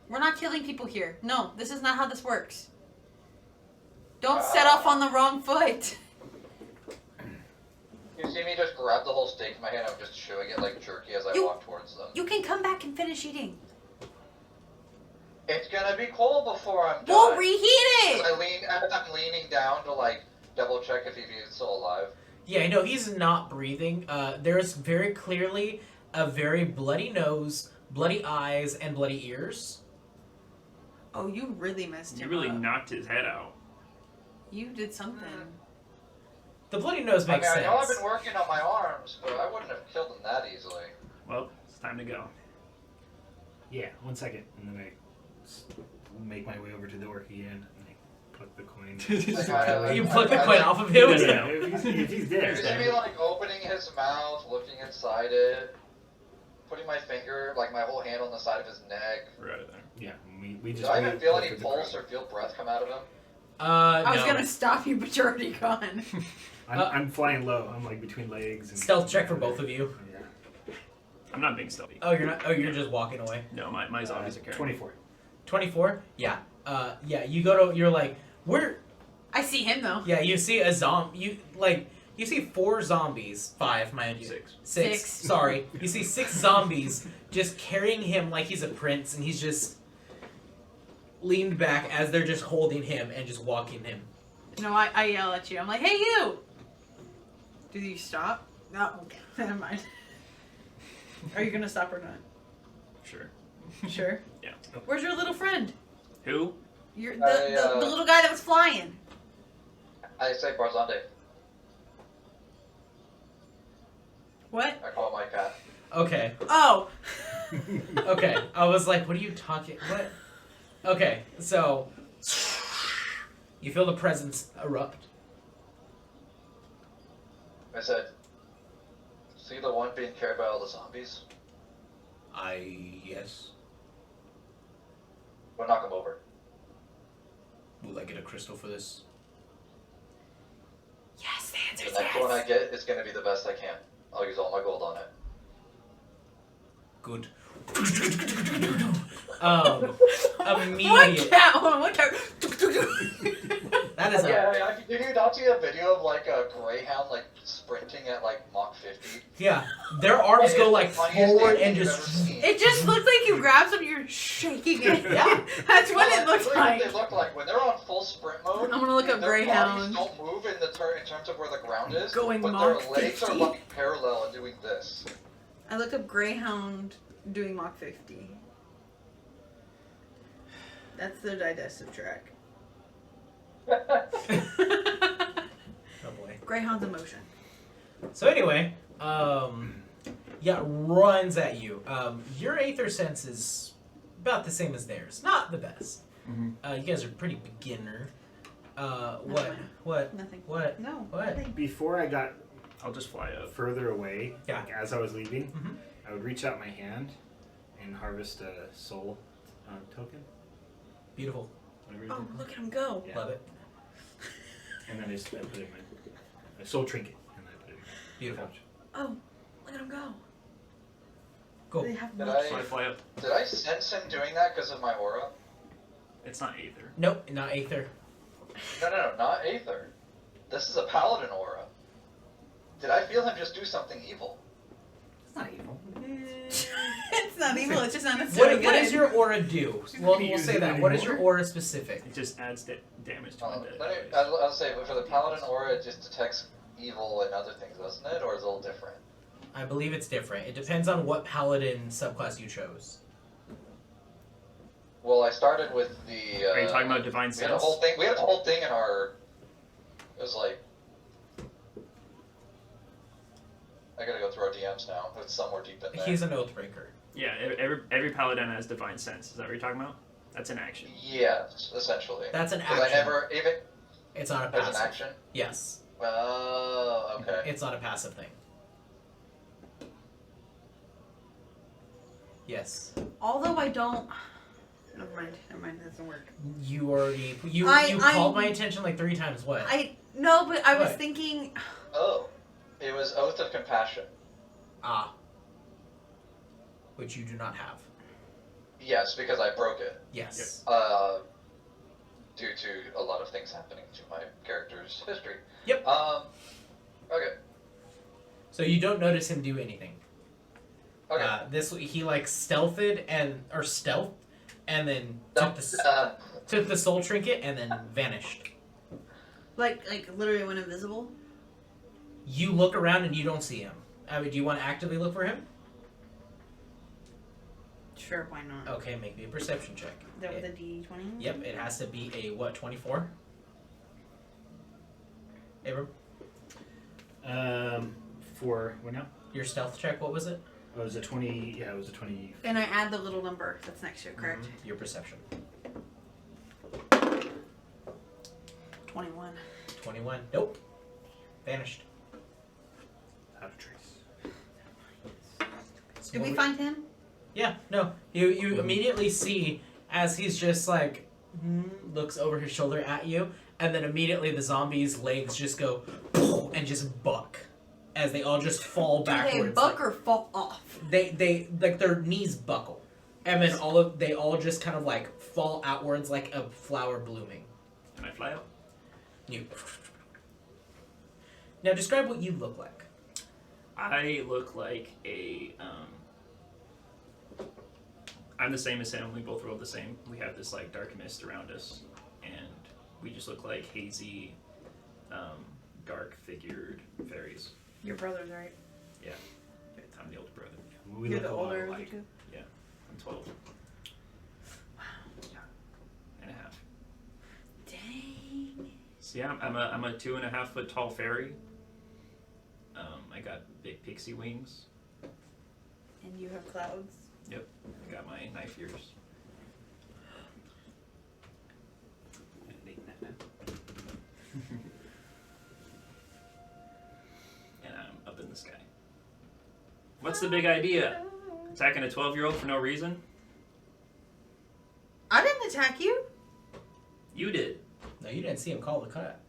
We're not killing people here. No, this is not how this works. Don't set off on the wrong foot. You see me just grab the whole steak in my hand. I'm just chewing it like jerky as I You- walk towards them. You can come back and finish eating. It's gonna be cold before I'm done. We'll reheat As it. I'm leaning down to double check if he's still alive? Yeah, no, he's not breathing. There's very clearly a very bloody nose, bloody eyes, and bloody ears. Oh, you really messed You him really up. knocked his head out. You did something. The bloody nose I makes mean, I know I've sense. been working on my arms, but I wouldn't have killed him that easily. Well, it's time to go. Yeah, 1 second, and then I make my way over to the orc again, and I pluck the coin. You pluck the coin off of him? Yeah, if he's dead. You see me like opening his mouth, looking inside it, putting my finger, like my whole hand on the side of his neck. We're out of there. Yeah, we just. Do I even wait feel for any the pulse crowd. or feel breath come out of him? I was No. gonna stop you, but you're already gone. I'm flying low. I'm like between legs. And Stealth check for both of you. Yeah. I'm not being stealthy. Oh, you're not. Oh, you're just walking away. No, my zombies are carrying. 24. 24. Yeah. Yeah. You go to. You're like, where? I see him though. Yeah. You see a You see 4 zombies. 5, mind you. 6. 6. Six. Sorry. You see 6 zombies just carrying him like he's a prince, and he's just leaned back as they're just holding him and just walking him. No, I yell at you. I'm like, hey, you! Do you stop? No, okay. Never mind. Are you gonna stop or not? Sure. Sure. Yeah. Where's your little friend? Who? Your the I, little guy that was flying. I say Barzande. What? I call my cat. Okay. Oh. Okay. I was like, what are you talking? What? Okay. So you feel the presence erupt. I said, see the one being carried by all the zombies? Yes. We'll knock him over. Will I get a crystal for this? Yes, the answer The is next one I yes. get is going to be the best I can. I'll use all my gold on it. Good. What Immediate. cat? Hold on, what cat? That is a Yeah, did you not see a video of like a greyhound like sprinting at like Mach 50? yeah. Their arms go like forward and you've just. ever seen. It just looked like you grabbed something, you're shaking it. Yeah. That's what No, it looks really like. What they look like when they're on full sprint mode. I'm gonna look up their greyhound. bodies don't move in in terms of where the ground is, Going but Mach their legs 50. are like parallel and doing this. I looked up Greyhound doing Mach 50. That's the digestive tract. Oh boy. Greyhound's emotion. So anyway, yeah, runs at you. Your aether sense is about the same as theirs. Not the best. Mhm. You guys are pretty beginner. What? mind. What? Nothing. What? No. What? nothing. Before I got I'll just fly up. further away, Yeah. like as I was leaving, Mhm. I would reach out my hand and harvest a soul token. Beautiful. Whatever it Oh, is. look at him go. Yeah. Love it. And then I put it in my soul trinket, and I put it in my Beautiful. pouch. Oh, look at him go. Cool. They have Did much. So I fly up. Did I sense him doing that because of my aura? It's not Aether. Nope, not aether. No, not Aether. This is a paladin aura. Did I feel him just do something evil? It's not evil. It's not evil. It's just not necessarily What good. does your aura do? Well, gonna we'll use say it that. What is your anymore? aura specific? It just adds damage to Let me, undead. I'll say, but for the paladin aura, it just detects evil and other things, doesn't it? Or is it a little different? I believe it's different. It depends on what paladin subclass you chose. Well, I started with the. Are you talking about divine We had a sense? whole thing. We had a whole thing in our. It was like. I gotta go through our DMs now. It's somewhere deep in there. He's an oathbreaker. Yeah, every paladin has divine sense. Is that what you're talking about? That's an action. Yes, essentially. That's an Because action. I never even It's not a as an passive. action. Yes. Oh, okay. It's not a passive thing. Yes. Although I don't. Never mind. That doesn't work. You already you I- called I- my attention like 3 times. What? No, but I was What? thinking. Oh, it was oath of compassion. Ah. Which you do not have. Yes, because I broke it. Yes. Due to a lot of things happening to my character's history. Yep. Okay. So you don't notice him do anything. Okay. This he like stealthed and then took the soul trinket and then vanished. Like literally went invisible? You look around and you don't see him. I mean, do you want to actively look for him? Sure, why not? Okay, make me a perception check. Is that with a D20? Yep, it has to be a, what, 24? Abram? For what now? Your stealth check, what was it? Oh, it was a 20. Yeah, it was a 20. And I add the little number that's next to it, correct? Your perception. 21. 21. Nope. Vanished. Out of trace. So Did what we find him? Yeah, no. You immediately see as he's just like looks over his shoulder at you, and then immediately the zombie's legs just go and just buck as they all just fall backwards. Do they buck or fall off? They like their knees buckle, and then they all just kind of like fall outwards like a flower blooming. Can I fly out? You. Now describe what you look like. I look like a. I'm the same as him. We both rolled the same. We have this like dark mist around us, and we just look like hazy, dark figured fairies. Your brother's right. Yeah, I'm the older brother. We You're look the a lot older of the alike. two? I'm 12. Wow. Yeah. And a half. Dang. So yeah, I'm a 2.5 foot tall fairy. I got big pixie wings. And you have clouds. Yep. I got my knife ears. And I'm up in the sky. What's the big idea? Attacking a 12-year-old for no reason? I didn't attack you. You did. No, you didn't see him call the cat.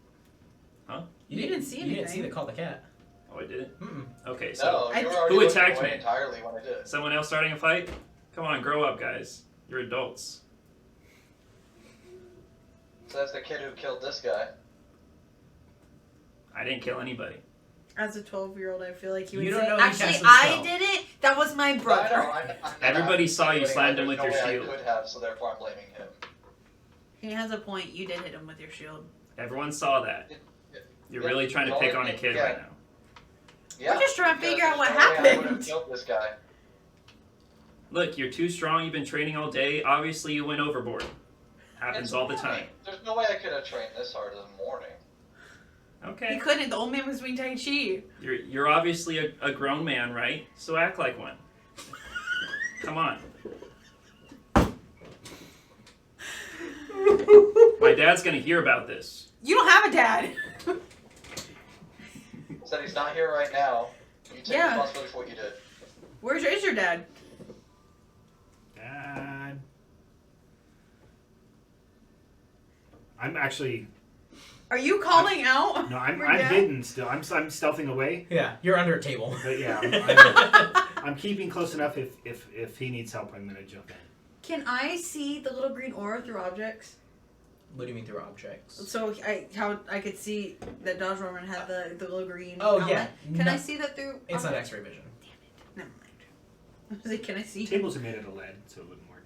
Huh? You didn't see You didn't anything. see the call the cat. Oh, I didn't? Mm-mm. Okay, so No, you were I- already Who looking attacked away me? entirely when I did. someone else starting a fight? Come on, grow up, guys. You're adults. So that's the kid who killed this guy. I didn't kill anybody. As a 12-year-old, I feel like you would You don't say, know he actually, cast a I spell." did it. That was my I brother. know, Everybody saw you There's slammed him with no your way shield. I could have, so therefore I'm blaming him. He has a point. You did hit him with your shield. Everyone saw that. You're really trying to pick on a kid right now. Yeah, We're just trying to because figure out what there's no way I would happened. have killed this guy. Look, you're too strong. You've been training all day. Obviously, you went overboard. Happens It's all the morning. time. There's no way I could have trained this hard in the morning. He Okay. couldn't. The old man was doing Tai Chi. You're obviously a grown man, right? So act like one. Come on. My dad's gonna hear about this. You don't have a dad. Said he's not here right now. You take Yeah. responsibility for what you did. Is your dad? Dad. I'm actually Are you calling out? no. I'm your I'm dad? hidden still. I'm stealthing away. Yeah, you're under a table. But yeah, I'm keeping close enough. If he needs help, I'm gonna jump in. Can I see the little green aura through objects? What do you mean through objects? So how I could see that Dodge Roman had the little green. Oh, outline. yeah. Can No. I see that through? It's not objects? X-ray vision. Never mind. I was like, can I see? Tables are made out of lead, so it wouldn't work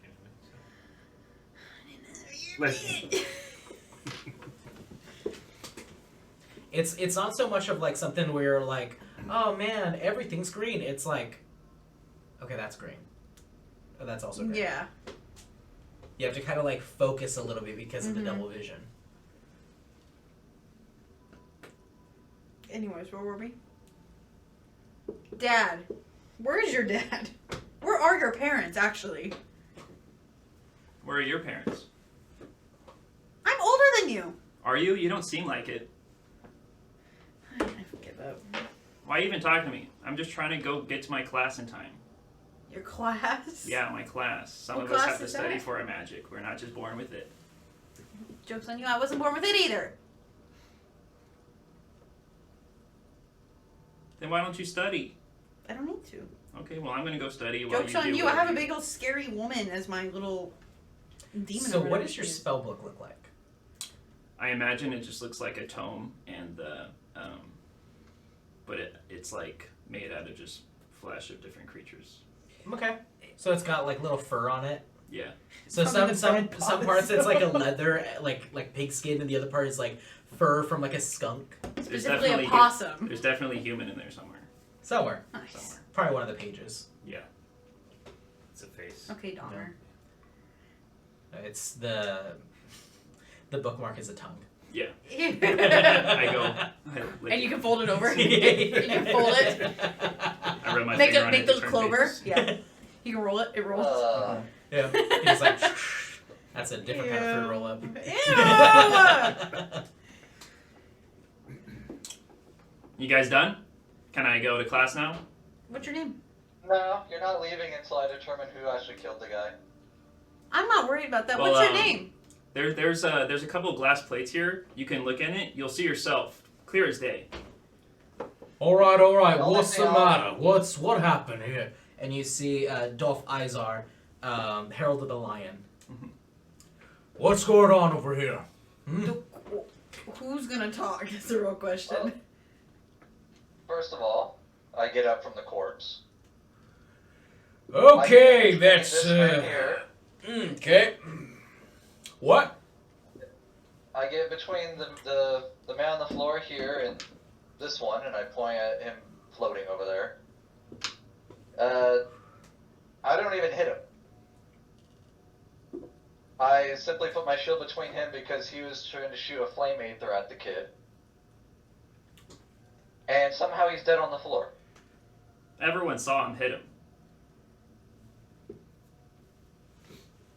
anyway. So. It's not so much of like something where you're like, oh man, everything's green. It's like, okay, that's green. Oh, that's also green. Yeah. You have to kind of like focus a little bit because of the Mhm. double vision. Anyways, where were we? Dad. Where is your dad? Where are your parents, actually? Where are your parents? I'm older than you. Are you? You don't seem like it. I give up. Why even talk to me? I'm just trying to go get to my class in time. Your class? Yeah, my class. Some What of us class have to is study that? for our magic. We're not just born with it. Joke's on you, I wasn't born with it either. Then why don't you study? I don't need to. Okay, well, I'm gonna go study while Joke's you on do you, I whatever have a big old scary woman as my little demon. So or what whatever does your she is. spell book look like? I imagine it just looks like a tome, and but it's like made out of just flesh of different creatures. Okay. So it's got like little fur on it. Yeah. So Probably some the bread some paws. parts it's like a leather like pig skin, and the other part is like fur from like a skunk There's Specifically a definitely possum. There's definitely human in there somewhere. somewhere. Nice. Probably one of the pages. Yeah. It's a face. Okay, Donner. It's the bookmark is a tongue. Yeah. and I go. you can fold it over. You can fold it. I rub my Make finger it. on Make it those to turn clover. pages. Yeah. You can roll it. It rolls. Yeah. He's like, that's a different kind of fruit roll up. Ew. You guys done? Can I go to class now? What's your name? No, you're not leaving until I determine who actually killed the guy. I'm not worried about that. Well, What's your name? There's a couple of glass plates here. You can look in it. You'll see yourself, clear as day. All right. Don't What's let the me off. matter? What happened here? And you see Dolph Izar, Herald of the Lion. What's going on over here? Who's gonna talk? Is the real question. First of all, I get up from the corpse. Okay, I get that's this right here. okay. What? I get between the man on the floor here and this one, and I point at him floating over there. I don't even hit him. I simply put my shield between him because he was trying to shoot a flamethrower at the kid. And somehow he's dead on the floor. Everyone saw him hit him.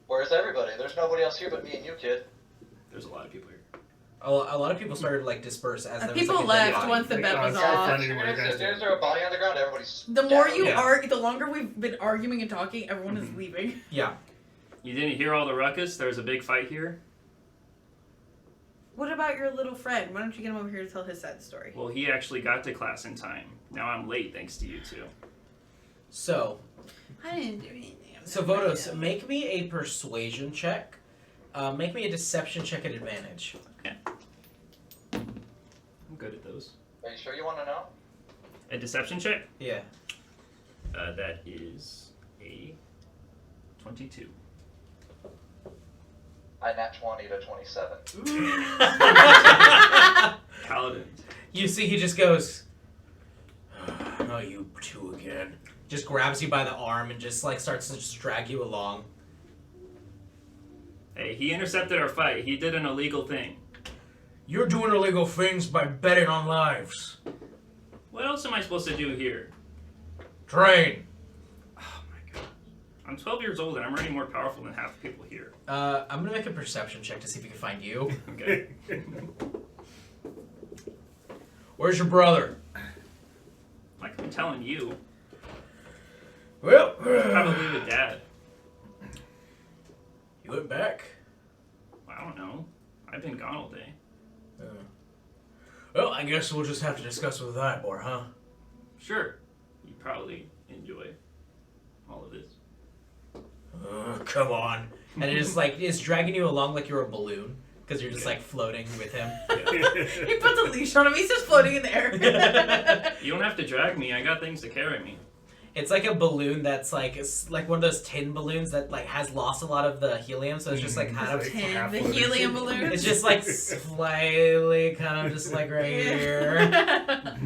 Where's everybody? There's nobody else here but me and you, kid. There's a lot of people here. A lot of people started to like disperse as there was, People like, a dead left body. once the bet was it's off. not fun anymore, guys. Is there a body on the ground? Everybody's The more down. you Yeah. the longer we've been arguing and talking, everyone is leaving. Yeah. You didn't hear all the ruckus? There was a big fight here. What about your little friend? Why don't you get him over here to tell his side story? Well, he actually got to class in time. Now I'm late thanks to you two. So I didn't do anything. So Vodos, make me a persuasion check. Make me a deception check at advantage. I'm good at those. Are you sure you want to know? A deception check? Yeah. That is a 22. I nat 20 to 27. Paladin. You see, he just goes, "Oh, you two again." Just grabs you by the arm and just like starts to just drag you along. Hey, he intercepted our fight. He did an illegal thing. You're doing illegal things by betting on lives. What else am I supposed to do here? Train. Oh my god. I'm 12 years old and I'm already more powerful than half the people here. I'm gonna make a perception check to see if we can find you. Okay. Where's your brother? Like I'm telling you. Well, Probably with Dad. you went back. I don't know. I've been gone all day. Well, I guess we'll just have to discuss with Ivor, huh? Sure. You probably enjoy all of this. Come on. And it just like it's dragging you along like you're a balloon because you're just like floating with him. He puts a leash on him. He's just floating in the air. You don't have to drag me. I got things to carry me. It's like a balloon that's like it's like one of those tin balloons that like has lost a lot of the helium, so it's just like kind of It's like Tin, half the floating. helium balloon. it's just like slightly kind of just like right here.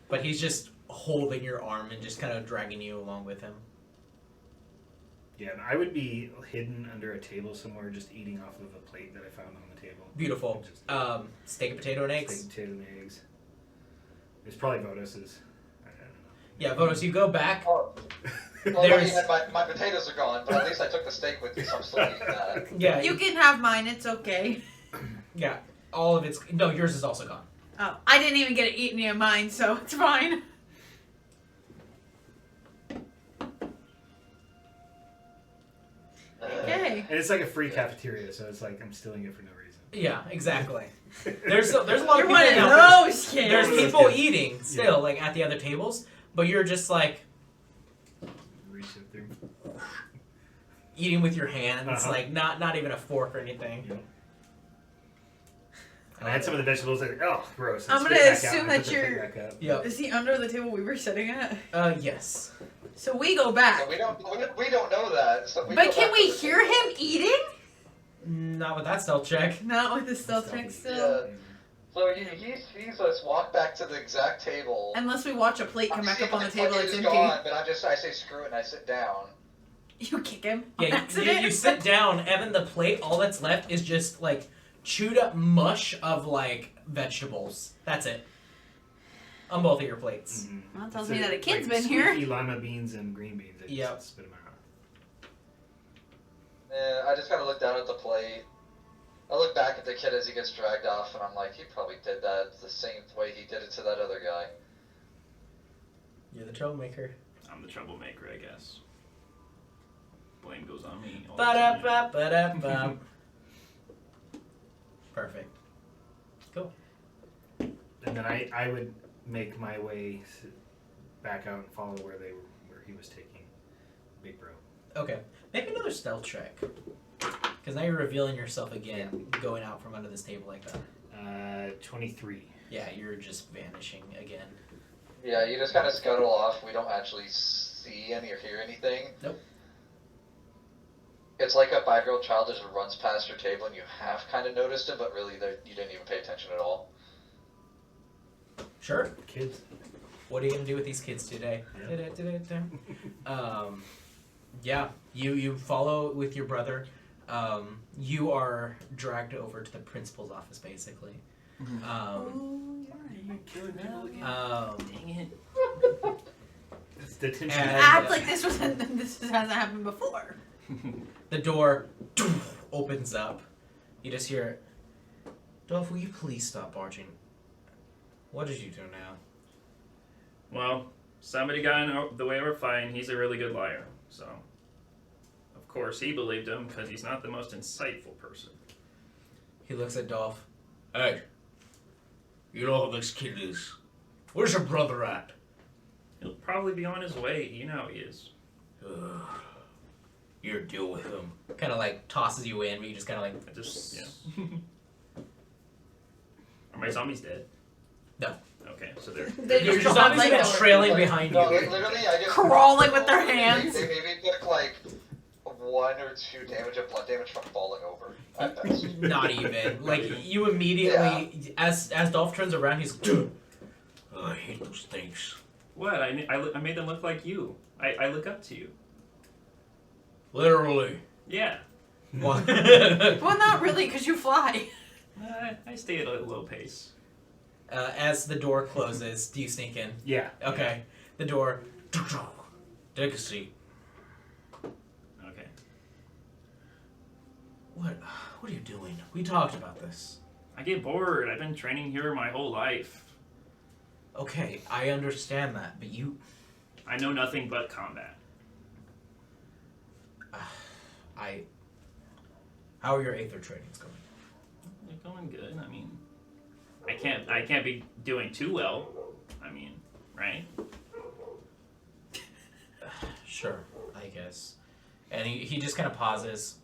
But he's just holding your arm and just kind of dragging you along with him. Yeah, and I would be hidden under a table somewhere, just eating off of a plate that I found on the table. Beautiful. Just Steak and potato and eggs. steak, potato, and eggs. It's probably Vodos's. I don't know. Yeah, Vodos, you go back. Oh, well, There's- my potatoes are gone, but at least I took the steak with me, so I'm still eating that. Yeah, You can have mine. It's okay. yeah. All of it's no. Yours is also gone. Oh, I didn't even get to eat any of mine, so it's fine. Okay. And it's like a free cafeteria, so it's like I'm stealing it for no reason. Yeah, exactly. There's a lot You're of one people of now. those kids. There's Those people kids. eating still, like at the other tables, but you're just like Reach it through. eating with your hands, Uh-huh. like not even a fork or anything. Yep. And I had some of the vegetables that oh gross. I'm Spit gonna it back out assume and that put the plate you're- back up. Yep. Is he under the table we were sitting at? Yes. So we go back. So we don't know that. So we But go can back we to the hear table. him eating? Not with that stealth check. Not with the stealth check still. Yeah. So he sees us walk back to the exact table. Unless we watch a plate come back up on the table, It's it's empty. gone, but I say screw it and I sit down. You kick him. On Yeah, accident. you sit down, and then the plate, all that's left is just like chewed up mush of like vegetables. That's it. On both of your plates. Mhm. Well, that tells It's me that a kid's like been here. squeaky lima beans and green beans. I Yep. just spit them out. Yeah, I just kind of look down at the plate. I look back at the kid as he gets dragged off, and I'm like, he probably did that the same way he did it to that other guy. You're the troublemaker. I'm the troublemaker, I guess. Blame goes on me. all the time. Ba-da-ba-ba-da-ba. Perfect. Cool. And then I would make my way back out and follow where he was taking Big Bro. Okay. Make another stealth check. Because now you're revealing yourself again, going out from under this table like that. 23. Yeah, you're just vanishing again. Yeah, you just kind of scuttle off. We don't actually see any or hear anything. Nope. It's like a 5-year-old child just runs past your table and you have kind of noticed it, but really you didn't even pay attention at all. Sure. Kids. What are you gonna do with these kids today? Yeah. Yeah. You follow with your brother. You are dragged over to the principal's office, basically. Oh, you're right. Killing people again. Dang it. It's detention. And- Act like this hasn't happened before. The door opens up. You just hear, Dolph, will you please stop barging? What did you do now? Well, somebody got in the way we're fighting. He's a really good liar. So, of course, he believed him because he's not the most insightful person. He looks at Dolph. Hey, you know who this kid is. Where's your brother at? He'll probably be on his way. You know how he is. Your deal with him. Kind of like tosses you in, but you just kind of like, I just, yeah. Are my zombies dead? No. Okay, so they're... They Your just zombies like have been trailing behind No, you. literally, I just Crawling with their hands. They maybe took like 1 or 2 damage of blood damage from falling over. At best. Not even. Like, you immediately, as Dolph turns around, he's Dude, I hate those things. What? I made them look like you. I look up to you. Literally. Yeah. What? Well, not really, because you fly. I stay at a low pace. As the door closes, do you sneak in? Yeah. Okay. The door. Take a seat. Okay. What are you doing? We talked about this. I get bored. I've been training here my whole life. Okay, I understand that, but you... I know nothing but combat. How are your Aether trainings going? They're going good. I mean, I can't be doing too well. I mean, right? Sure, I guess. And he just kind of pauses.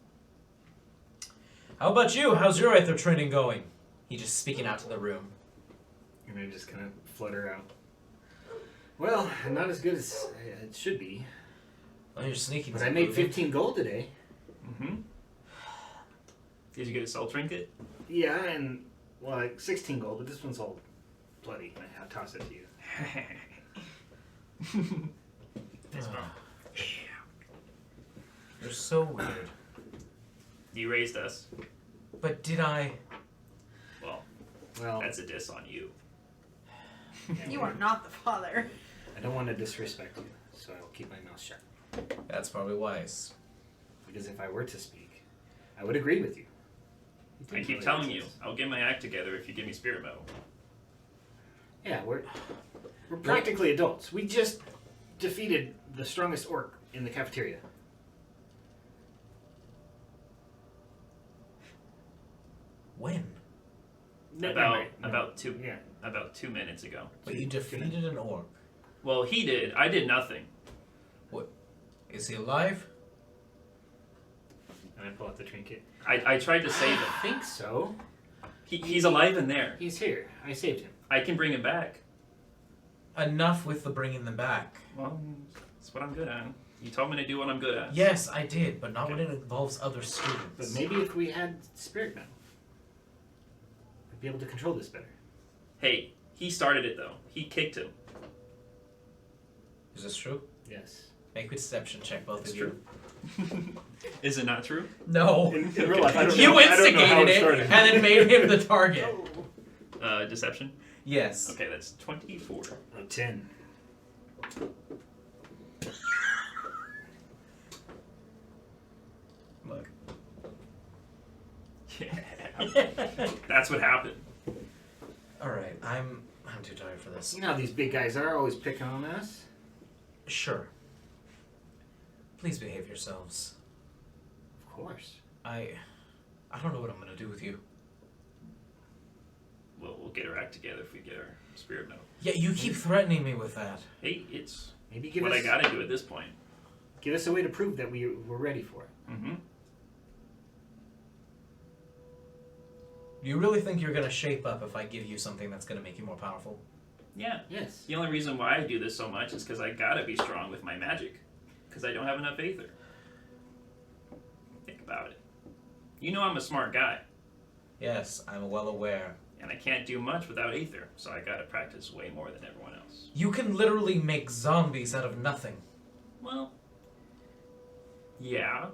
How about you? How's your Aether training going? He just speaking out to the room. And I just kind of flutter out. Well, not as good as it should be. Well, you're sneaking. But I made 15 gold today. Mm-hmm. Did you get a soul trinket? Yeah, and, well, like 16 gold, but this one's all bloody. I'll toss it to you. This one. You're so weird. You raised us. But did I... Well, Well, that's a diss on you. yeah, You well, are not the father. I don't want to disrespect you, so I'll keep my mouth shut. That's probably wise. Because if I were to speak, I would agree with you. I keep telling you, I'll get my act together if you give me spirit metal. Yeah, we're practically adults. We just defeated the strongest orc in the cafeteria. When? About 2 Yeah. about 2 minutes ago. But you defeated an orc. Well, he did. I did nothing. Is he alive? And I pull out the trinket. I tried to save I him. think so. He's alive in there. He's here. I saved him. I can bring him back. Enough with the bringing them back. Well, that's what I'm good at. You told me to do what I'm good at. Yes, I did, but not when it involves other But students. maybe if we had spirit metal, we'd be able to control this better. Hey, he started it though. He kicked him. Is this true? Yes. Make a deception check, both It's of you. Is it not true? No. In real life, I don't You know. I don't know how instigated it started. and then made him the target. Deception? Yes. Okay, that's 24. 10. Look. Yeah. That's what happened. Alright, I'm too tired for this. You know how these big guys are always picking on us. Sure. Please behave yourselves. Of course. I don't know what I'm gonna do with you. Well, we'll get our act together if we get our spirit metal. Yeah, you keep threatening me with that. Hey, it's Maybe give what us I gotta do at this point. give us a way to prove that we're ready for it. Mm-hmm. You really think you're gonna shape up if I give you something that's gonna make you more powerful? Yeah. Yes. The only reason why I do this so much is because I gotta be strong with my magic. Because I don't have enough aether. Think about it. You know I'm a smart guy. Yes, I'm well aware. And I can't do much without aether. So I gotta practice way more than everyone else. You can literally make zombies out of nothing. Well, yeah.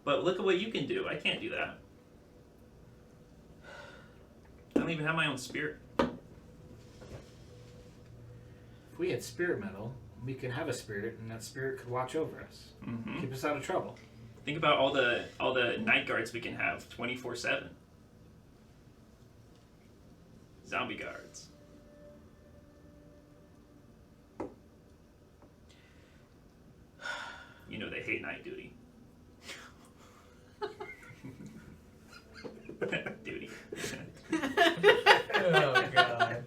But look at what you can do. I can't do that. I don't even have my own spirit. If we had spirit metal, we could have a spirit, and that spirit could watch over us, Mm-hmm. keep us out of trouble. Think about all the night guards we can have 24/7. Zombie guards. You know they hate night duty. Duty. Oh god.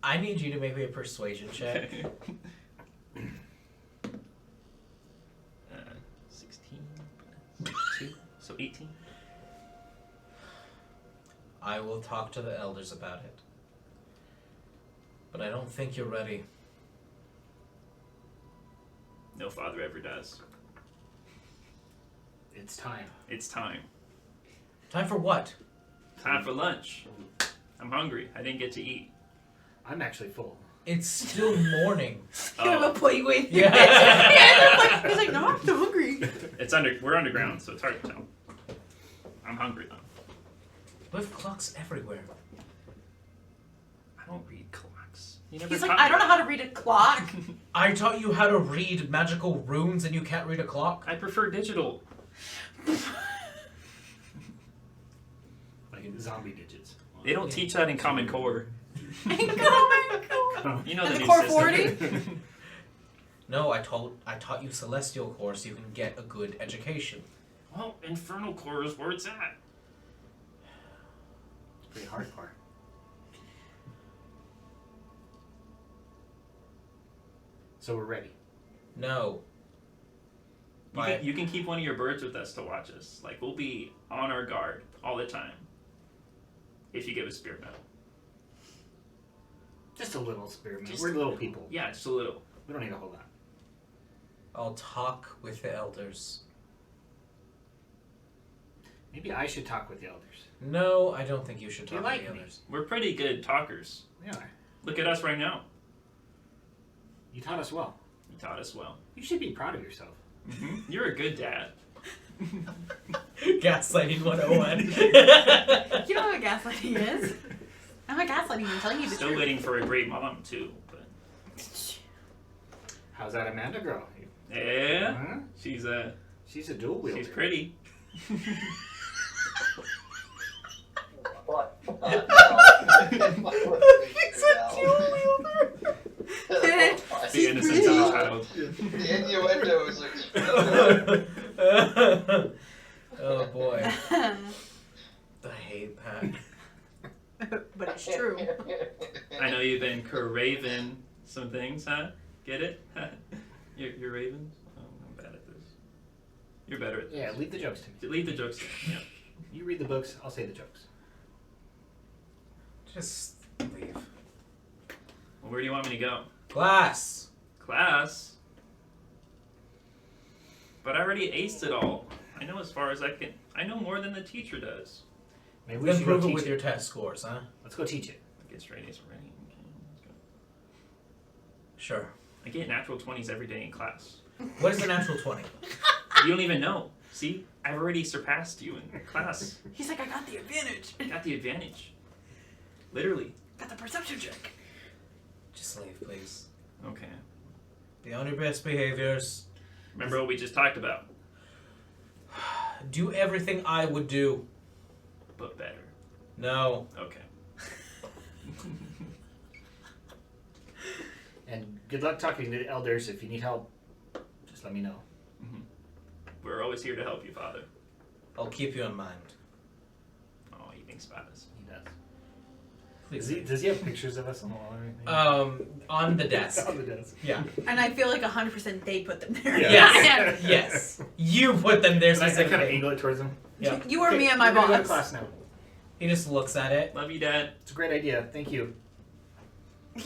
I need you to make me a persuasion check. 16 2, so 18. I will talk to the elders about it. But I don't think you're ready. No father ever does. It's time. It's time. Time for what? Time for lunch. I'm hungry. I didn't get to eat. I'm actually full. It's still morning. You have a plate with you. Yeah. He's like, no, I'm so hungry. We're underground, so it's hard to tell. I'm hungry though. We have clocks everywhere. I don't read clocks. You He's like, I don't know how to read a clock. I taught you how to read magical runes and you can't read a clock? I prefer digital. Like zombie digits. They don't teach that in Common Core. Cool. You know And the the new Core system. No, I taught you Celestial Core so you can get a good education. Well, Infernal Core is where it's at. It's pretty hardcore. So we're ready. No. You can keep one of your birds with us to watch us. Like, we'll be on our guard all the time. If you give us spirit metal. Just a little spirit metal. Just We're a little little. people. Yeah, just a little. We don't need a whole lot. I'll talk with the elders. Maybe I should talk with the elders. No, I don't think you should You talk like to the me. others. We're pretty good talkers. We are. Look at us right now. You taught us well. You taught us well. You should be proud of yourself. Mm-hmm. You're a good dad. Gaslighting 101. You know what gaslighting is? I'm not gaslighting. I'm telling you the Still truth. waiting for a great mom, too. But How's that Amanda girl? yeah, Huh? she's She's a dual wielder. she's pretty. What? He's a dual wielder. The innocence of a child. The innuendo is extreme. Oh boy. I hate that. But it's true. I know you've been craving some things, huh? Get it? You're ravens? Oh, I'm bad at this. You're better at this. Yeah, leave the jokes to me. Leave the jokes. Yeah. You read the books, I'll say the jokes. Just leave. Well, where do you want me to go? Class. Class? But I already aced it all. I know as far as I can. I know more than the teacher does. Maybe we Then should go prove it teach with it. your test scores, huh? Let's go teach it. I get straight A's already. Okay, let's go. Sure. I get natural 20s every day in class. What is the natural 20? You don't even know. See? I've already surpassed you in class. He's like, I got the advantage. I got the advantage. Literally. Got the perception check. Just leave, please. Okay. Be on your best behaviors. Remember what we just talked about, Do everything I would do. but better. No. Okay. And good luck talking to the elders. If you need help, just let me know. We're always here to help you, Father. I'll keep you in mind. Oh, he thinks about us. He does. Please. Does he have pictures of us on the wall or anything? On the desk. On the desk. Yeah. And I feel like 100% they put them there. Yeah. Yes. Yes. You put them there I kind of specifically. angle it towards him. Yeah. You are me and my we're gonna go to boss. class now. He just looks at it. Love you, Dad. It's a great idea. Thank you.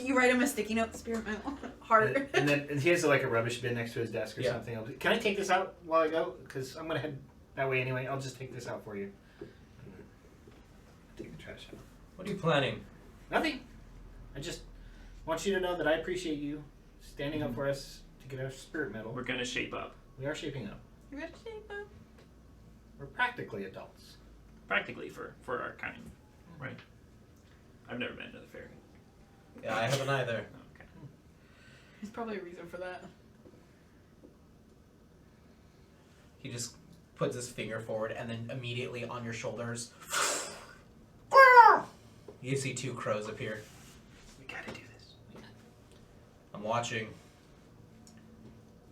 You write him a sticky note, spirit mail, heart. And then he has like a rubbish bin next to his desk or Yeah. something. Can I take this out while I go? Because I'm gonna head that way anyway. I'll just take this out for you. Take the trash out. What are you planning? Nothing. I just want you to know that I appreciate you standing up for us to get our spirit medal. We're gonna shape up. We are shaping up. You ready to shape up? We're practically adults. Practically for our kind. Right? I've never been to the fair. Yeah, I haven't either. Okay. There's probably a reason for that. He just puts his finger forward and then immediately on your shoulders, you see two crows appear. We gotta do this. I'm watching.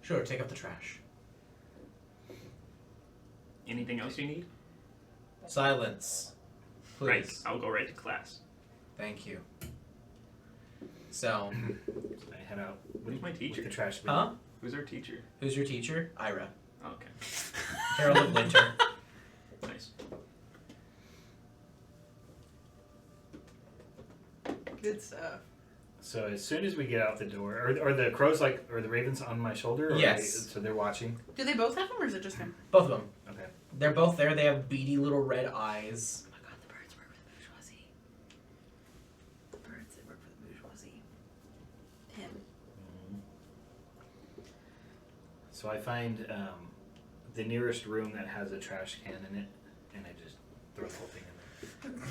Sure, take up the trash. Anything else you need? Silence. Please. Right. I'll go right to class. Thank you. So, I head out. Who's my teacher? With the trash bin. huh? Who's our teacher? Who's your teacher? Ira. Oh, okay. Harold of Winter. Nice. Good stuff. So as soon as we get out the door, are the crows or the ravens on my shoulder? Or Yes. so they're watching. Do they both have them, or is it just him? Both of them. Okay. They're both there. They have beady little red eyes. Oh my god, the birds work for the bourgeoisie. The birds that work for the bourgeoisie. Him. So I find the nearest room that has a trash can in it, and I just throw the whole thing in there.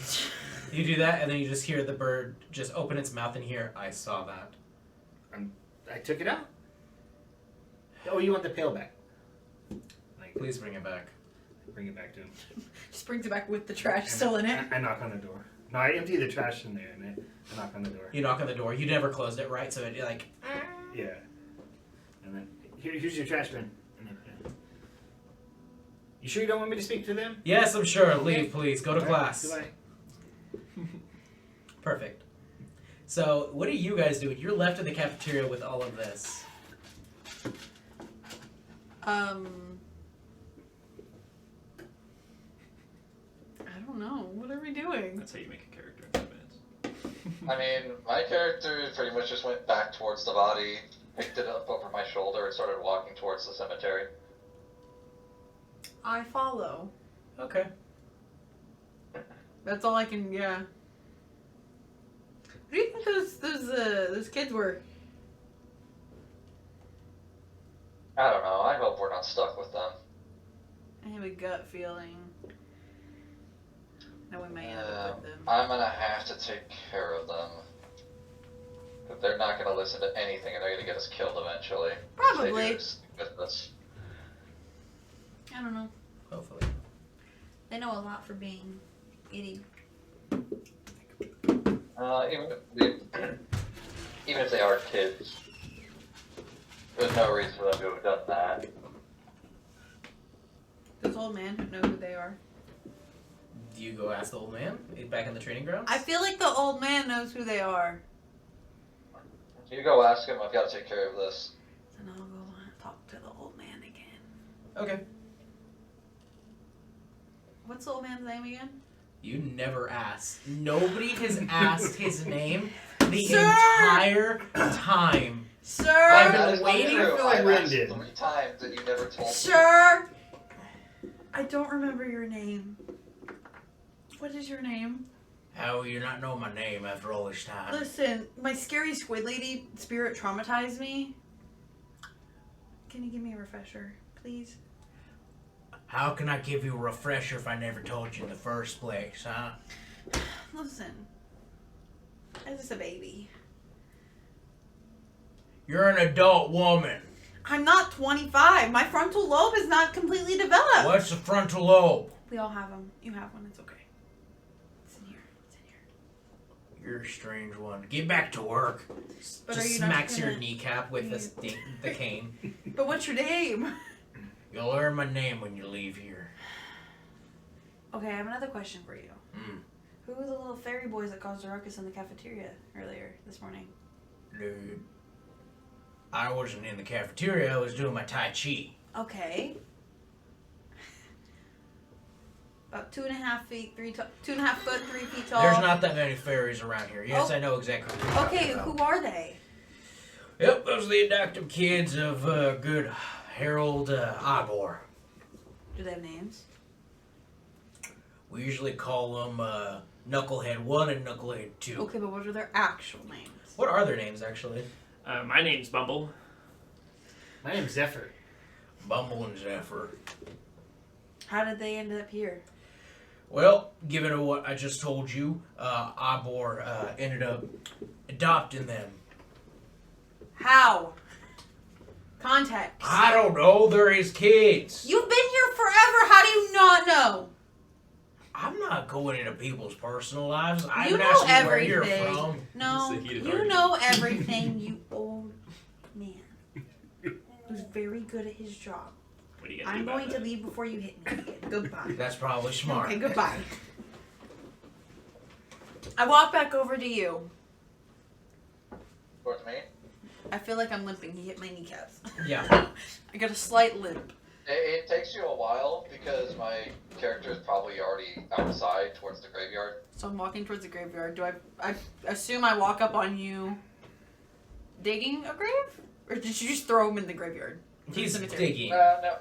You do that, and then you just hear the bird just open its mouth and hear, I saw that. I took it out. Oh, you want the pail back? Like, Please bring it back. bring it back to him. Just brings it back with the trash And still in it. I knock on the door. No, I empty the trash in there, and I knock on the door. You knock on the door. You never closed it, right? So you're like, Yeah. And then here's your trash bin. And then, you sure you don't want me to speak to them? yes, I'm sure. Okay. Leave, please. Go to All right, class. Goodbye. Perfect. So, what are you guys doing? You're left in the cafeteria with all of this. I don't know. What are we doing? That's how you make a character in 5 minutes. I mean, my character pretty much just went back towards the body, picked it up over my shoulder, and started walking towards the cemetery. I follow. Okay. That's all I can. Yeah. What do you think those kids were? I don't know. I hope we're not stuck with them. I have a gut feeling that we may end up with them. I'm gonna have to take care of them. But they're not gonna listen to anything, and they're gonna get us killed eventually. Probably. They do stick with us. I don't know. Hopefully. They know a lot for being itty. Even if they are kids, there's no reason for them to have done that. Those old men know who they are. Do you go ask the old man back in the training grounds? I feel like the old man knows who they are. You go ask him. I've got to take care of this. And I'll go talk to the old man again. Okay. What's the old man's name again? You never asked. Nobody has asked his name the Sir! entire time. Sir! I've That been is not waiting true. for like I've Ren asked did. 3 times and you never told me. Sir! I don't remember your name. What is your name? How will you not know my name after all this time? Listen, my scary squid lady spirit traumatized me. Can you give me a refresher, please? How can I give you a refresher if I never told you in the first place, huh? Listen, I was just a baby. You're an adult woman. I'm not 25. My frontal lobe is not completely developed. What's a frontal lobe? We all have them. You have one. It's okay. It's in here. It's in here. You're a strange one. Get back to work. But Just are you not smacks your gonna- kneecap with the cane. But what's your name? You'll learn my name when you leave here. Okay, I have another question for you. Mm. Who were the little fairy boys that caused a ruckus in the cafeteria earlier this morning? Dude, I wasn't in the cafeteria. I was doing my Tai Chi. Okay. About 2.5 feet, 2.5 foot, 3 feet tall. There's not that many fairies around here. Yes, Oh. I know exactly what you're talking Okay, about. who are they? Yep, those are the adoptive kids of good Harold Ivor. Do they have names? We usually call them Knucklehead 1 and Knucklehead 2. Okay, but what are their actual names? What are their names, actually? My name's Bumble. My name's Zephyr. Bumble and Zephyr. How did they end up here? Well, given what I just told you, Ivor ended up adopting them. How? Context. I don't know, they're his kids. You've been here forever. How do you not know? I'm not going into people's personal lives. I You haven't know asked you where you're everything. from. No, It's a heated you argument. know everything, you old man. Who's very good at his job. What are you gonna I'm do about going to that? leave before you hit me again. Goodbye. That's probably smart. Okay, goodbye. I walk back over to you. Towards me? I feel like I'm limping. He hit my kneecaps. Yeah. I got a slight limp. It takes you a while because my character is probably already outside towards the graveyard. So I'm walking towards the graveyard. Do I assume I walk up on you digging a grave? Or did you just throw him in the graveyard? He's Cemetery. digging. No.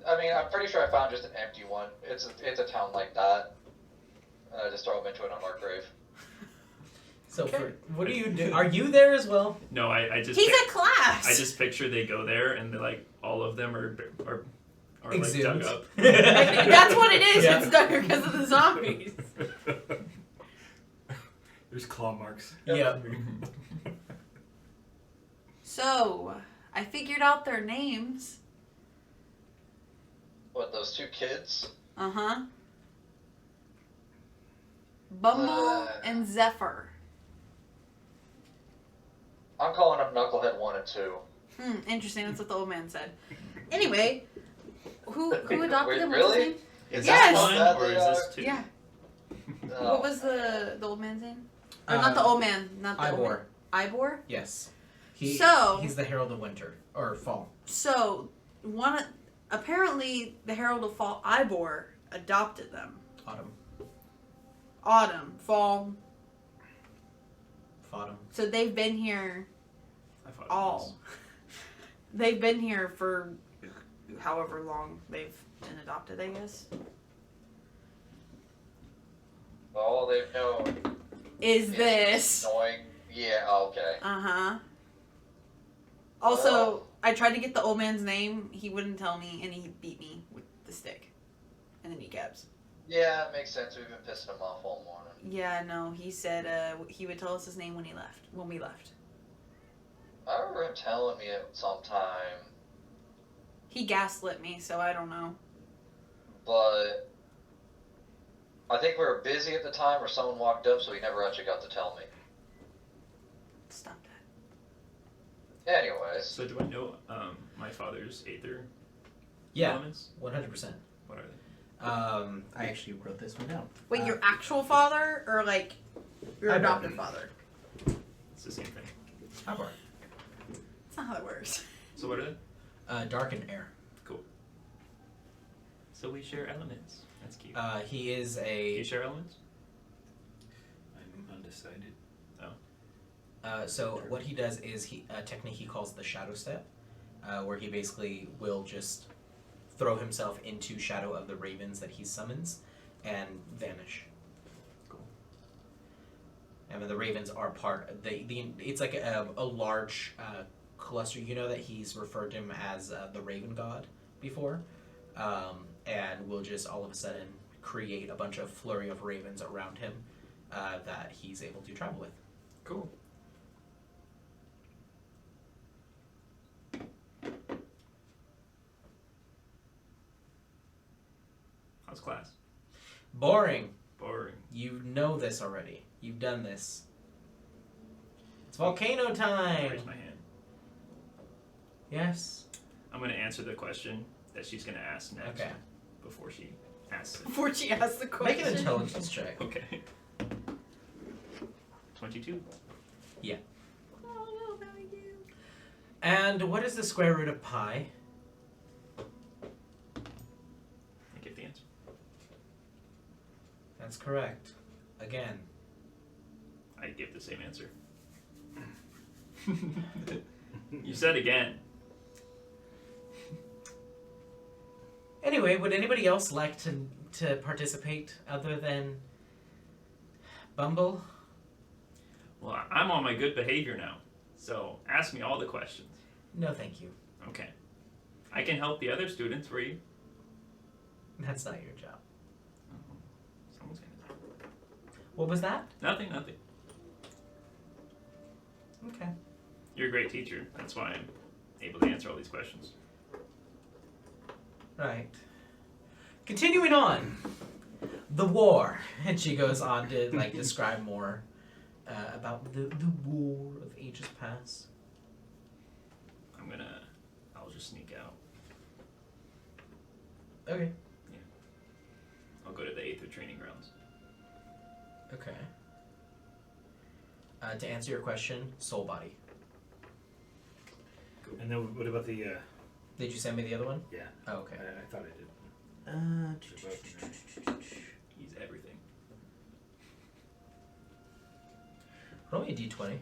I mean, I'm pretty sure I found just an empty one. It's a town like that. Just throw him into an unmarked grave. So, what do you do? Are you there as well? No, I just. He's pic- a class! I just picture they go there and they're like all of them are like Exhumed. dug up. That's what it is. Yeah. It's dug because of the zombies. There's claw marks. Yeah. So, I figured out their names. What, those 2 kids? Uh-huh. Bumble and Zephyr. I'm calling them Knucklehead 1 and 2. Interesting. That's what the old man said. Anyway, who adopted Wait, them? What was his really? name? Is Yes! this one That or they is this are- two? Yeah. Oh, What was the old man's name? Or Uh, not the old man. Not the old man. Ivor. Ivor? Yes. So- he's the Herald of Winter or Fall. So, apparently the Herald of Fall, Ivor, adopted them. Autumn, fall. Autumn. So they've been here I thought it was. all. They've been here for however long they've been adopted, I guess. all they've known Is this. annoying. Yeah, okay. Uh-huh. Also, I tried to get the old man's name. He wouldn't tell me, and he beat me with the stick. And the kneecaps. Yeah, it makes sense. We've been pissing him off all morning. Yeah, no, he said he would tell us his name when we left. I remember him telling me it sometime, He gaslit me, so I don't know. but I think we were busy at the time or someone walked up, so he never actually got to tell me. Stop that. Anyways, So do I know my father's Aether Yeah, elements? 100%. What are they? I actually wrote this one down. Wait, your actual father or like your I don't. adopted father? It's the same thing. Ivor. That's not how that works. So what are they? Dark and air. So we share elements. That's cute. He is Do a you share elements? I'm undecided. So what he does is a technique he calls the shadow step, where he basically will just throw himself into shadow of the ravens that he summons and vanish. Cool. And then the ravens are part of it's like a large cluster. You know that he's referred to him as the raven god before, and will just all of a sudden create a bunch of flurry of ravens around him that he's able to travel with. Cool. How's class? Boring. Boring. You know this already. You've done this. It's volcano time. Raise my hand. Yes. I'm going to answer the question that she's going to ask next. Okay. Before she asks it. Before she asks the question. Make an intelligence check. Okay. 22. Oh, no, thank you. And what is the square root of pi? I give the answer. That's correct. Again. I give the same answer. You said again. Anyway, would anybody else like to participate other than Bumble? Well, I'm on my good behavior now. So ask me all the questions. No, thank you. Okay. I can help the other students for you. That's not your job. Someone's going to. What was that? Nothing. Okay. You're a great teacher. That's why I'm able to answer all these questions. Right. Continuing on. The war. And she goes on to describe more about the war of ages past. I'll just sneak out. Okay. I'll go to the Aether training grounds. Okay. To answer your question, soul body. And then what about the? Did you send me the other one? Yeah. Oh, okay. I thought I did. He's everything. Roll me a d20.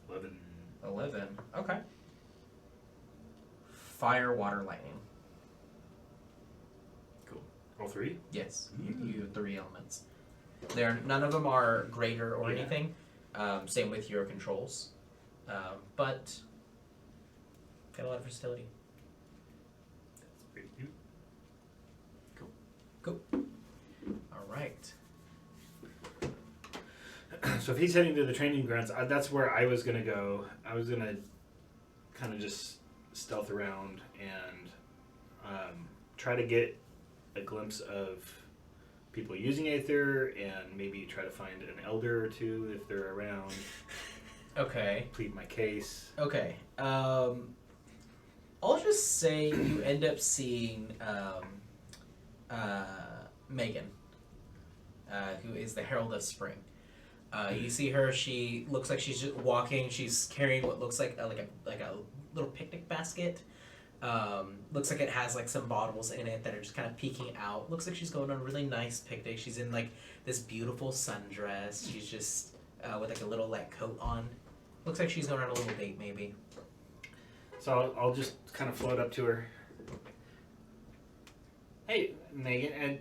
11. 11. Okay. Fire, water, lightning. All three? Yes, you have 3 elements. None of them are greater or Yeah. anything. Same with your controls, but got a lot of versatility. That's pretty cute. All right. So if he's heading to the training grounds, that's where I was gonna go. I was gonna kind of just stealth around and try to get a glimpse of people using Aether, and maybe try to find an elder or two if they're around. Okay. Plead my case. Okay. I'll just say you end up seeing Megan, who is the Herald of Spring. You see her. She looks like she's just walking. She's carrying what looks like a little picnic basket. Looks like it has some bottles in it that are just kind of peeking out. Looks like she's going on a really nice picnic. She's in this beautiful sundress. She's just with a little coat on. Looks like she's going on a little date maybe. So I'll just kind of float up to her. Hey, Megan, and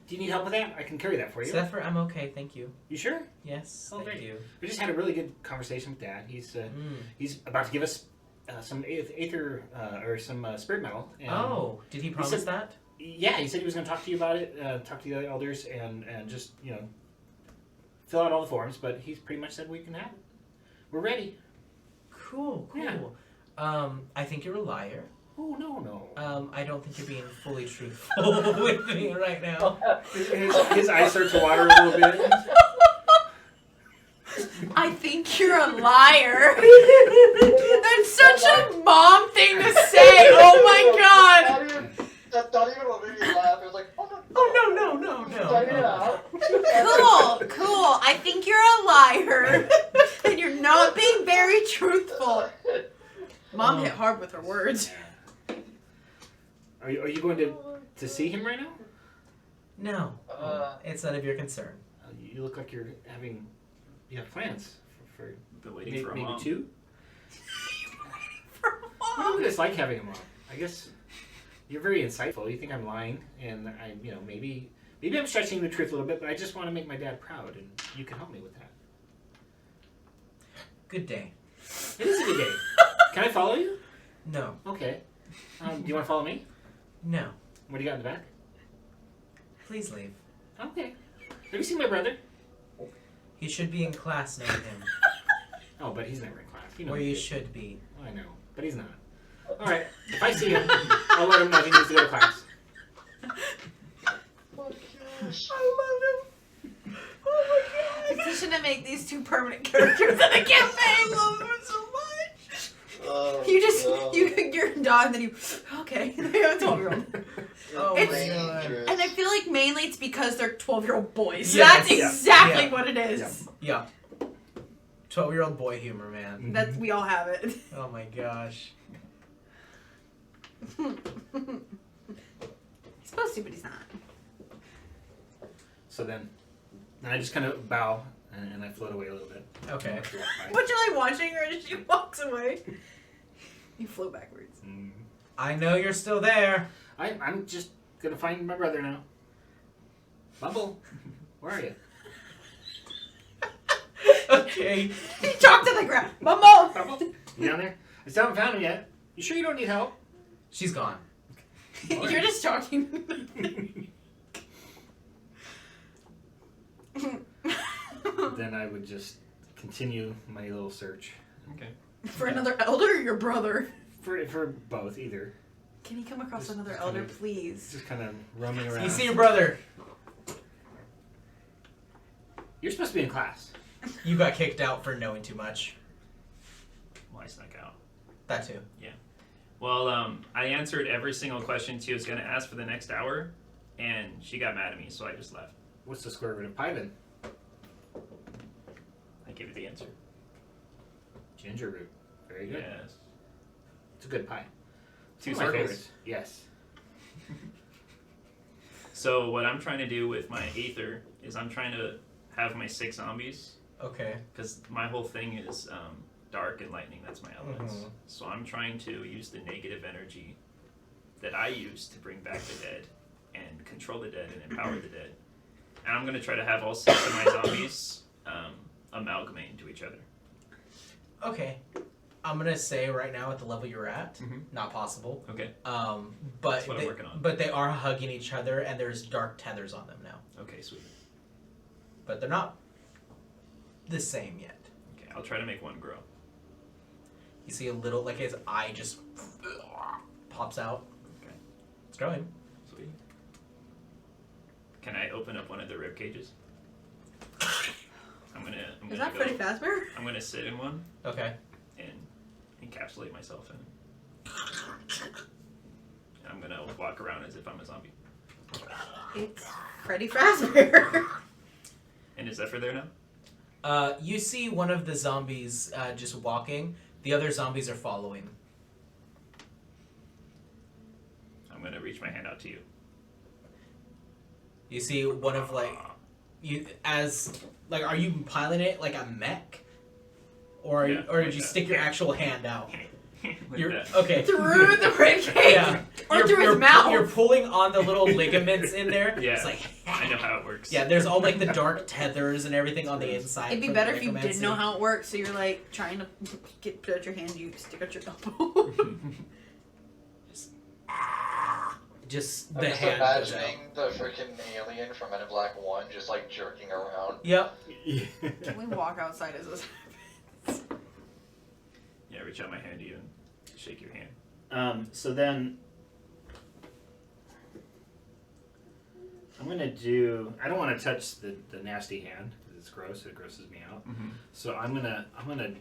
do you need help with that? I can carry that for you. Zephyr, I'm okay, thank you. You sure? Yes, Oh, thank great. you. We just had a really good conversation with Dad. He's about to give us some Aether or some spirit metal. And Did he promise that? Yeah, he said he was going to talk to you about it, talk to the other elders, and just fill out all the forms. But he's pretty much said we can have it. We're ready. Cool. Yeah. I think you're a liar. Oh no. I don't think you're being fully truthful with me right now. His eyes start to water a little bit. I think you're a liar. That's such a mom thing to say. Oh my god. Not even what made me laugh. It was like, oh no. Cool. I think you're a liar. And you're not being very truthful. Mom hit hard with her words. Are you going to see him right now? No, it's none of your concern. You look like you're having You have plans for Been waiting maybe, for a maybe mom. 2? For I don't know what it's like having a mom. I guess you're very insightful. You think I'm lying, and I, maybe I'm stretching the truth a little bit, but I just want to make my dad proud, and you can help me with that. Good day. It is a good day. Can I follow you? No. Okay. Do you want to follow me? No. What do you got in the back? Please leave. Okay. Have you seen my brother? He should be in class, not him. Oh, but he's never in class. You know Where he you is. should be. I know, but he's not. All right. If I see him, I'll let him know he needs to go to class. I love him. Oh my god. Petition to make these 2 permanent characters in the campaign. I love them so much. Oh, You just, no. you're a dog, and then you, okay, they have a 12-year-old. Oh It's- my god. Dangerous. And I feel like mainly it's because they're 12-year-old boys. Yes. That's Yeah. exactly Yeah. what it is. Yeah. 12-year-old boy humor, man. That's, we all have it. Oh my gosh. He's supposed to, but he's not. So then I just kind of bow and I float away a little bit. Okay. But you're like watching her as she walks away. You float backwards. I know you're still there. I'm just gonna find my brother now. Bumble, where are you? Okay. You talk to the ground. Mama! Bumble, you down there? I still haven't found him yet. You sure you don't need help? She's gone. You're just talking. Then I would just continue my little search Okay. For another elder or your brother? for both, either. Can he come across Just another kind elder, of- please? Just kind of roaming around. You see your brother. You're supposed to be in class. You got kicked out for knowing too much. Well, I snuck out. That too. Well, I answered every single question she was going to ask for the next hour, and she got mad at me, so I just left. What's the square root of pi then? I gave you the answer. Ginger root. Very good. Yes. It's a good pie. It's 2 one of my circles. favorites. Yes. So what I'm trying to do with my Aether is I'm trying to have my 6 zombies, Okay. because my whole thing is dark and lightning. That's my elements. Mhm. So I'm trying to use the negative energy that I use to bring back the dead and control the dead and empower the dead. And I'm going to try to have all 6 of my zombies amalgamate into each other. Okay. I'm gonna say right now at the level you're at, Mhm. not possible. Okay. But That's what I'm they, working on. but they are hugging each other, and there's dark tethers on them now. Okay, sweet. But they're not the same yet. Okay, I'll try to make one grow. You see a little, like his eye just pops out. Okay. It's growing. Sweet. Can I open up one of the rib cages? I'm gonna Is that Freddy Fazbear? I'm gonna sit in one Okay. and encapsulate myself in it. And I'm gonna walk around as if I'm a zombie. It's Freddy Fazbear. And is Zephyr there now? You see one of the zombies just walking. The other zombies are following. I'm gonna reach my hand out to you. You see one of like you as like are you piloting it like a mech, or Yeah, or did like you that. stick your actual hand out? Like You're that. okay. Through the rib cage. Yeah. Or You're- through his you're- mouth. You're pulling on the little ligaments in there. Yeah. It's like I know how it works. yeah. There's all like the dark tethers and everything on the inside. It'd be from better the if you necromancy. didn't know how it works, so you're like trying to put out your hand, you stick out your elbow. Just I'm the just hand goes out. imagining the freaking alien from Men in Black 1 just like jerking around. Yep. Can we walk outside as this happens? Yeah, reach out my hand to you and shake your hand. So then I'm gonna do. I don't want to touch the nasty hand because it's gross. It grosses me out. Mm-hmm. So I'm gonna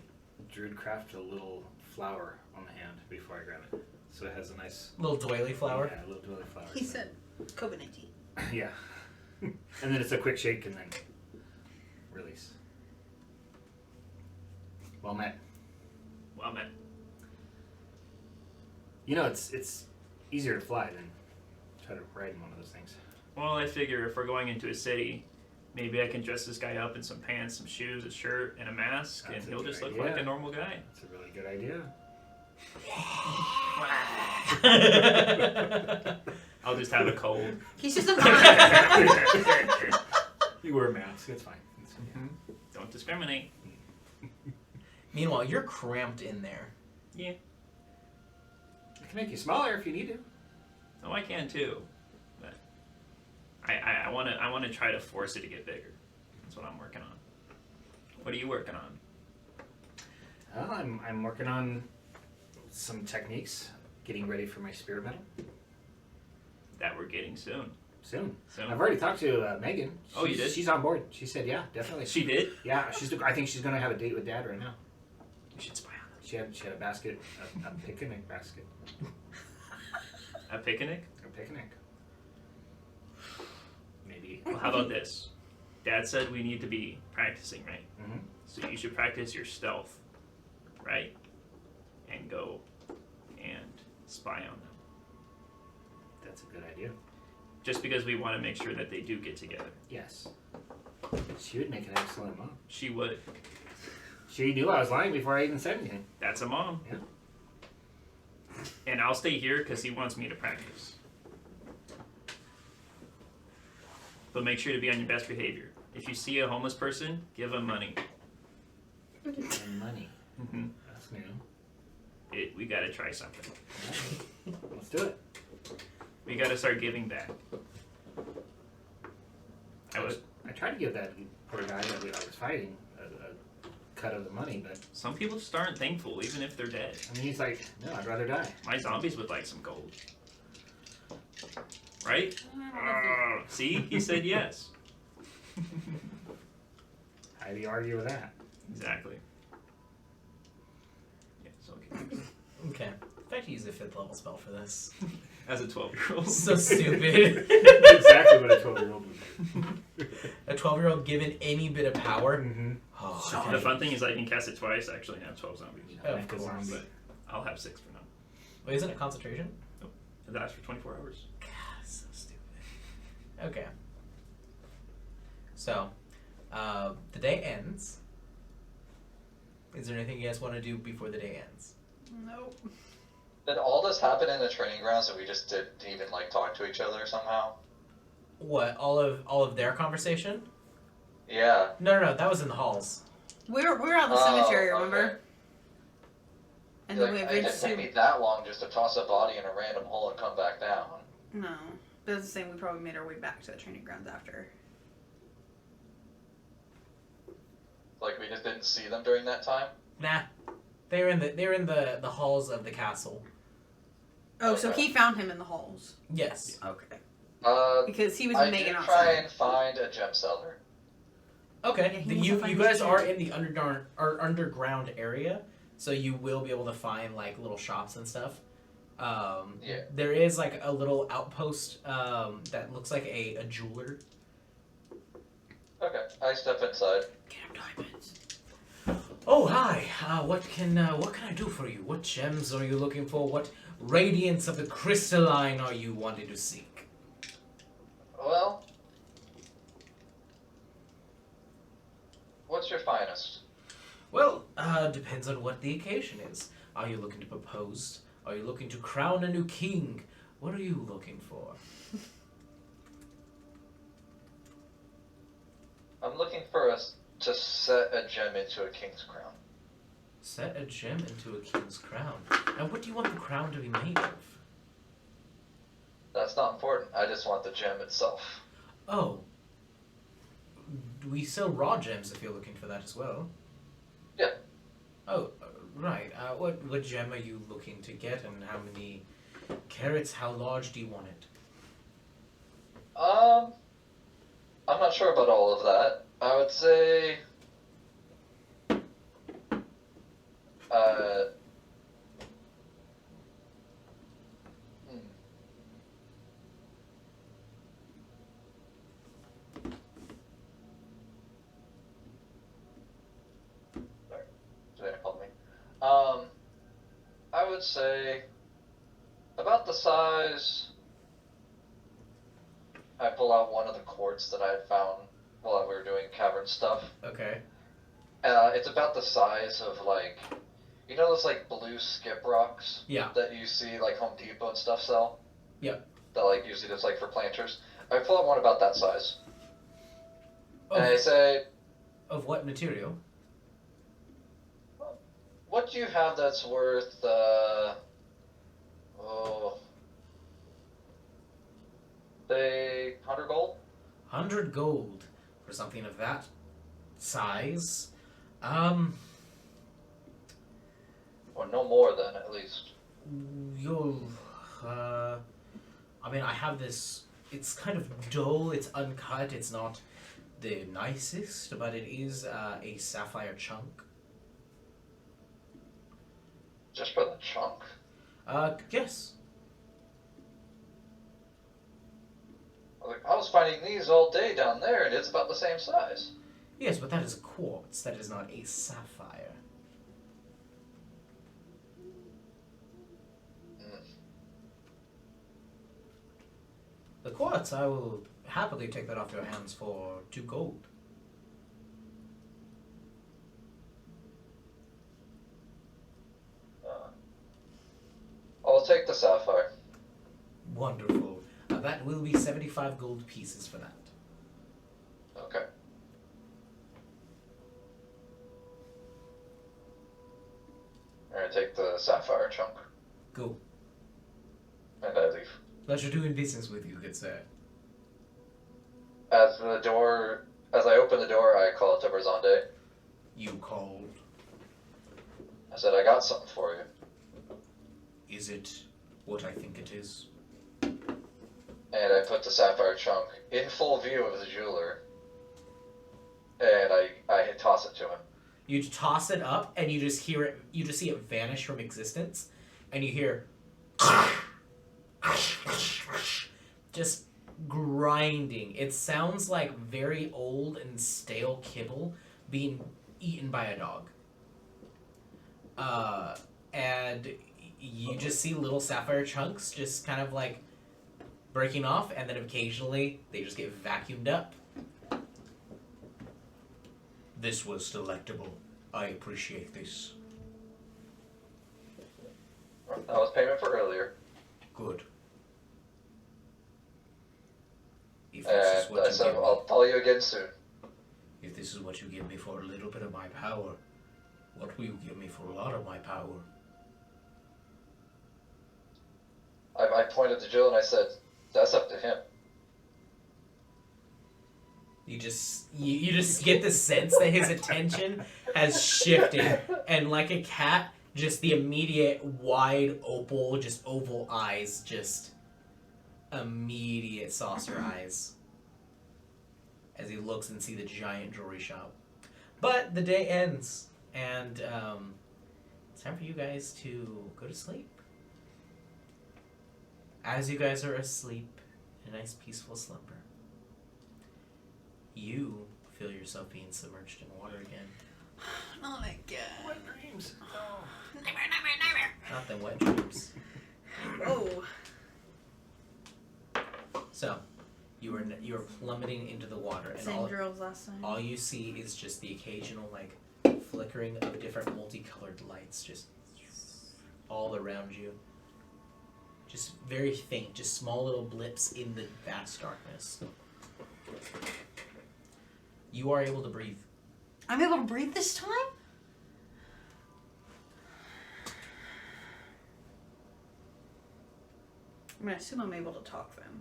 druid craft a little flower on the hand before I grab it. So it has a nice Little doily flower. Yeah, a little doily flower. He said COVID-19. Yeah. And then it's a quick shake and then release. Well met. Well, man. You know, it's easier to fly than try to ride in one of those things. Well, I figure if we're going into a city, maybe I can dress this guy up in some pants, some shoes, a shirt, and a mask, That's and a he'll good just look idea. like a normal guy. That's a really good idea. I'll just have a cold. He's just a monk. You wear a mask. It's fine. It's, yeah. Don't discriminate. Meanwhile, you're cramped in there. Yeah. It can make you smaller if you need to. Oh, I can too. But I wanna try to force it to get bigger. That's what I'm working on. What are you working on? Well, I'm working on some techniques, getting ready for my spirit metal That we're getting soon. soon. Soon. I've already talked to Megan. Oh, you did? She's on board. She said, yeah, definitely. She did? Yeah, I think she's gonna have a date with Dad right now. You should spy on She had a basket, a picnic basket, them. A picnic? a picnic. Maybe. Well, how about this? Dad said we need to be practicing, right? Mm-hmm. So you should practice your stealth, right? And go and spy on them. That's a good idea. Just because we want to make sure that they do get together. Yes. She would make an excellent mom. She would. She knew I was lying before I even said anything. That's a mom. Yeah. And I'll stay here because he wants me to practice. But make sure to be on your best behavior. If you see a homeless person, give them money. And money. Mm-hmm. That's new. We gotta try something. All right. Let's do it. We gotta start giving back. I tried to give that poor guy that I was fighting a cut of the money, but Some people just aren't thankful, even if they're dead. I mean, he's like, no, I'd rather die. My zombies would like some gold. Right? See? He said yes. How do you argue with that? Exactly. Yeah, so okay. Okay. In fact, use a 5th level spell for this. As a 12-year-old. So stupid. Exactly what a 12-year-old would do. A 12-year-old given any bit of power. Mm-hmm. Oh, The fun thing is I can cast it twice, actually, and have 12 zombies. Oh, of course. But I'll have 6 for now. Wait, isn't it concentration? It lasts for 24 hours. God, so stupid. Okay. So, the day ends. Is there anything you guys want to do before the day ends? Nope. Did all this happen in the training grounds and we just didn't even like talk to each other somehow? What? All of their conversation? Yeah. No. That was in the halls. We're out in the Oh, cemetery, okay. remember? And Like, then we it didn't take eventually. me that long just to toss a body in a random hole and come back down. No. But it's the same, we probably made our way back to the training grounds after. Like we just didn't see them during that time. Nah. They're in the halls of the castle. Oh, so Okay. he found him in the halls. Yes. Okay. I Because he was did with Megan try outside. and find a gem cellar. Okay. Yeah, he The- wants you to find guys his are gem. in the underground area, so you will be able to find like little shops and stuff. Yeah. There is like a little outpost that looks like a jeweler. Okay, I step inside. Get him diamonds. Oh hi. What can I do for you? What gems are you looking for? What radiance of the crystalline are you wanting to seek? Well, what's your finest? Well, depends on what the occasion is. Are you looking to propose? Are you looking to crown a new king? What are you looking for? I'm looking for us to set a gem into a king's crown. Set a gem into a king's crown. And what do you want the crown to be made of? That's not important. I just want the gem itself. Oh. We sell raw gems if you're looking for that as well. Yeah. Oh, right. What gem are you looking to get and how many carats? How large do you want it? I'm not sure about all of that. I would say, Sorry, Savannah called me. I would say about the size. I pull out one of the quartz that I had found while we were doing cavern stuff. Okay. It's about the size of like, you know those like blue skip rocks Yeah. that you see like Home Depot and stuff sell? Yep. That like usually just like for planters. I pull out one about that size. Of, And I say, of what material? what do you have that's worth, say 100 gold? 100 gold for something of that size. Or no more than, at least. You'll. I mean, I have this. It's kind of dull, it's uncut, it's not the nicest, but it is a sapphire chunk. Just for the chunk? Yes. I was finding these all day down there, and it's about the same size. Yes, but that is quartz, that is not a sapphire. The quartz, I will happily take that off your hands for 2 gold. I'll take the sapphire. Wonderful. That will be 75 gold pieces for that. Okay. Alright, take the sapphire chunk. Go. And I leave. Pleasure doing business with you, good sir. As I open the door, I call it to Brazande. You called. I said, I got something for you. Is it what I think it is? And I put the sapphire chunk in full view of the jeweler. And I toss it to him. You toss it up, and you just hear it. You just see it vanish from existence, and you hear just grinding. It sounds like very old and stale kibble being eaten by a dog. And you just see little sapphire chunks just kind of like breaking off, and then occasionally they just get vacuumed up. This was delectable. I appreciate this. That was payment for earlier. Good. If this is And what I you said, give me, I'll tell you again soon. if this is what you give me for a little bit of my power, what will you give me for a lot of my power? I pointed to Jill and I said, that's up to him. You just get the sense that his attention has shifted, and like a cat, just the immediate wide oval eyes, just immediate saucer eyes as he looks and see the giant jewelry shop. But the day ends, and it's time for you guys to go to sleep. As you guys are asleep in a nice peaceful slumber, you feel yourself being submerged in water again. Not again. What dreams? Oh. Nightmare. Not the wet dreams. Oh. So, you are plummeting into the water, and Same girls last time. all you see is just the occasional like flickering of different multicolored lights, just all around you. Just very faint, just small little blips in the vast darkness. You are able to breathe. I'm able to breathe this time? I mean, I assume I'm able to talk then.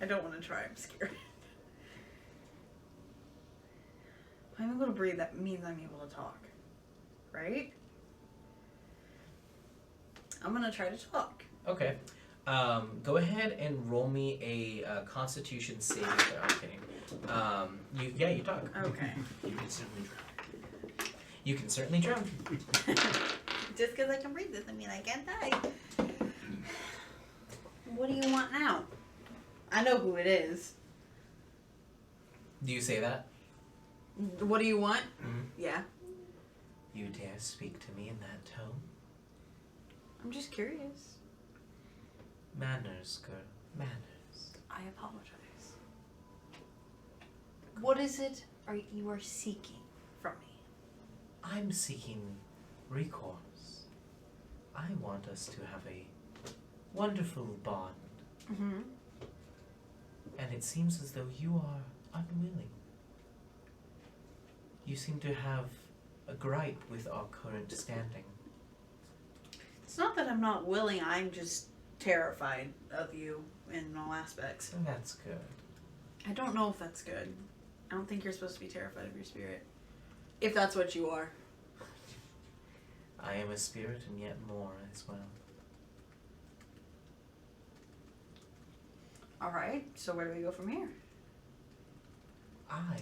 I don't want to try, I'm scared. If I'm able to breathe, that means I'm able to talk. Right? I'm gonna try to talk. Okay. Go ahead and roll me a Constitution saving throw. I'm kidding. You talk. Okay. You can certainly try. You can certainly drown. Just because I can breathe doesn't mean I can't die. What do you want now? I know who it is. Do you say that? What do you want? Mhm. Yeah. You dare speak to me in that tone? I'm just curious. Manners, girl. Manners. I apologize. What is it you are seeking from me? I'm seeking recourse. I want us to have a wonderful bond, Mm-hmm. and it seems as though you are unwilling. You seem to have a gripe with our current standing. It's not that I'm not willing, I'm just terrified of you in all aspects. And that's good. I don't know if that's good. I don't think you're supposed to be terrified of your spirit. If that's what you are. I am a spirit and yet more as well. Alright, so where do we go from here? I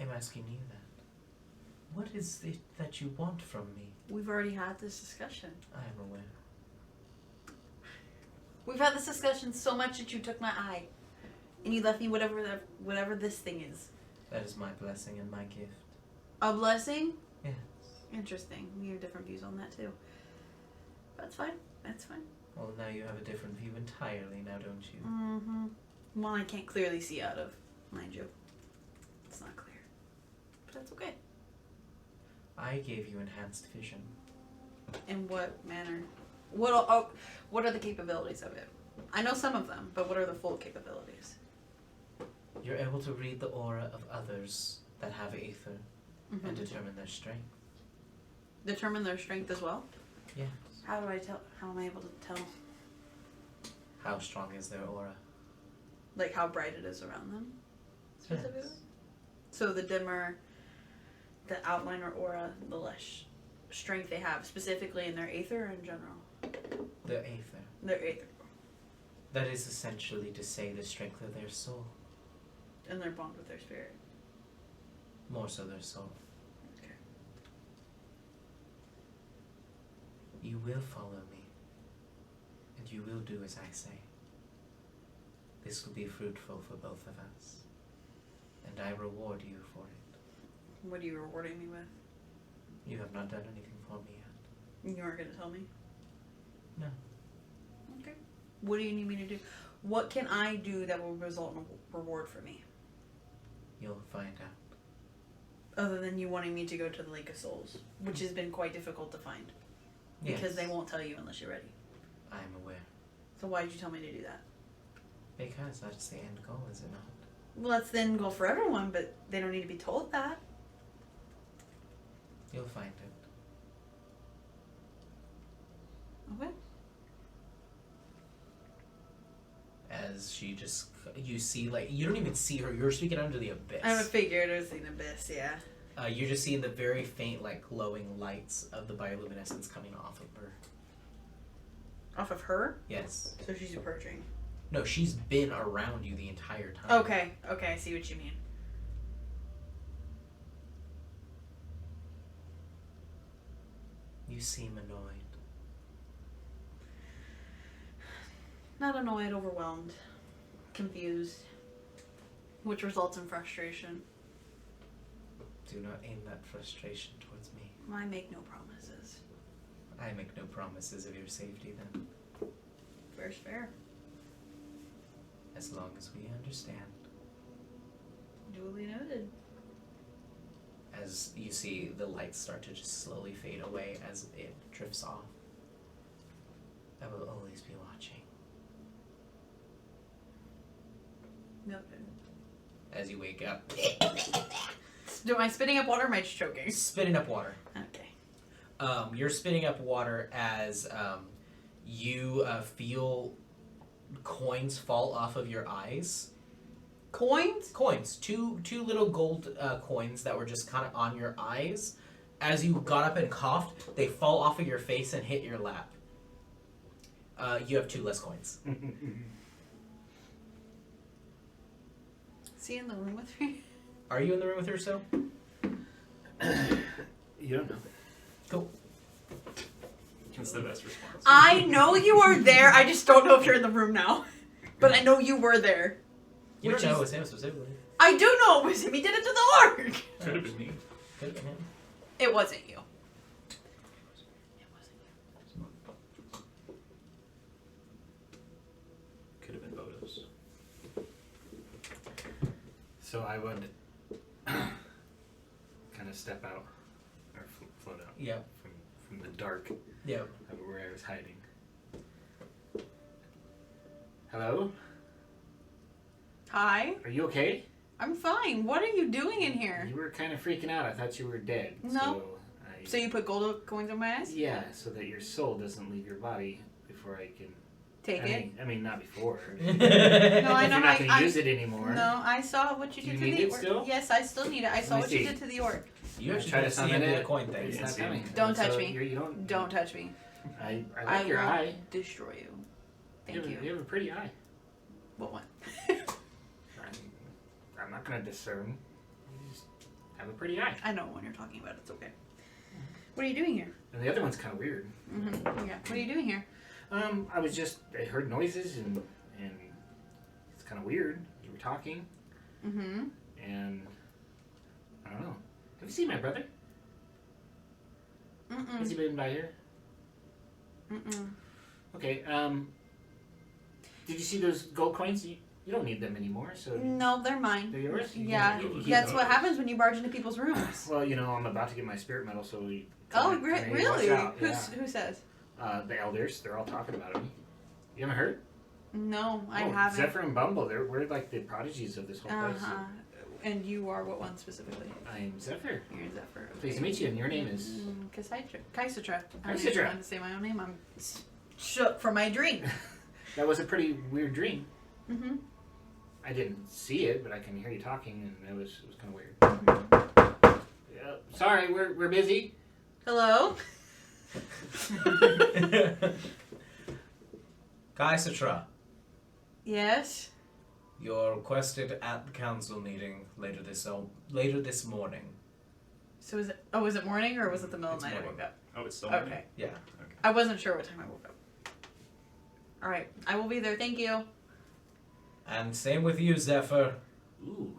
am asking you that. What is it that you want from me? We've already had this discussion. I am aware. We've had this discussion so much that you took my eye. And you left me whatever this thing is. That is my blessing and my gift. A blessing? Yes. Interesting. We have different views on that too. That's fine. That's fine. Well, now you have a different view entirely now, don't you? Mm-hmm. One I can't clearly see out of, mind you. It's not clear. But that's okay. I gave you enhanced vision. In what manner? What are the capabilities of it? I know some of them, but what are the full capabilities? You're able to read the aura of others that have aether Mm-hmm. and determine their strength. Determine their strength as well? Yes. How do I tell? How am I able to tell? How strong is their aura? Like how bright it is around them? Specifically? Yes. So the dimmer the outline or aura, the less strength they have, specifically in their aether or in general? The aether. Their aether. That is essentially to say the strength of their soul. And their bond with their spirit. More so their soul. Okay. You will follow me. And you will do as I say. This will be fruitful for both of us. And I reward you for it. What are you rewarding me with? You have not done anything for me yet. You aren't going to tell me? No. Okay. What do you need me to do? What can I do that will result in a reward for me? You'll find out. Other than you wanting me to go to the Lake of Souls, which has been quite difficult to find. Because Yes. they won't tell you unless you're ready. I am aware. So why did you tell me to do that? Because that's the end goal, is it not? Well, that's the end goal for everyone, but they don't need to be told that. You'll find it. Okay. As she just, you see, like, you don't even see her. You're speaking under the abyss. I would figure it was an abyss, yeah. You're just seeing the very faint, like, glowing lights of the bioluminescence coming off of her. Off of her? Yes. So she's approaching. No, she's been around you the entire time. Okay, I see what you mean. You seem annoyed. Not annoyed, overwhelmed, confused, which results in frustration. Do not aim that frustration towards me. I make no promises. I make no promises of your safety then, Fair's fair. as long as we understand. Duly noted. As you see the lights start to just slowly fade away as it drifts off. I will always be watching. Noted. As you wake up, Am I spitting up water or am I just choking? spitting up water. Okay. You're spitting up water as you feel coins fall off of your eyes. Coins? Coins. Two little gold coins that were just kind of on your eyes. As you got up and coughed, they fall off of your face and hit your lap. You have 2 less coins. Is he in the room with me? Are you in the room with her still? You don't know. Cool. That's the best response. I know you are there. I just don't know if you're in the room now. But I know you were there. You Which don't know is- it was him specifically. I do know it was him. He did it to the orc. Could have been me. Could have been him. It wasn't you. It wasn't Could have been Bodos. So I would kind of step out or float out Yeah. from the dark Yeah. of where I was hiding. Hello? Hi. Are you okay? I'm fine. What are you doing in here? You were kind of freaking out. I thought you were dead. No. So you put gold coins on my eyes? Yeah, so that your soul doesn't leave your body before I can... Take it? I mean, not before. No, I If know. you're not going to use it anymore. No, I saw what you Do did you to need the it orc. still? Yes, I still need it. I saw me what you see. did to the orc. You actually try to did see summon him do it. the coin thing. It's not see him. coming. Don't And touch so me. You Don't touch me. I like your will eye. destroy you. Thank You you. have a pretty eye. What one? I'm not going to discern. You just have a pretty eye. I know when you're talking about. It's okay. What are you doing here? And the other one's kind of weird. Mm-hmm. Yeah. What are you doing here? I heard noises and it's kind of weird. You were talking Mm-hmm. and I don't know. Have you seen my brother? Has he been by here? Okay. Did you see those gold coins? You don't need them anymore, so No, they're mine. they're yours. You Yeah, can keep that's them. what happens when you barge into people's rooms. Well, I'm about to get my spirit medal, so we. Oh, kinda really? watch out. Who says? The elders, they're all talking about me. You haven't heard? No, I Oh, haven't. Zephyr and Bumble, we're like the prodigies of this whole place. And you are what one specifically? I'm Zephyr. You're Zephyr. Pleased to meet you, and your name is. Kaisitra. I don't Kaisitra. even want to say my own name. I'm shook for my dream. That was a pretty weird dream. Mm-hmm. I didn't see it, but I can hear you talking, and it was kind of weird. Yeah, sorry, we're busy. Hello? Kaisatra, Yes? you're requested at the council meeting later this morning. So is it morning or was it the middle of It's the night I morning. woke up? Oh, it's still morning? Okay. Yeah. I wasn't sure what time I woke up. Alright, I will be there. Thank you. And same with you, Zephyr. Ooh,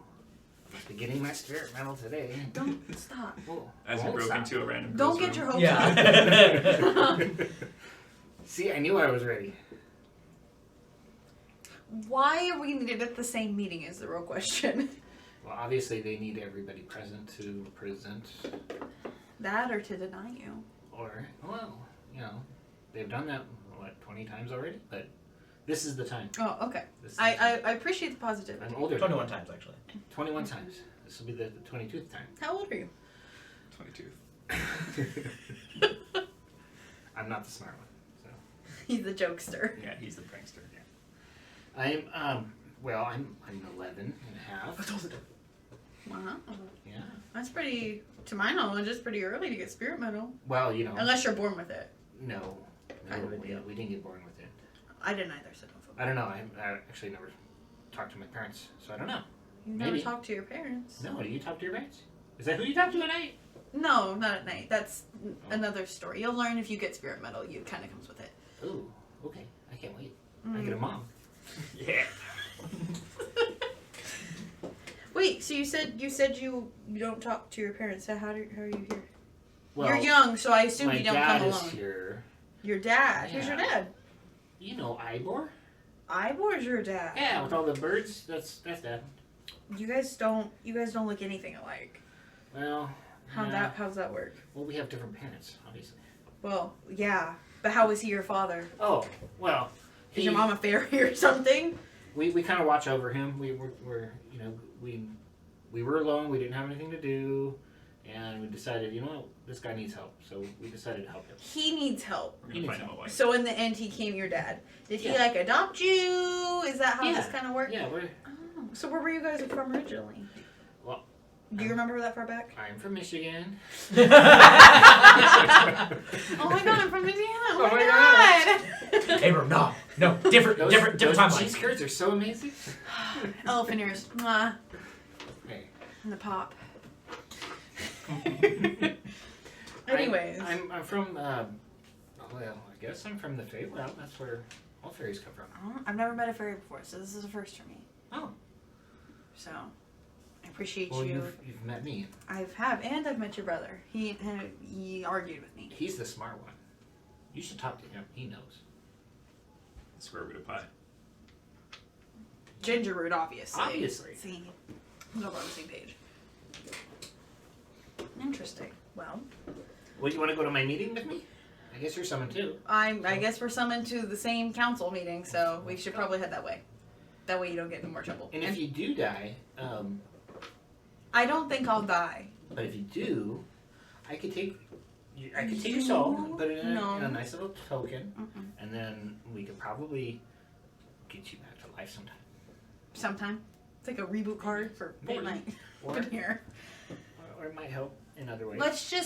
must be getting my spirit medal today. Don't stop. Oh, As we won't broke stop. into a random Don't girl's get room. your hopes up. Yeah. See, I knew I was ready. Why are we needed at the same meeting is the real question. Well, obviously they need everybody present to present, That or to deny you. or they've done that 20 times already, but this is the time. Oh, okay. This is I appreciate the positivity. I'm older. 21 times, actually. 21 times. This will be the 22nd time. How old are you? 22. I'm not the smart one. So He's the jokester. Yeah, he's the prankster. Yeah. I'm 11 and a half. Wow. Yeah. That's pretty, to my knowledge, it's pretty early to get spirit medal. Well, Unless you're born with it. no, Kind of a deal. we didn't get born with it. I didn't either, so don't feel I don't know. I actually never talked to my parents, so I don't know. You never Maybe. talk to your parents. No, do you talk to your parents? Is that who you talk to at night? No, not at night. That's another story. You'll learn if you get spirit medal. It kind of comes with it. Ooh, okay. I can't wait. I get a mom. Yeah. Wait, so you said you don't talk to your parents. So how are you here? Well, You're young, so I assume my you don't dad come is alone. here. Your dad. Who's your Yeah. dad? You know Ivor? Ivor's your dad. Yeah, with all the birds. That's dad. You guys don't look anything alike. Well, How's that work? Well, we have different parents, obviously. Well, yeah. But how is he your father? Oh, well. Is your mom a fairy or something? We kind of watch over him. We were alone. We didn't have anything to do, and we decided, this guy needs help. So we decided to help him. He needs help. We're gonna find him a wife. So in the end, he became your dad. Did he Yeah. adopt you? Is that how Yeah. this kind of works? Yeah, Oh, so where were you guys from originally? Well, do you remember that far back? I'm from Michigan. Oh my god, I'm from Indiana. Oh my god. Abram, no, different Those timeline. cheese curds are so amazing. Elephant ears. Mwah. Hey. And the pop. Anyways. I'm from. Well, I guess I'm from the Fey World. That's where all fairies come from. Oh, I've never met a fairy before, so this is a first for me. Oh. So, I appreciate Well, you. you've met me. And I've met your brother. He argued with me. He's the smart one. You should talk to him. He knows. Square root of pi. Ginger root, obviously. Obviously. See, No, we're on the same page. Interesting. Well, Would you want to go to my meeting with me? I guess you're summoned too. I guess we're summoned to the same council meeting, so we should probably head that way. That way you don't get in more trouble. And if you do die, I don't think I'll die. but if you do, I could take your soul and put it in, No. in a nice little token, Mm-mm. and then we could probably get you back to life sometime. Sometime. It's like a reboot card for Maybe. Fortnite. Or, In here. or it might help in other ways.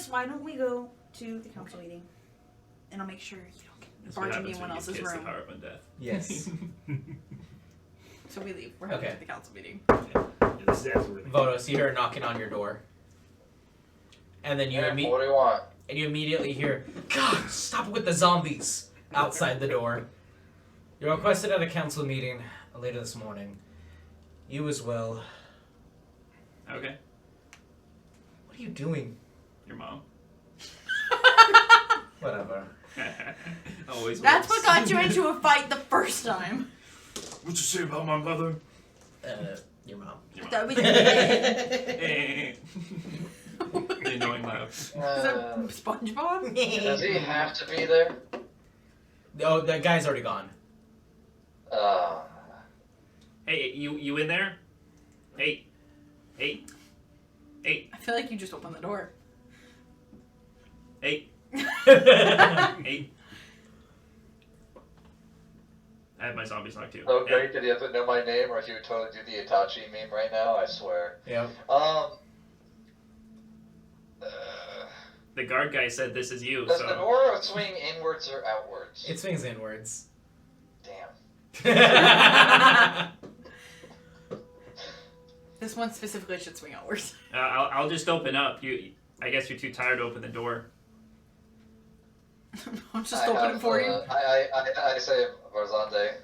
Why don't we go to the council meeting? And I'll make sure you don't get That's what barge happens into when anyone you give else's kids the room. power of undeath. Yes. So we leave. We're heading Okay. to the council meeting. This is absolutely. Votos, you hear knocking on your door. And then you What do you want? immediately hear, God, stop with the zombies outside the door. You're requested at a council meeting later this morning. You as well. Okay. What are you doing? Your mom. Whatever. Always. That's works. what got you into a fight the first time. What you say about my mother? Your mom. Your mom. That was The annoying laugh. Is that SpongeBob? Does he have to be there? Oh, that guy's already gone. Hey, you in there? Hey. I feel like you just opened the door. Hey. Hey. I have my zombies knocked too. Okay, did he have to know my name, or he would totally do the Itachi meme right now? I swear. Yeah. The guard guy said this is you, Does so. the door swing inwards or outwards? It swings inwards. Damn. This one specifically should swing outwards. I'll just open up. I guess you're too tired to open the door. I'll just open it for you. I say, Varzande,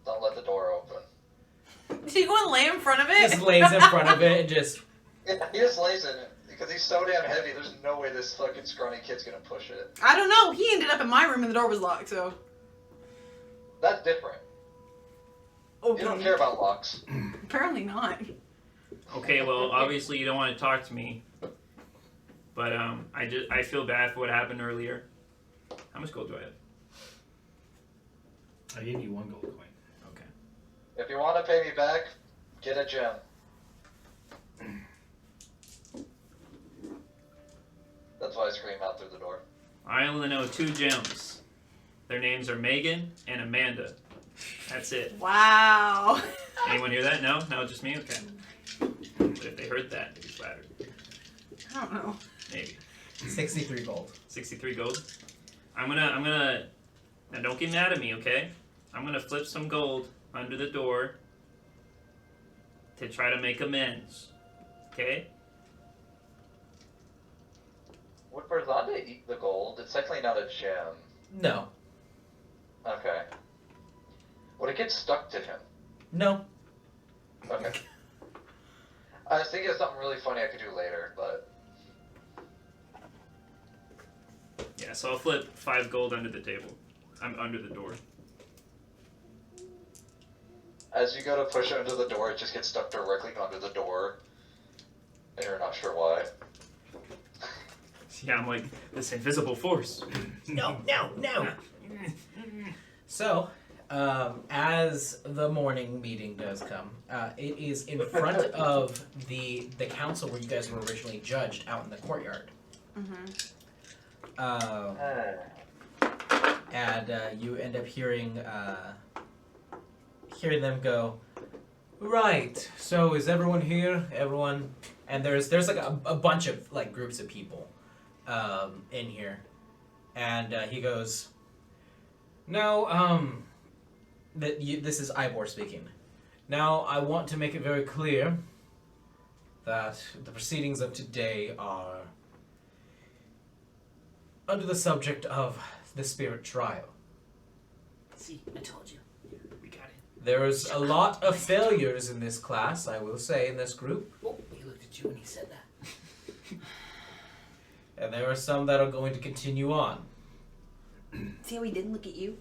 don't let the door open. So you go and lay in front of it? Just lays in front of it and just. Yeah, he just lays in it. Because he's so damn heavy, there's no way this fucking scrawny kid's gonna push it. I don't know. He ended up in my room and the door was locked, so. That's different. Okay. You don't care about locks. Apparently not. Okay, well, obviously you don't want to talk to me, but I feel bad for what happened earlier. How much gold do I have? I gave you 1 gold coin. Okay. If you want to pay me back, get a gem. That's why I scream out through the door. I only know 2 gems. Their names are Megan and Amanda. That's it. Wow. Anyone hear that? No? No, just me? Okay. But if they heard that, they'd be flattered. I don't know. Maybe. 63 gold. 63 gold. I'm gonna, now don't get mad at me, okay? I'm gonna flip some gold under the door to try to make amends. Okay? Would Varzande eat the gold? It's technically not a gem. No. Okay. Would it get stuck to him? No. Okay. I was thinking of something really funny I could do later, but... Yeah, so I'll flip 5 gold under the table. I'm under the door. As you go to push it under the door, it just gets stuck directly under the door. And you're not sure why. Yeah, I'm like, this invisible force. No. So, as the morning meeting does come, it is in front of the council where you guys were originally judged out in the courtyard. And you end up hearing them go, right, so is everyone here? Everyone? And there's like a bunch of like groups of people in here. And he goes, now, this is Ivor speaking. Now, I want to make it very clear that the proceedings of today are under the subject of the spirit trial. See, I told you. We got it. There's a lot of failures in this class, I will say, in this group. Oh, he looked at you when he said that. And there are some that are going to continue on. See how he didn't look at you?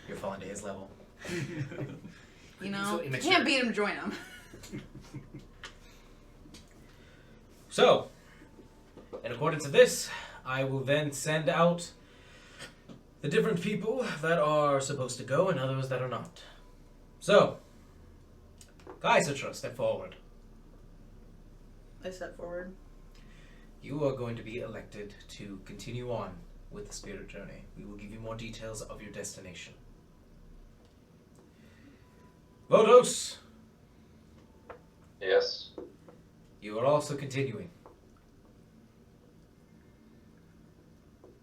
You're falling to his level. You know, So immature. can't beat him, join him. So, in accordance to this, I will then send out the different people that are supposed to go and others that are not. So, Kaisatra, step forward. I step forward. You are going to be elected to continue on with the spirit journey. We will give you more details of your destination. Vodos, Yes. you are also continuing.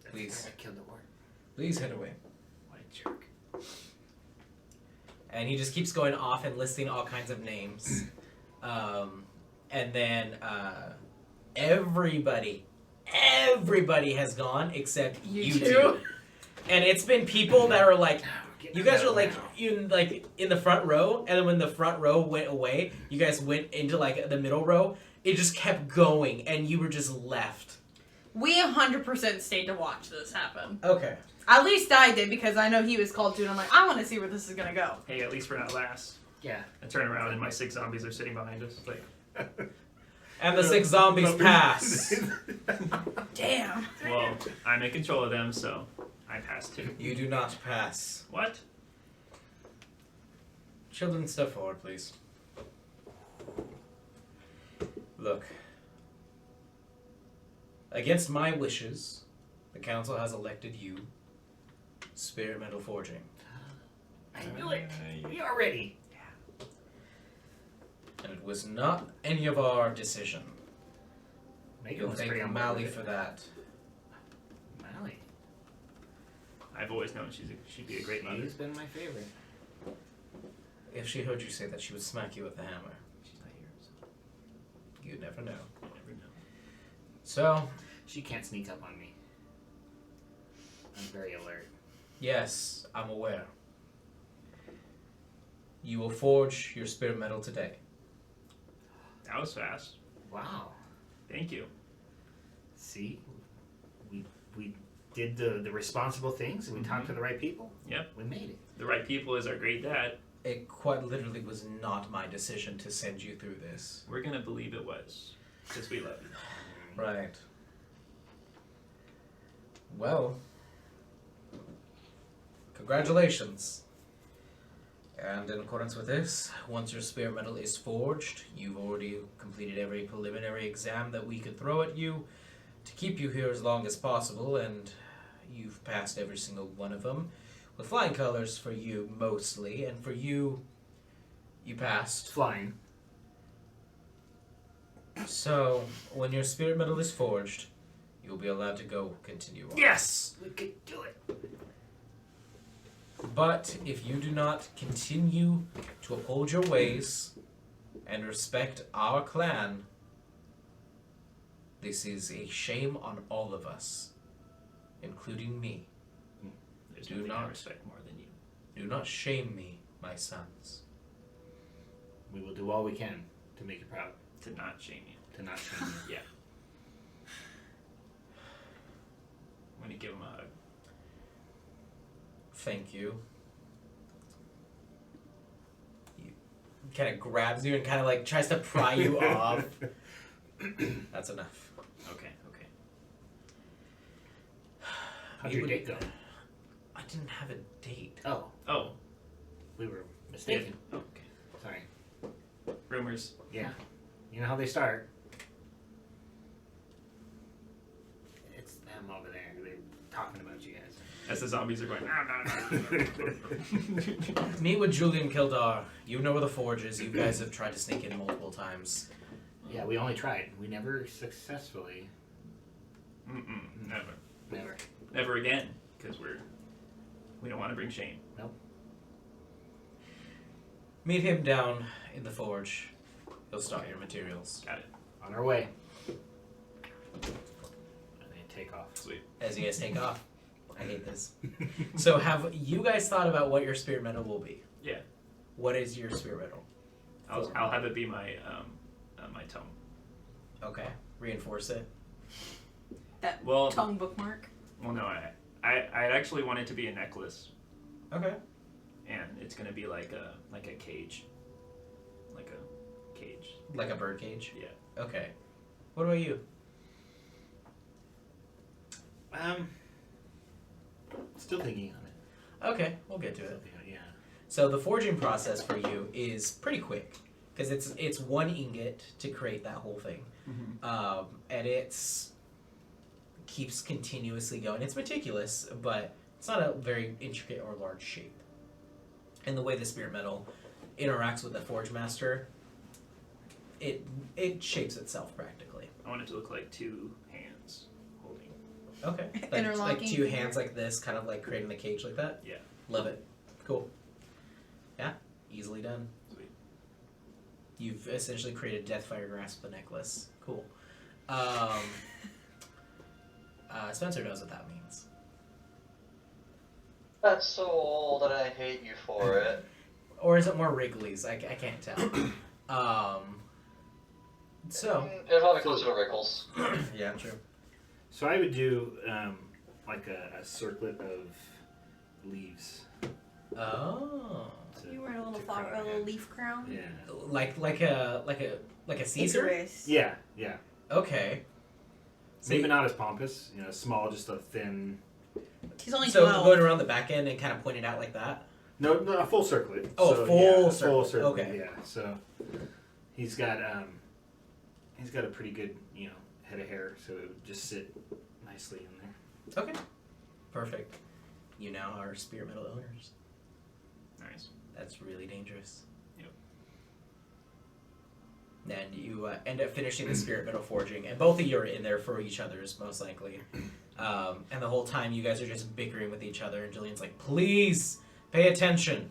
That's Please. the guy that killed the ward. Please head away. What a jerk. And he just keeps going off and listing all kinds of names. And then everybody has gone except you two. And it's been people that are like, you guys are like in the front row, and then when the front row went away, you guys went into like the middle row. It just kept going, and you were just left. We 100% stayed to watch this happen. Okay. At least I did, because I know he was called to, and I'm like, I want to see where this is gonna go. Hey, at least we're not last. Yeah. I turn around and my 6 zombies are sitting behind us. Like, And the 6 zombies pass. Damn. well, I'm in control of them, so I pass too. You do not pass. What? Children, step forward, please. Look. Against my wishes, the council has elected you Spirit Metal Forging. I knew it. We are ready. And it was not any of our decision. Megan You'll was thank pretty on board Mally with for it. that. Mally. I've always known she'd be a great mother. She's been my favorite. If she heard you say that, she would smack you with the hammer. She's not here, so You'd never know. you never know. So, She can't sneak up on me. I'm very alert. yes, I'm aware. You will forge your spirit metal today. That was fast. Wow. Thank you. See? We did the responsible things and we talked to the right people. Yep. We made it. The right people is our great dad. It quite literally was not my decision to send you through this. We're gonna believe it was. Because we love you. Right. Well, congratulations. And in accordance with this, once your spirit metal is forged, you've already completed every preliminary exam that we could throw at you to keep you here as long as possible, and you've passed every single one of them. With flying colors for you mostly, and for you, you passed. Flying. So, when your spirit metal is forged, you'll be allowed to go continue on. Yes! We could do it. But if you do not continue to uphold your ways and respect our clan, this is a shame on all of us, including me. There's Do nothing I not. respect more than you. Do not shame me, my sons. We will do all we can to make you proud. To not shame you. To not shame you. Yeah. I'm gonna give him a hug. Thank you. He kind of grabs you and kind of like tries to pry you off. That's enough. Okay, okay. How'd It your would- date go? I didn't have a date. Oh, Oh, we were mistaken. oh, okay. Sorry. Rumors. Yeah. You know how they start. It's them over there. They're talking about you guys. As the zombies are going, no. Meet with Julian Kildar. You know where the forge is. You guys have tried to sneak in multiple times. Yeah, we only tried. We never successfully. Never. Never. Never again. Because we don't want to bring shame. Meet him down in the forge. He'll start your materials. Got it. On our way. And they take off. Sweet. As you guys take off. I hate this. So have you guys thought about what your spirit metal will be? Yeah. What is your spirit metal? I'll have it be my my tome. Okay. Reinforce it. That Well, tongue bookmark. well, no, I actually want it to be a necklace. Okay. and it's gonna be like a cage, like a cage. Like a bird cage? Yeah. Okay. What about you? Still thinking on it. Okay, we'll get to it. Yeah. So the forging process for you is pretty quick because it's one ingot to create that whole thing, and it's keeps continuously going. It's meticulous, but it's not a very intricate or large shape. And the way the spirit metal interacts with the forge master, it shapes itself practically. I want it to look like two hands holding. Okay, like Interlocking two finger? hands like this, kind of like creating the cage like that. Yeah. Love it. Cool. Yeah, easily done. Sweet. You've essentially created Deathfire Grasp the necklace. Cool. Spencer knows what that means. That's so old and I hate you for it. Or is it more Wrigley's? I can't tell. So. It'll probably be closer to Rickles. Yeah, true. So I would do like a circlet of leaves. Oh. to- You wear a little to flower, crown a little it. leaf crown. Yeah. Like a Caesar? Icarus. Yeah. Okay. Maybe not as pompous. Small, just a thin. He's only So 12. going around the back end and kind of pointing out like that. No, a full circlet. Oh, So, a full yeah, circle. Full circle. Okay. Yeah. So he's got a pretty good head of hair, so it would just sit nicely in there. Okay. Perfect. You now are spirit metal owners. Nice. That's really dangerous. Yep. Then you end up finishing the spirit metal forging, and both of you are in there for each other's, most likely. And the whole time you guys are just bickering with each other, and Jillian's like, please, pay attention.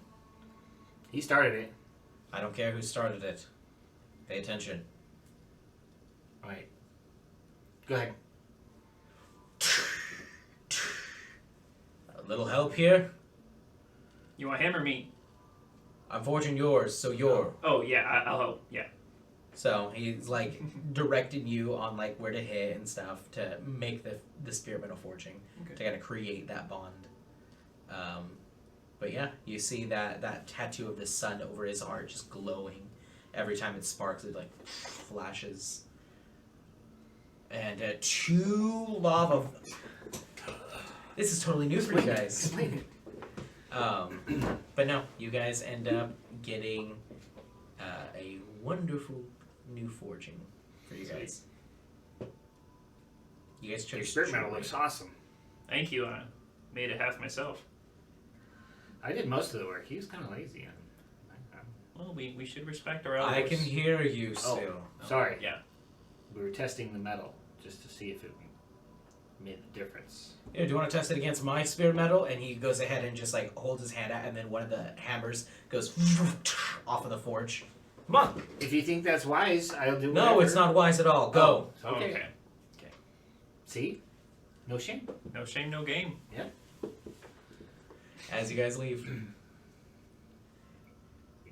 He started it. I don't care who started it. Pay attention. All right. Go ahead. A little help here? You want him or me? I'm forging yours, so you're. Oh yeah, I'll help. Yeah. So he's like directing you on like where to hit and stuff to make the spirit metal forging Okay. to kind of create that bond. But yeah, you see that tattoo of the sun over his heart just glowing every time it sparks. It like flashes, and two lava. This is totally new for you guys. Explain it. But no, you guys end up getting a wonderful new forging for you guys. You guys Your chose spirit metal Joy. looks awesome. Thank you. I made it half myself. I did most of the work. He was kind of lazy. Well, we should respect our I elders. can hear you Oh. still. Sorry. Yeah. We were testing the metal just to see if it made a difference. Yeah, do you want to test it against my spirit metal? And he goes ahead and just like holds his hand out, and then one of the hammers goes off of the forge. Come on. If you think that's wise, I'll do No, whatever. it's not wise at all. Go. Oh, okay. Okay. See? No shame. No shame, no game. As you guys leave,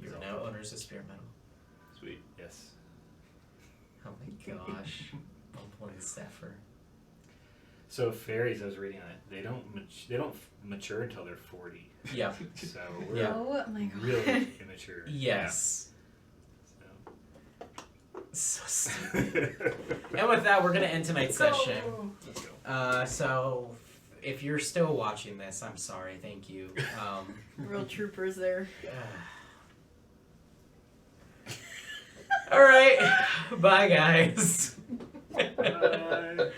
you're now owners of spirit metal. Sweet. Yes. Oh my gosh. Bump one Zephyr. So fairies, I was reading on it. They don't mature until they're 40. Yeah. So we're Yeah. Oh my god. really immature. Yes. So. So stupid. And with that, we're gonna end tonight's session. Let's go. So if you're still watching this, I'm sorry. Thank you. Real troopers there. All right. Bye, guys. Bye.